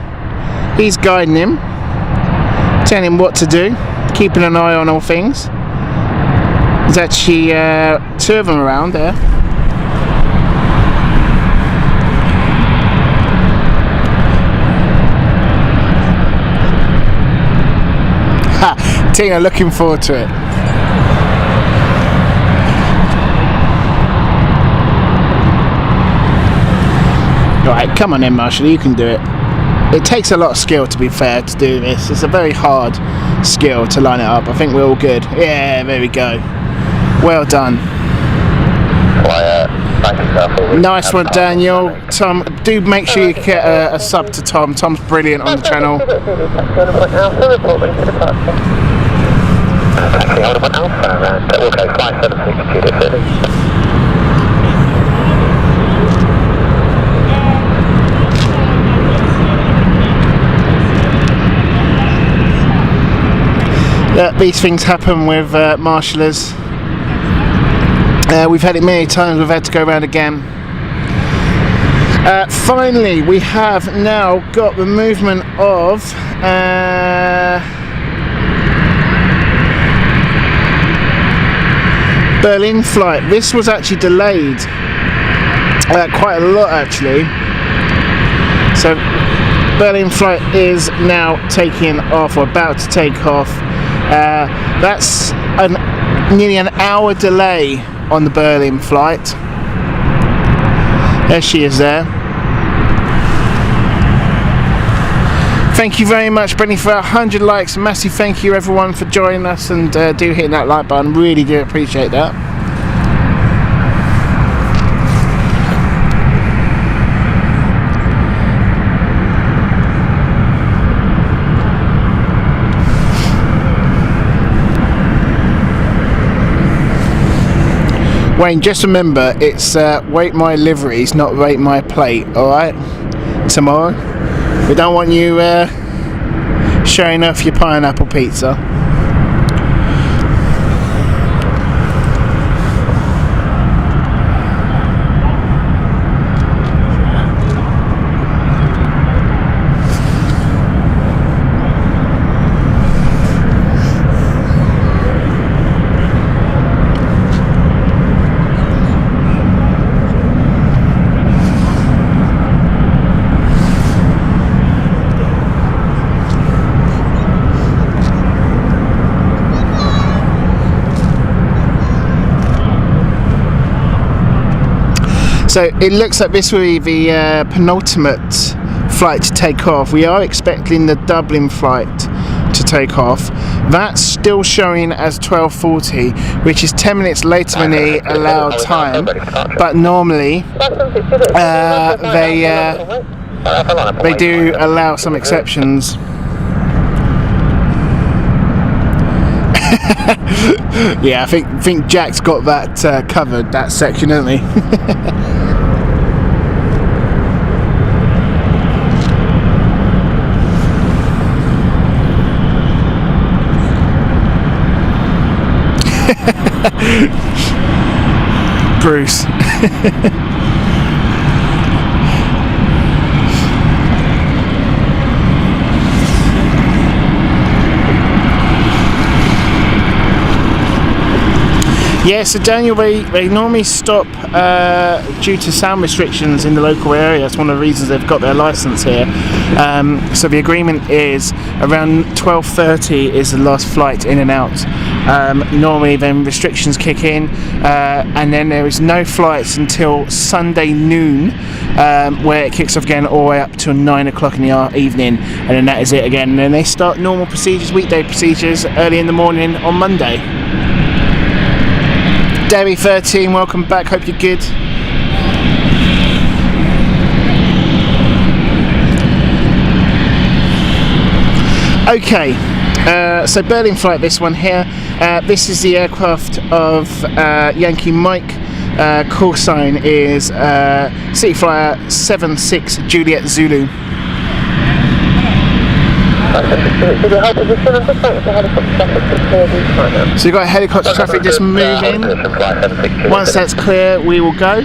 He's guiding him, telling him what to do, keeping an eye on all things. There's actually two of them around there. team are looking forward to it. Right, come on then, Marshall, you can do it. It takes a lot of skill, to be fair, to do this. It's a very hard skill to line it up. I think we're all good. Yeah, there we go. Well done. Nice one, Daniel. Tom, do make sure you get a sub to Tom. Tom's brilliant on the channel. These things happen with marshallers. We've had it many times, we've had to go around again. Finally, we have now got the movement of Berlin flight. This was actually delayed quite a lot actually. So Berlin flight is now taking off, or about to take off. That's nearly an hour delay on the Berlin flight. There she is there. Thank you very much, Brenny, for 100 likes. Massive thank you everyone for joining us, and do hit that like button, really do appreciate that. Wayne, just remember, it's rate my liveries, not rate my plate, alright? Tomorrow. We don't want you showing off your pineapple pizza. So it looks like this will be the penultimate flight to take off. We are expecting the Dublin flight to take off. That's still showing as 12:40, which is 10 minutes later than the allowed time. But normally they do allow some exceptions. Yeah, I think Jack's got that covered, that section, hasn't he? Bruce. Yeah, so Daniel, they normally stop due to sound restrictions in the local area. That's one of the reasons they've got their license here. So the agreement is around 12:30 is the last flight in and out. Normally then restrictions kick in, and then there is no flights until Sunday noon, where it kicks off again all the way up till 9 o'clock in the evening, and then that is it again. And then they start normal procedures, weekday procedures, early in the morning on Monday. Derry 13, welcome back, hope you're good. Okay, so Berlin flight, this one here. This is the aircraft of Yankee Mike. Call sign is City Flyer 76 Juliet Zulu. So you've got helicopter traffic just moving. Once that's clear, we will go.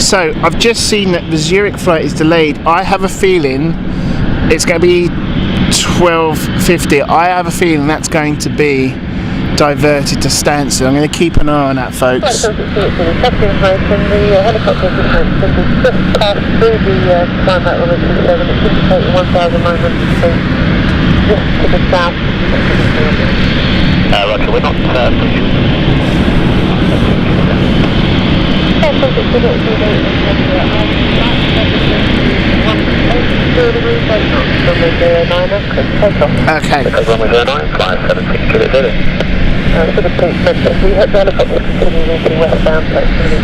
So I've just seen that the Zurich flight is delayed. I have a feeling it's going to be 12:50. I have a feeling that's going to be diverted to Stansted. I'm going to keep an eye on that, folks. The helicopter just passed through the climb out on the 27. It's indicating 1,000 moments just to the south. Roger, we're not pushing. Okay. Because when we go 9, fly 17 kilo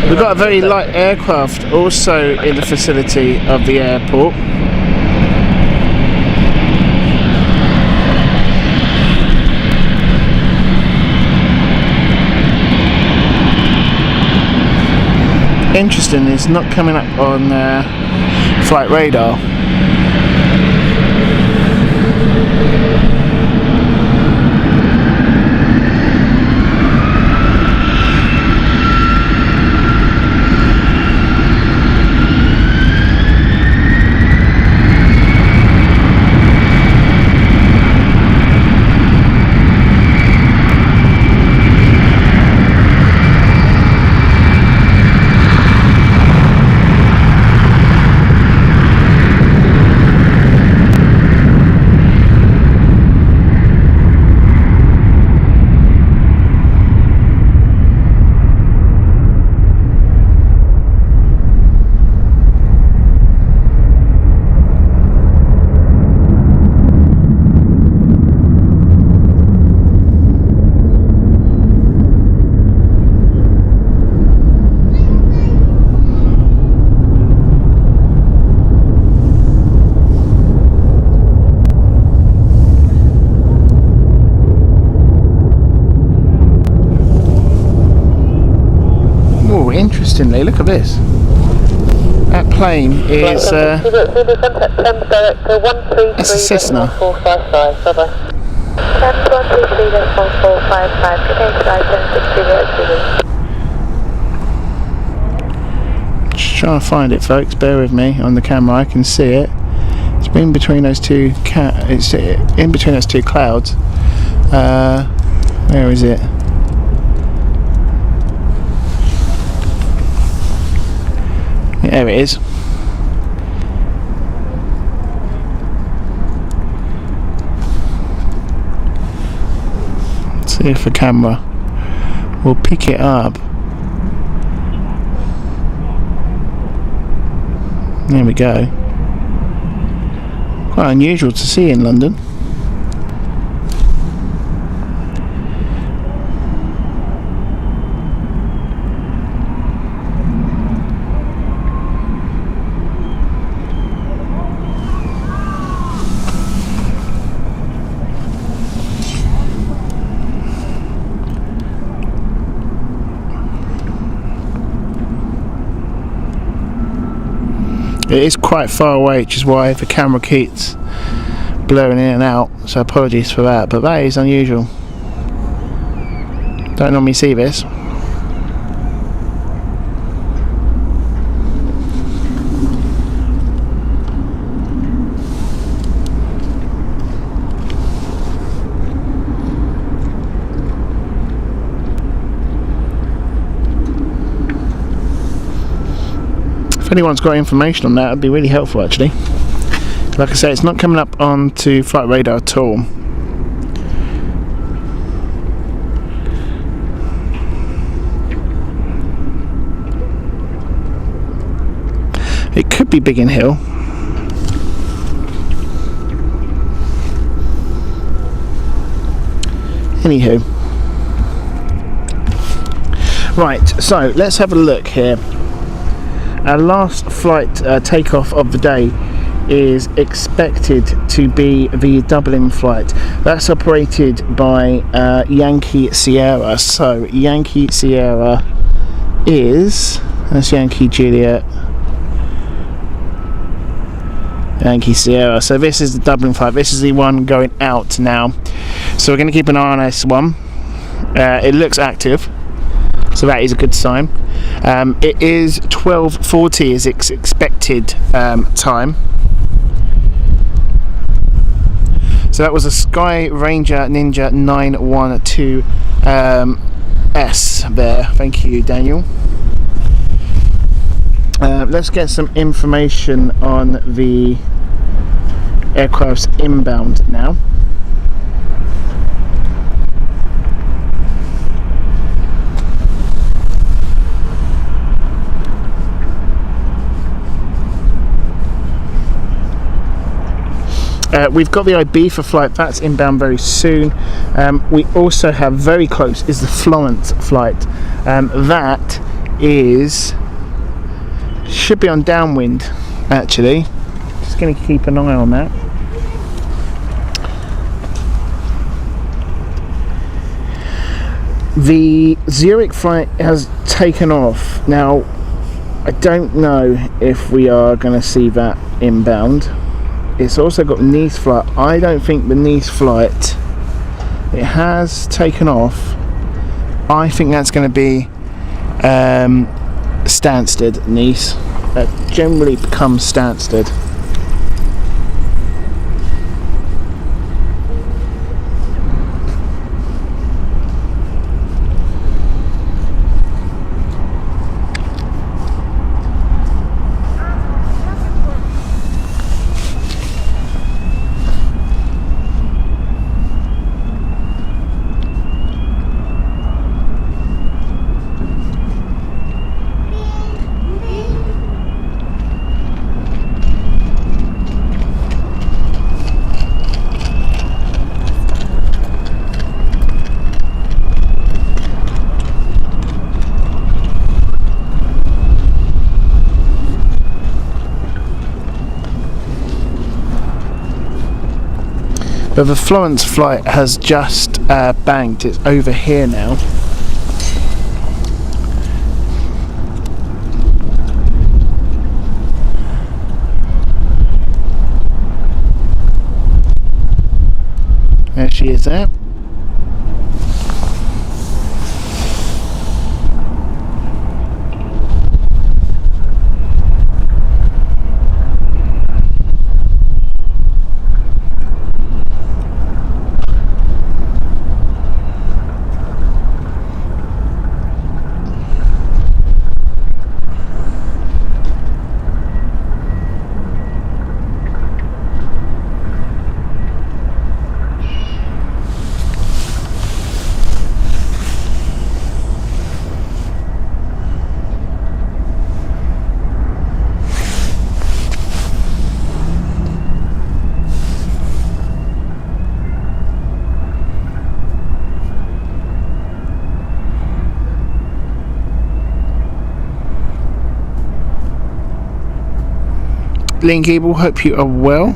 We've got a very light aircraft also in the facility of the airport. Interesting, it's not coming up on flight radar. Interestingly, look at this. That plane is it's a Cessna. Just trying to find it, folks. Bear with me on the camera. I can see it. It's been between those two. It's in between those two clouds. Where is it? There it is. Let's see if the camera will pick it up. There we go. Quite unusual to see in London. It is quite far away, which is why the camera keeps blurring in and out, so apologies for that, but that is unusual. Don't normally see this. If anyone's got information on that, it'd be really helpful actually. Like I say, it's not coming up onto flight radar at all. It could be Biggin Hill. Anywho. Right, so let's have a look here. Our last flight takeoff of the day is expected to be the Dublin flight. That's operated by Yankee Sierra. So Yankee Sierra is, that's Yankee Juliet, Yankee Sierra. So this is the Dublin flight. This is the one going out now. So we're going to keep an eye on this one. It looks active. So so that is a good sign. It is 12:40 is its expected time. So that was a Sky Ranger Ninja 912 S there. Thank you, Daniel. Let's get some information on the aircraft's inbound now. We've got the Ibiza flight, that's inbound very soon. We also have very close is the Florence flight. That is should be on downwind actually. Just going to keep an eye on that. The Zurich flight has taken off. Now I don't know if we are going to see that inbound. It's also got Nice flight. I don't think the Nice flight, it has taken off. I think that's going to be Stansted, Nice. That generally becomes Stansted. But the Florence flight has just banked. It's over here now. There she is there. Link Gable, hope you are well.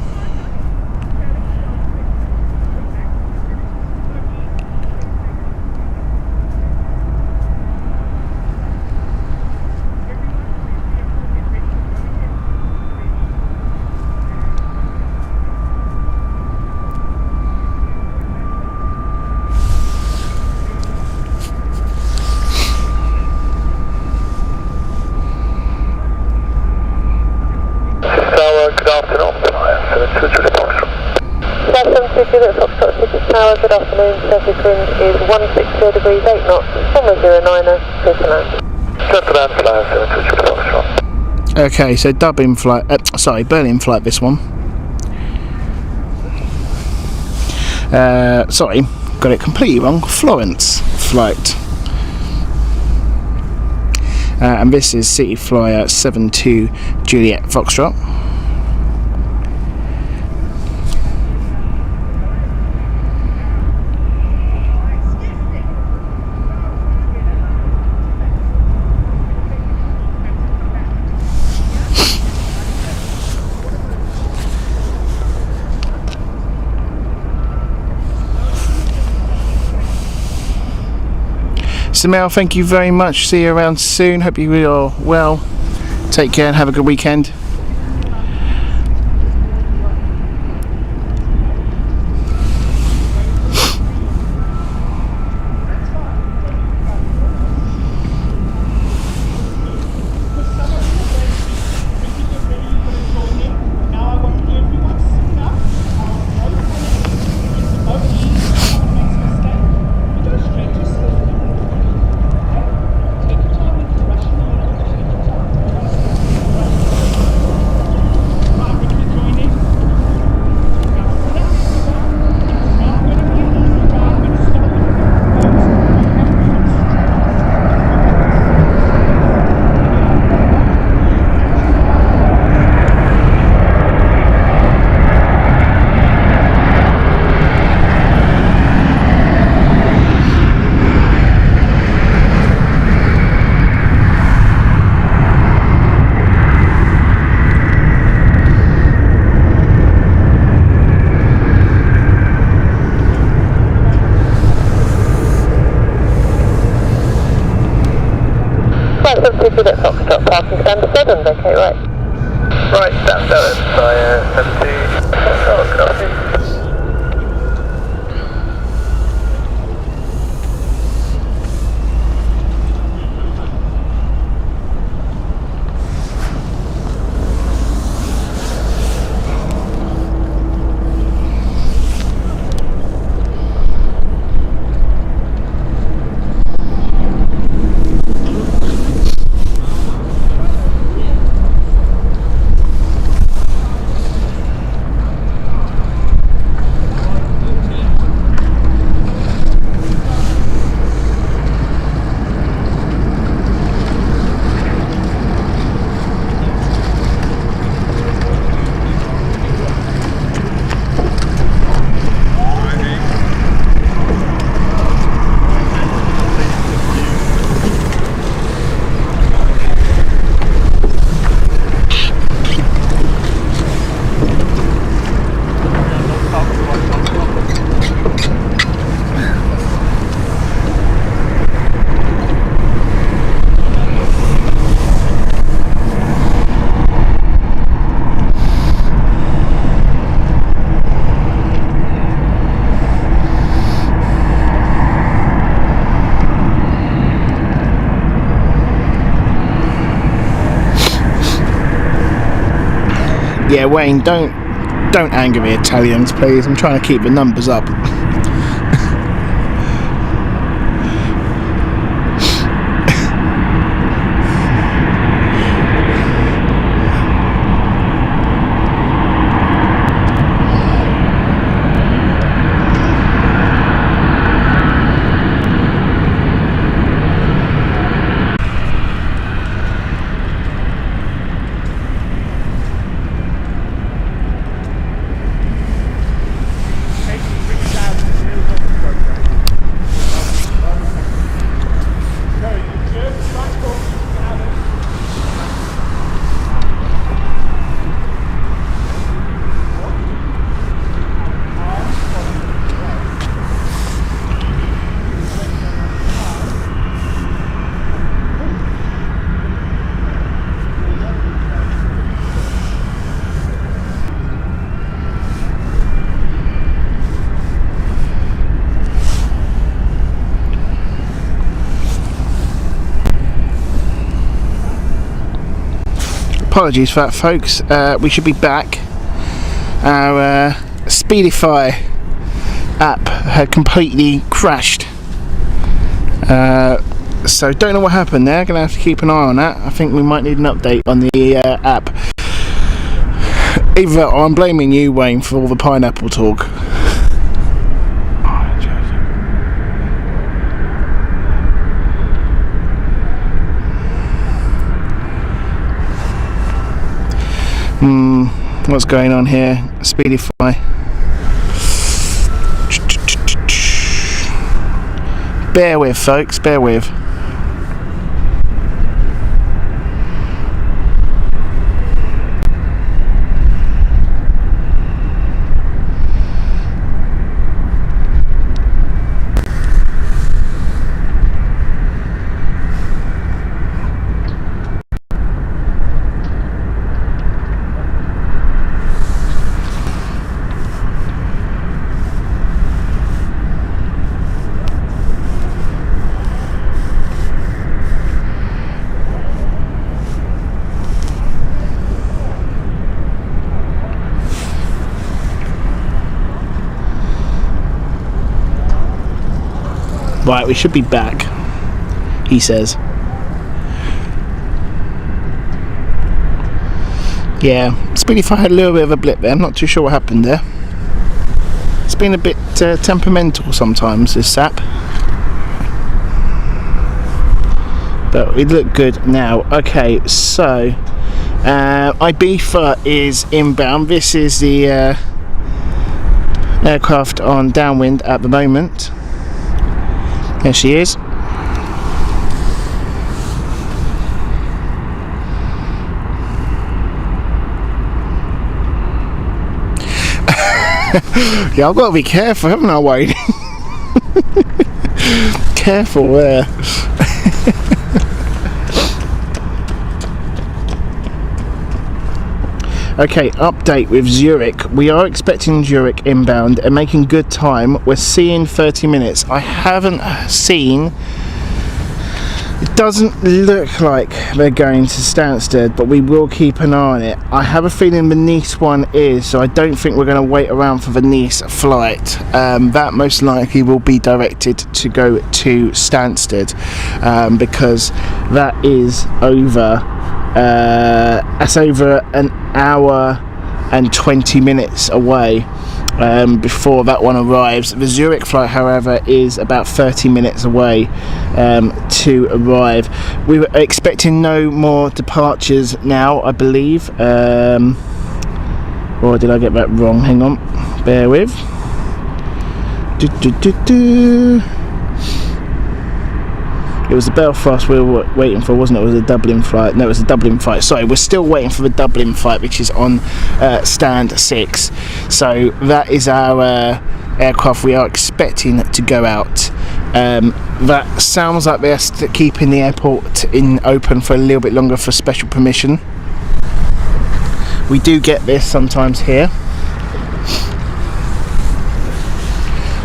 Good afternoon, surface wind is 160 degrees 8 knots, runway 09er, clear to land. Okay, so Dublin flight, Berlin flight this one. Sorry, got it completely wrong, Florence flight. And this is City Flyer 72 Juliet Foxtrot. Samel, thank you very much. See you around soon. Hope you are well. Take care and have a good weekend. stop parking standard 7, vacate right. Right, that's Devon, Fire 70. Oh, good afternoon. Yeah, Wayne, don't anger me, Italians, please. I'm trying to keep the numbers up. Apologies for that, folks. We should be back. Our Speedify app had completely crashed, so don't know what happened there. Gonna have to keep an eye on that. I think we might need an update on the app. Either I'm blaming you, Wayne, for all the pineapple talk. What's going on here? Speedify. Bear with, folks, bear with. Right, we should be back, he says. Yeah, Speedify had a little bit of a blip there. I'm not too sure what happened there. It's been a bit temperamental sometimes, this app. But we look good now. Okay, so Ibiza is inbound. This is the aircraft on downwind at the moment. There she is. Yeah, I've got to be careful, haven't I, Wayne? Careful there. Okay, update with Zurich. We are expecting Zurich inbound and making good time. We're seeing 30 minutes. I haven't seen... It doesn't look like they're going to Stansted, but we will keep an eye on it. I have a feeling the Nice one is, so I don't think we're going to wait around for the Nice flight. That most likely will be directed to go to Stansted, because that is over. That's over an hour and 20 minutes away. Before that one arrives. The Zurich flight, however, is about 30 minutes away to arrive. We were expecting no more departures now, I believe. Or did I get that wrong? Hang on, bear with. It was the Belfast we were waiting for, wasn't it? It was a Dublin flight. No, it was a Dublin flight. Sorry, we're still waiting for the Dublin flight, which is on stand 6. So that is our aircraft we are expecting to go out. That sounds like they're keeping the airport open for a little bit longer for special permission. We do get this sometimes here.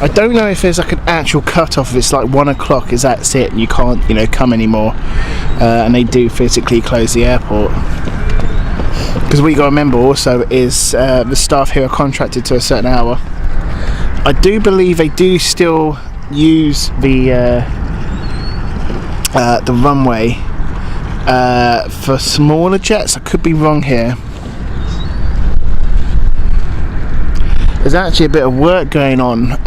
I don't know if there's like an actual cut-off. If it's like 1 o'clock, is that's it? You can't, come anymore, and they do physically close the airport. Because what you got to remember also is the staff here are contracted to a certain hour. I do believe they do still use the runway for smaller jets. I could be wrong here. There's actually a bit of work going on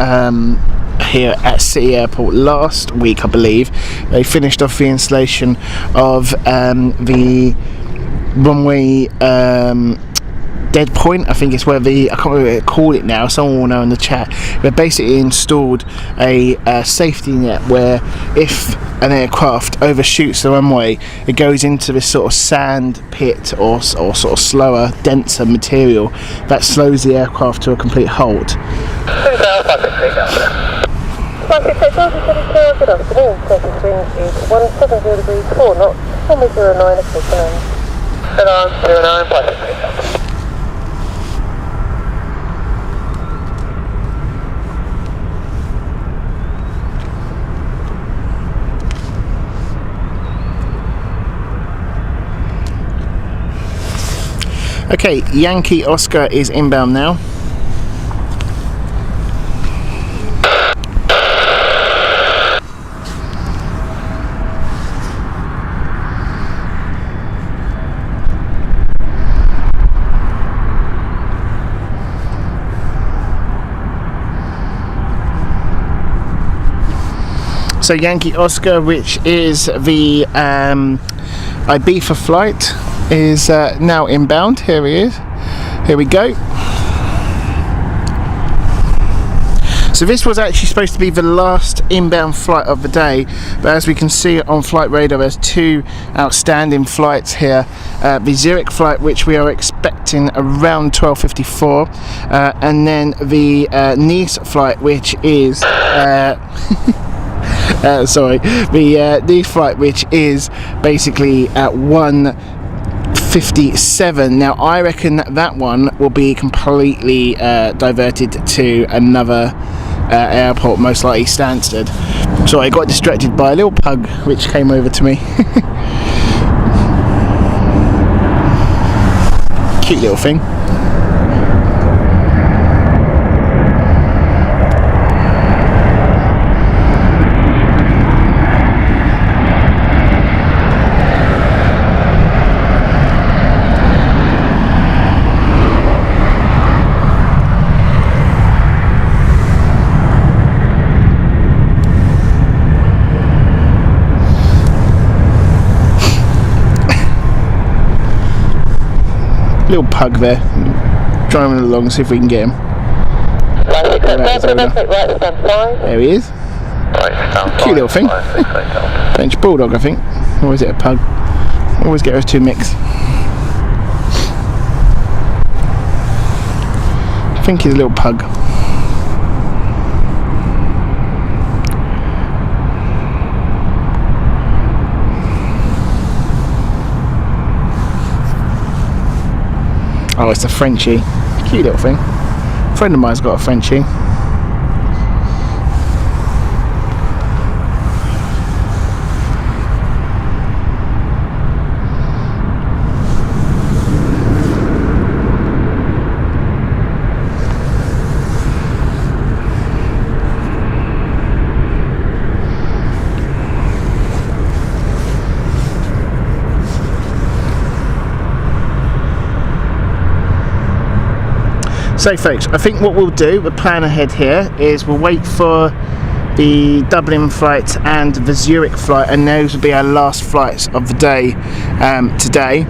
here at City Airport last week, I believe. They finished off the installation of the runway dead point. I think it's where I can't remember what they call it now, someone will know in the chat. They basically installed a safety net where if an aircraft overshoots the runway, it goes into this sort of sand pit or sort of slower, denser material that slows the aircraft to a complete halt. Good afternoon, surface wind is 170 degrees 4 knots, runway 09 at 49. 09, Pacific. Okay, Yankee Oscar is inbound now. So Yankee Oscar, which is the Ibiza flight, is now inbound. Here he is. Here we go. So this was actually supposed to be the last inbound flight of the day, but as we can see on flight radar, there's 2 outstanding flights here. The Zurich flight, which we are expecting around 12:54, and then the Nice flight, which is the Nice flight, which is basically at 1:57. Now I reckon that one will be completely diverted to another airport, most likely Stansted. So I got distracted by a little pug which came over to me. Cute little thing. Little pug there, driving along, see if we can get him. There he is. Cute little thing. French bulldog, I think. Or is it a pug? Always get those two mixed. I think he's a little pug. Oh, it's a Frenchie. Cute little thing. A friend of mine's got a Frenchie. So folks, I think what we'll do, the plan ahead here, is we'll wait for the Dublin flight and the Zurich flight, and those will be our last flights of the day today.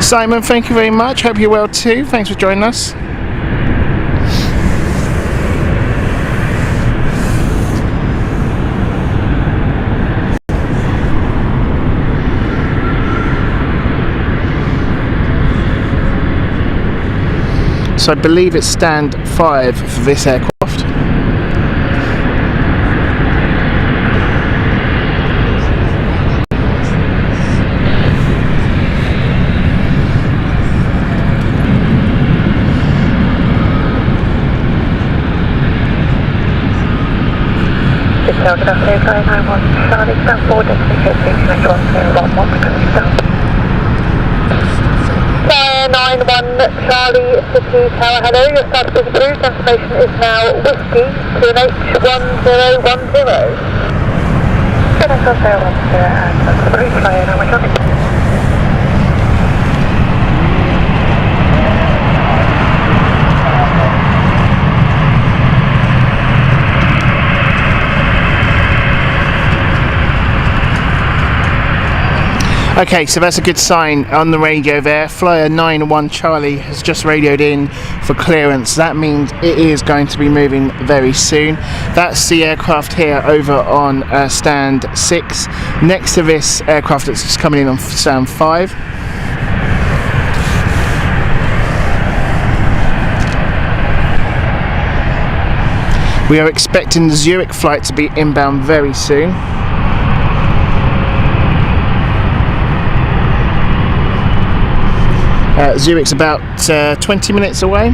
Simon, thank you very much. Hope you're well too. Thanks for joining us. So I believe it's stand 5 for this aircraft. Good afternoon, flying 91 Charlie, stand forward, destination 111, becoming stop. Fire 91 Charlie City Tower, hello, your status is approved, information is now Whiskey QNH1010. Good afternoon, 010 and that's approved, fire 91 Charlie. Okay, so that's a good sign on the radio there. Flyer 91 Charlie has just radioed in for clearance. That means it is going to be moving very soon. That's the aircraft here over on stand 6. Next to this aircraft that's just coming in on stand 5. We are expecting the Zurich flight to be inbound very soon. Zurich's about 20 minutes away.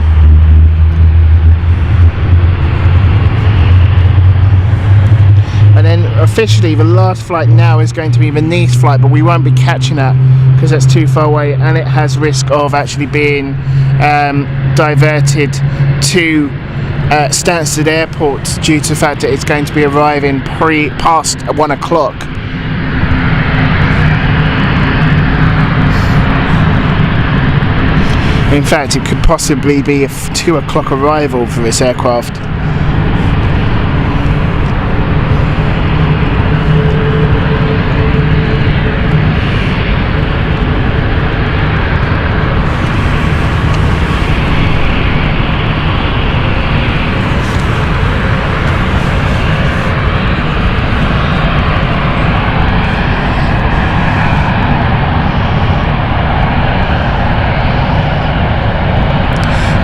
And then officially the last flight now is going to be the Nice flight, but we won't be catching that because that's too far away and it has risk of actually being diverted to Stansted Airport due to the fact that it's going to be arriving past 1 o'clock. In fact, it could possibly be a 2 o'clock arrival for this aircraft.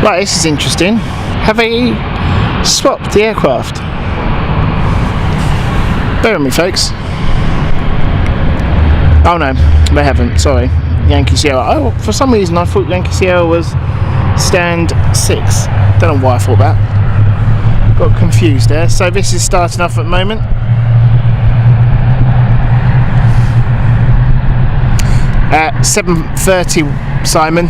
Right, this is interesting. Have they swapped the aircraft? Bear with me, folks. Oh no, they haven't, sorry. Yankee Sierra. Oh, for some reason I thought Yankee Sierra was stand 6. Don't know why I thought that. Got confused there. So this is starting off at the moment. At 7:30, Simon.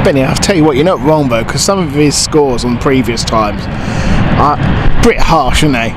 Benny, I'll tell you what, you're not wrong though, because some of his scores on previous times are a bit harsh, aren't they?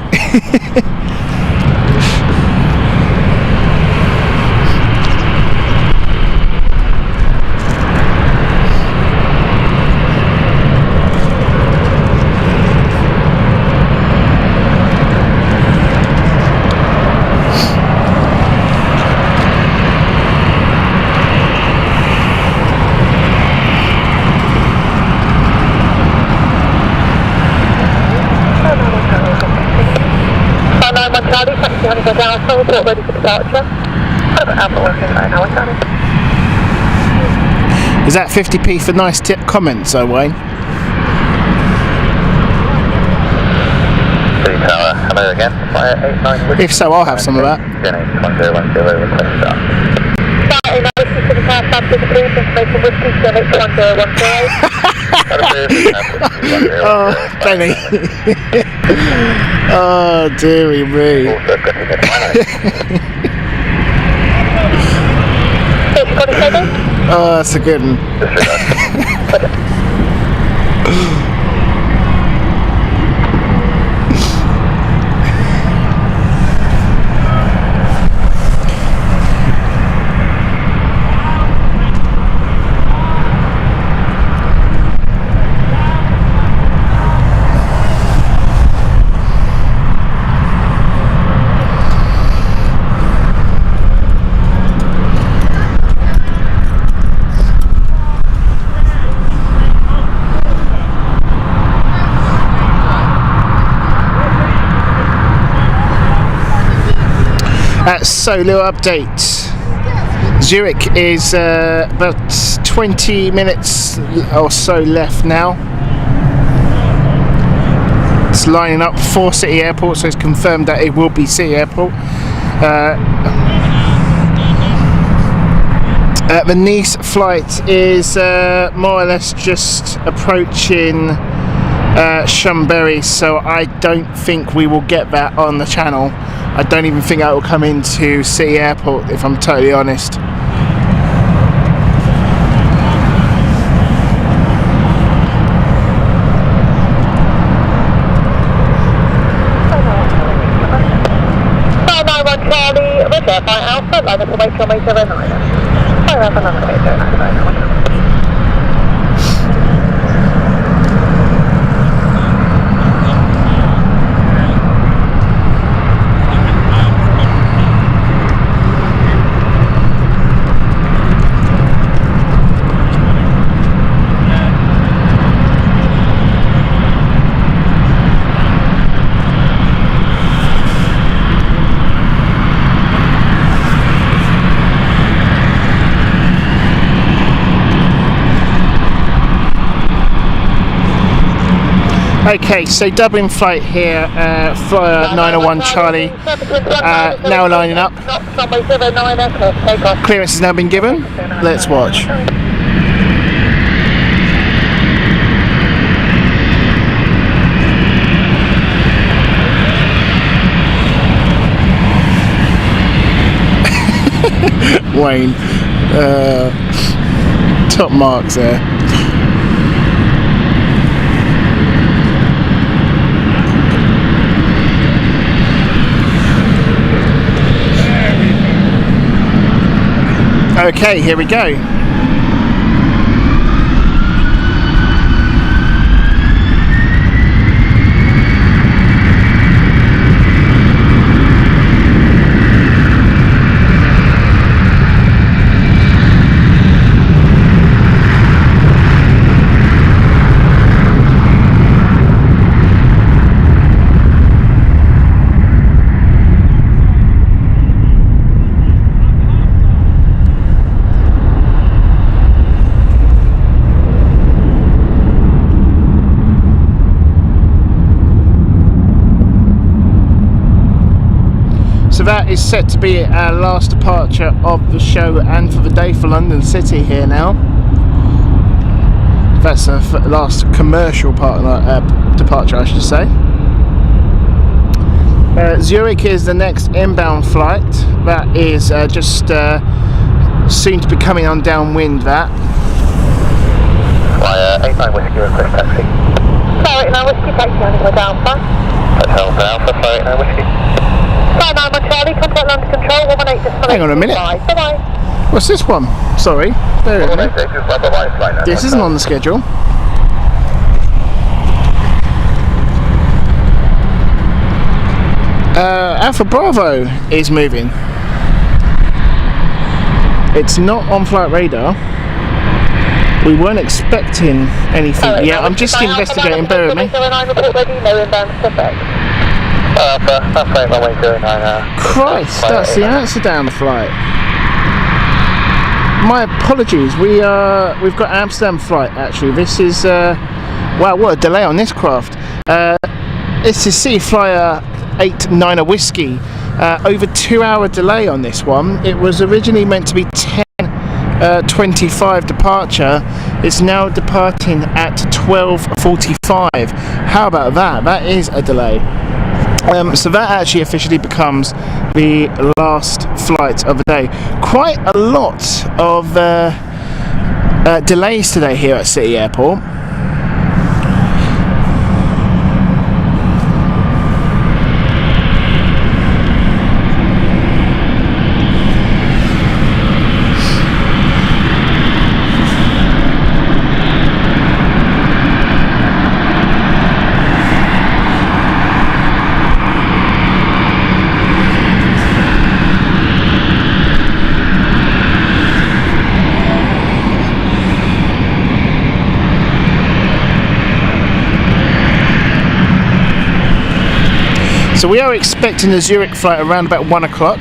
Ready for departure. Is that 50p for nice tip comments, Wayne? Hello again. If so, I'll have some of that. Oh, Benny. Oh, dearie me. Oh, that's a good one. So, little update. Zurich is about 20 minutes or so left now. It's lining up for City Airport, so it's confirmed that it will be City Airport. The Nice flight is more or less just approaching Chambéry, so I don't think we will get that on the channel. I don't even think that will come into City Airport, if I'm totally honest. Okay, so Dublin flight here, flyer 901 Charlie, now lining up. Clearance has now been given. Let's watch. Wayne, top marks there. Okay, here we go. That is set to be our last departure of the show and for the day for London City here now. That's the last commercial departure, I should say. Zurich is the next inbound flight. That is just soon to be coming on downwind, that. Flyer 89 Whiskey, request taxi. Flyer 89 Whiskey, taxi on the Alpha. Hotel Alpha, Flyer 89 Whiskey. Flyer 9 Charlie, contact London Control, 118. Hang on a minute. Bye-bye. What's this one? Sorry, bear with me. This isn't on the schedule. Alpha Bravo is moving. It's not on flight radar. We weren't expecting anything yet. I'm just investigating, bear with me. Christ, that's the answer down the flight. My apologies, we've got Amsterdam flight actually. This is, wow, what a delay on this craft. This is City Flyer 89 Whiskey. Over 2 hour delay on this one. It was originally meant to be 10:25 departure. It's now departing at 12:45. How about that? That is a delay. So that actually officially becomes the last flight of the day. Quite a lot of delays today here at City Airport. So we are expecting the Zurich flight around about 1 o'clock.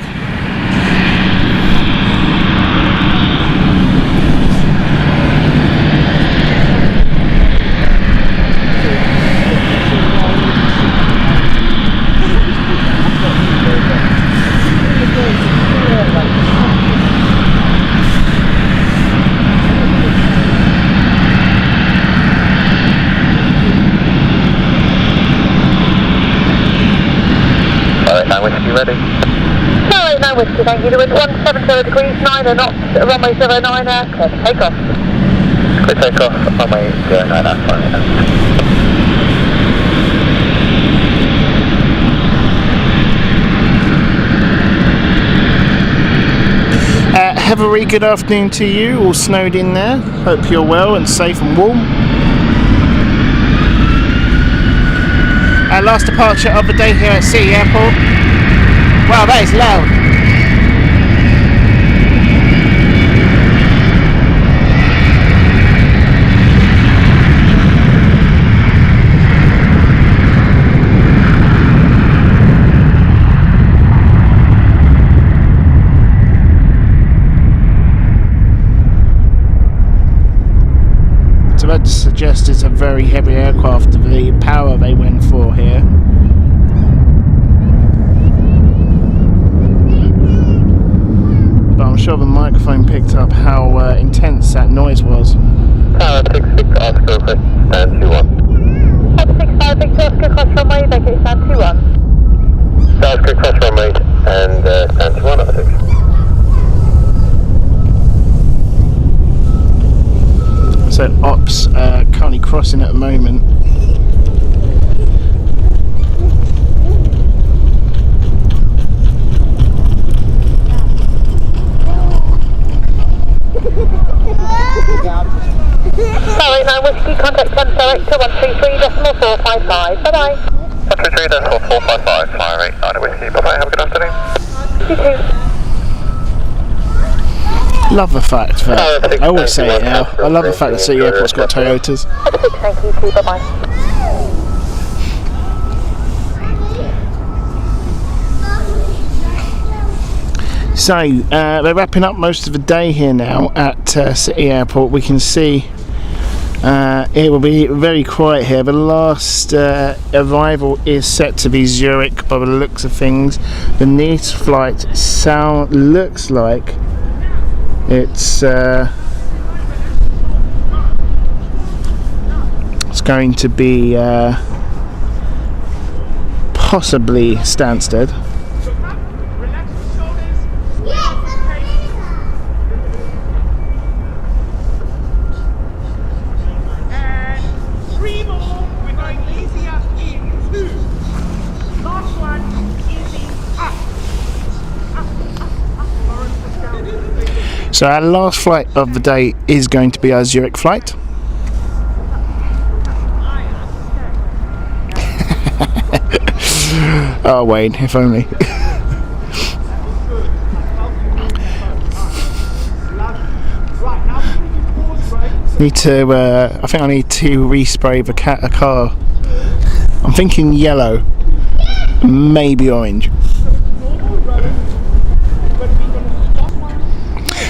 Whiskey ready. Flyer 89 Whiskey, thank you. The wind 170 degrees, 9 knots, runway 09, clear for takeoff. Clear takeoff, runway 09, Have a very good afternoon to you, all snowed in there. Hope you're well and safe and warm. Our last departure of the day here at City Airport. Wow, that is loud. So that suggests it's a very heavy aircraft, the power they went for here. But I'm sure the microphone picked up how intense that noise was. Tower 66, Oscar, request stand 21. Tower 65, Victor Oscar, cross runway, vacate stand 21. Tower Oscar, cross runway, and stand 21, over 6. So ops currently crossing at the moment. Flyer 89 Whiskey, contact Temp Director 133.455. Bye-bye. 133.455, Flyer 89 Whiskey. Bye-bye, have a good afternoon. You too. Love the fact that, I always say it now, I love the fact that City Airport's got Toyotas. Thank you too, bye-bye. So, they're wrapping up most of the day here now at City Airport. We can see it will be very quiet here. The last arrival is set to be Zurich by the looks of things. The next flight looks like it's going to be possibly Stansted. So our last flight of the day is going to be our Zurich flight. Oh Wayne, if only. Need to, I think I need to respray the car. I'm thinking yellow, maybe orange.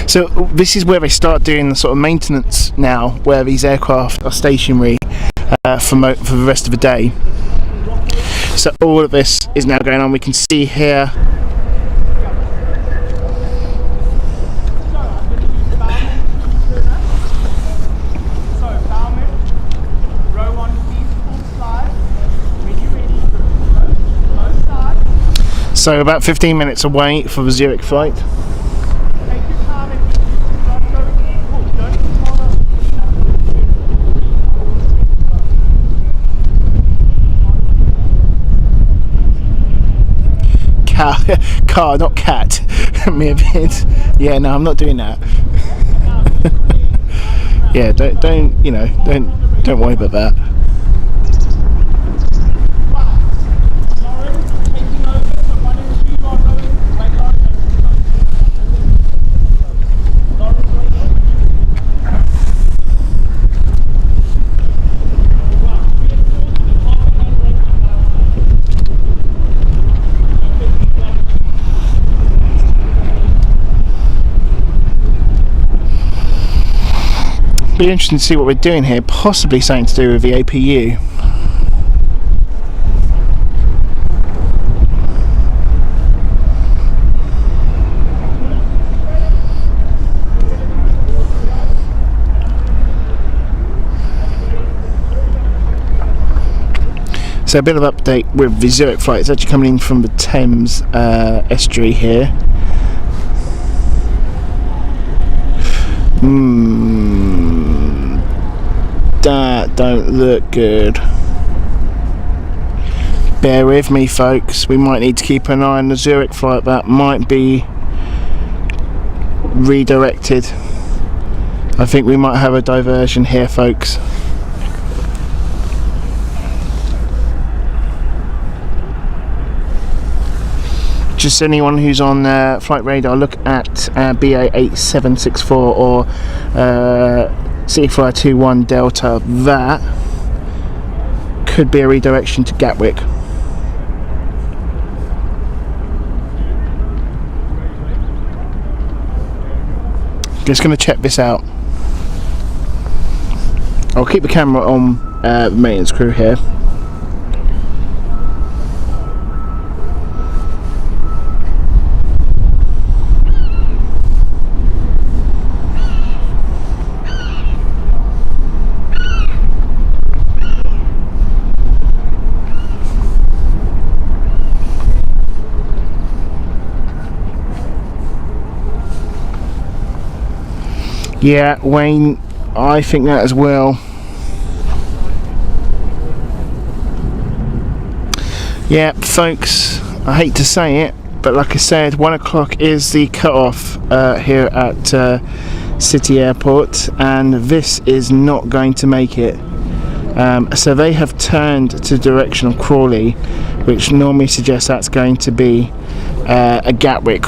So this is where they start doing the sort of maintenance now, where these aircraft are stationary for the rest of the day. So all of this is now going on. We can see here so about 15 minutes away for the Zurich flight. Car, not cat. Yeah, no, I'm not doing that. Yeah, don't you know, don't worry about that. Be interesting to see what we're doing here, possibly something to do with the APU. So a bit of update with the Zurich flight. It's actually coming in from the Thames estuary here. That don't look good. Bear with me, folks. We might need to keep an eye on the Zurich flight. That might be redirected. I think we might have a diversion here, folks. Just anyone who's on flight radar, look at BA 8764 or Seaflyer 21 Delta. That could be a redirection to Gatwick. Just going to check this out. I'll keep the camera on the maintenance crew here. Yeah, Wayne, I think that as well. Yeah, folks, I hate to say it, but like I said, 1 o'clock is the cut-off here at City Airport, and this is not going to make it. So they have turned to direction of Crawley, which normally suggests that's going to be a Gatwick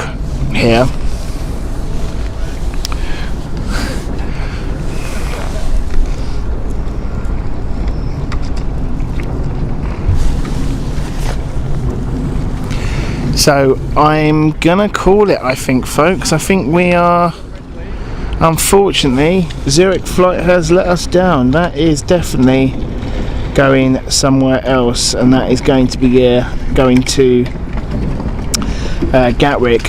here. So I'm gonna call it, I think, folks. I think we are, unfortunately, Zurich flight has let us down. That is definitely going somewhere else, and that is going to be going to Gatwick.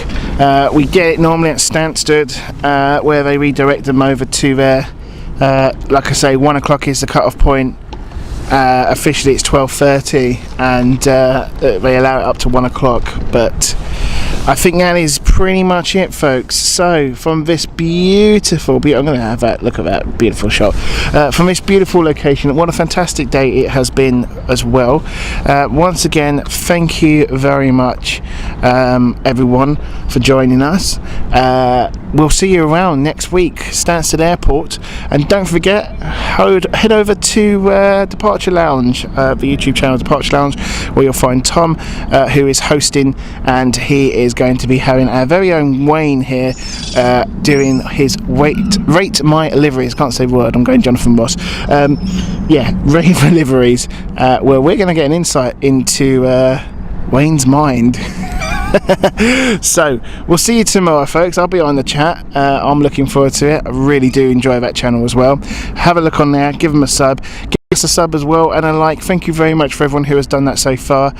We get it normally at Stansted, where they redirect them over to there. Like I say, 1 o'clock is the cut-off point. Officially it's 12:30, and they allow it up to 1 o'clock, but I think that is pretty much it, folks. So from this beautiful, I'm going to have that look at that beautiful shot from this beautiful location. What a fantastic day it has been as well. Once again, thank you very much, everyone, for joining us. We'll see you around next week, Stansted Airport, and don't forget, head over to Departure Lounge, the YouTube channel Departure Lounge, where you'll find Tom, who is hosting, and he is going to be having our very own Wayne here doing his rate my liveries. Can't say the word, I'm going Jonathan Ross. Rate my liveries, where we're going to get an insight into Wayne's mind. So we'll see you tomorrow, folks. I'll be on the chat. I'm looking forward to it. I really do enjoy that channel as well. Have a look on there, give them a sub, give us a sub as well and a like. Thank you very much for everyone who has done that so far.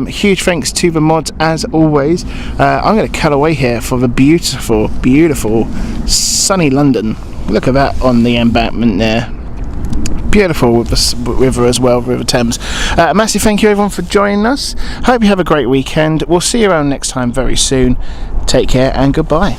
Huge thanks to the mods as always. I'm going to cut away here for the beautiful sunny London. Look at that on the embankment there. Beautiful with the river as well, River Thames. A massive thank you everyone for joining us. Hope you have a great weekend. We'll see you around next time very soon. Take care and goodbye.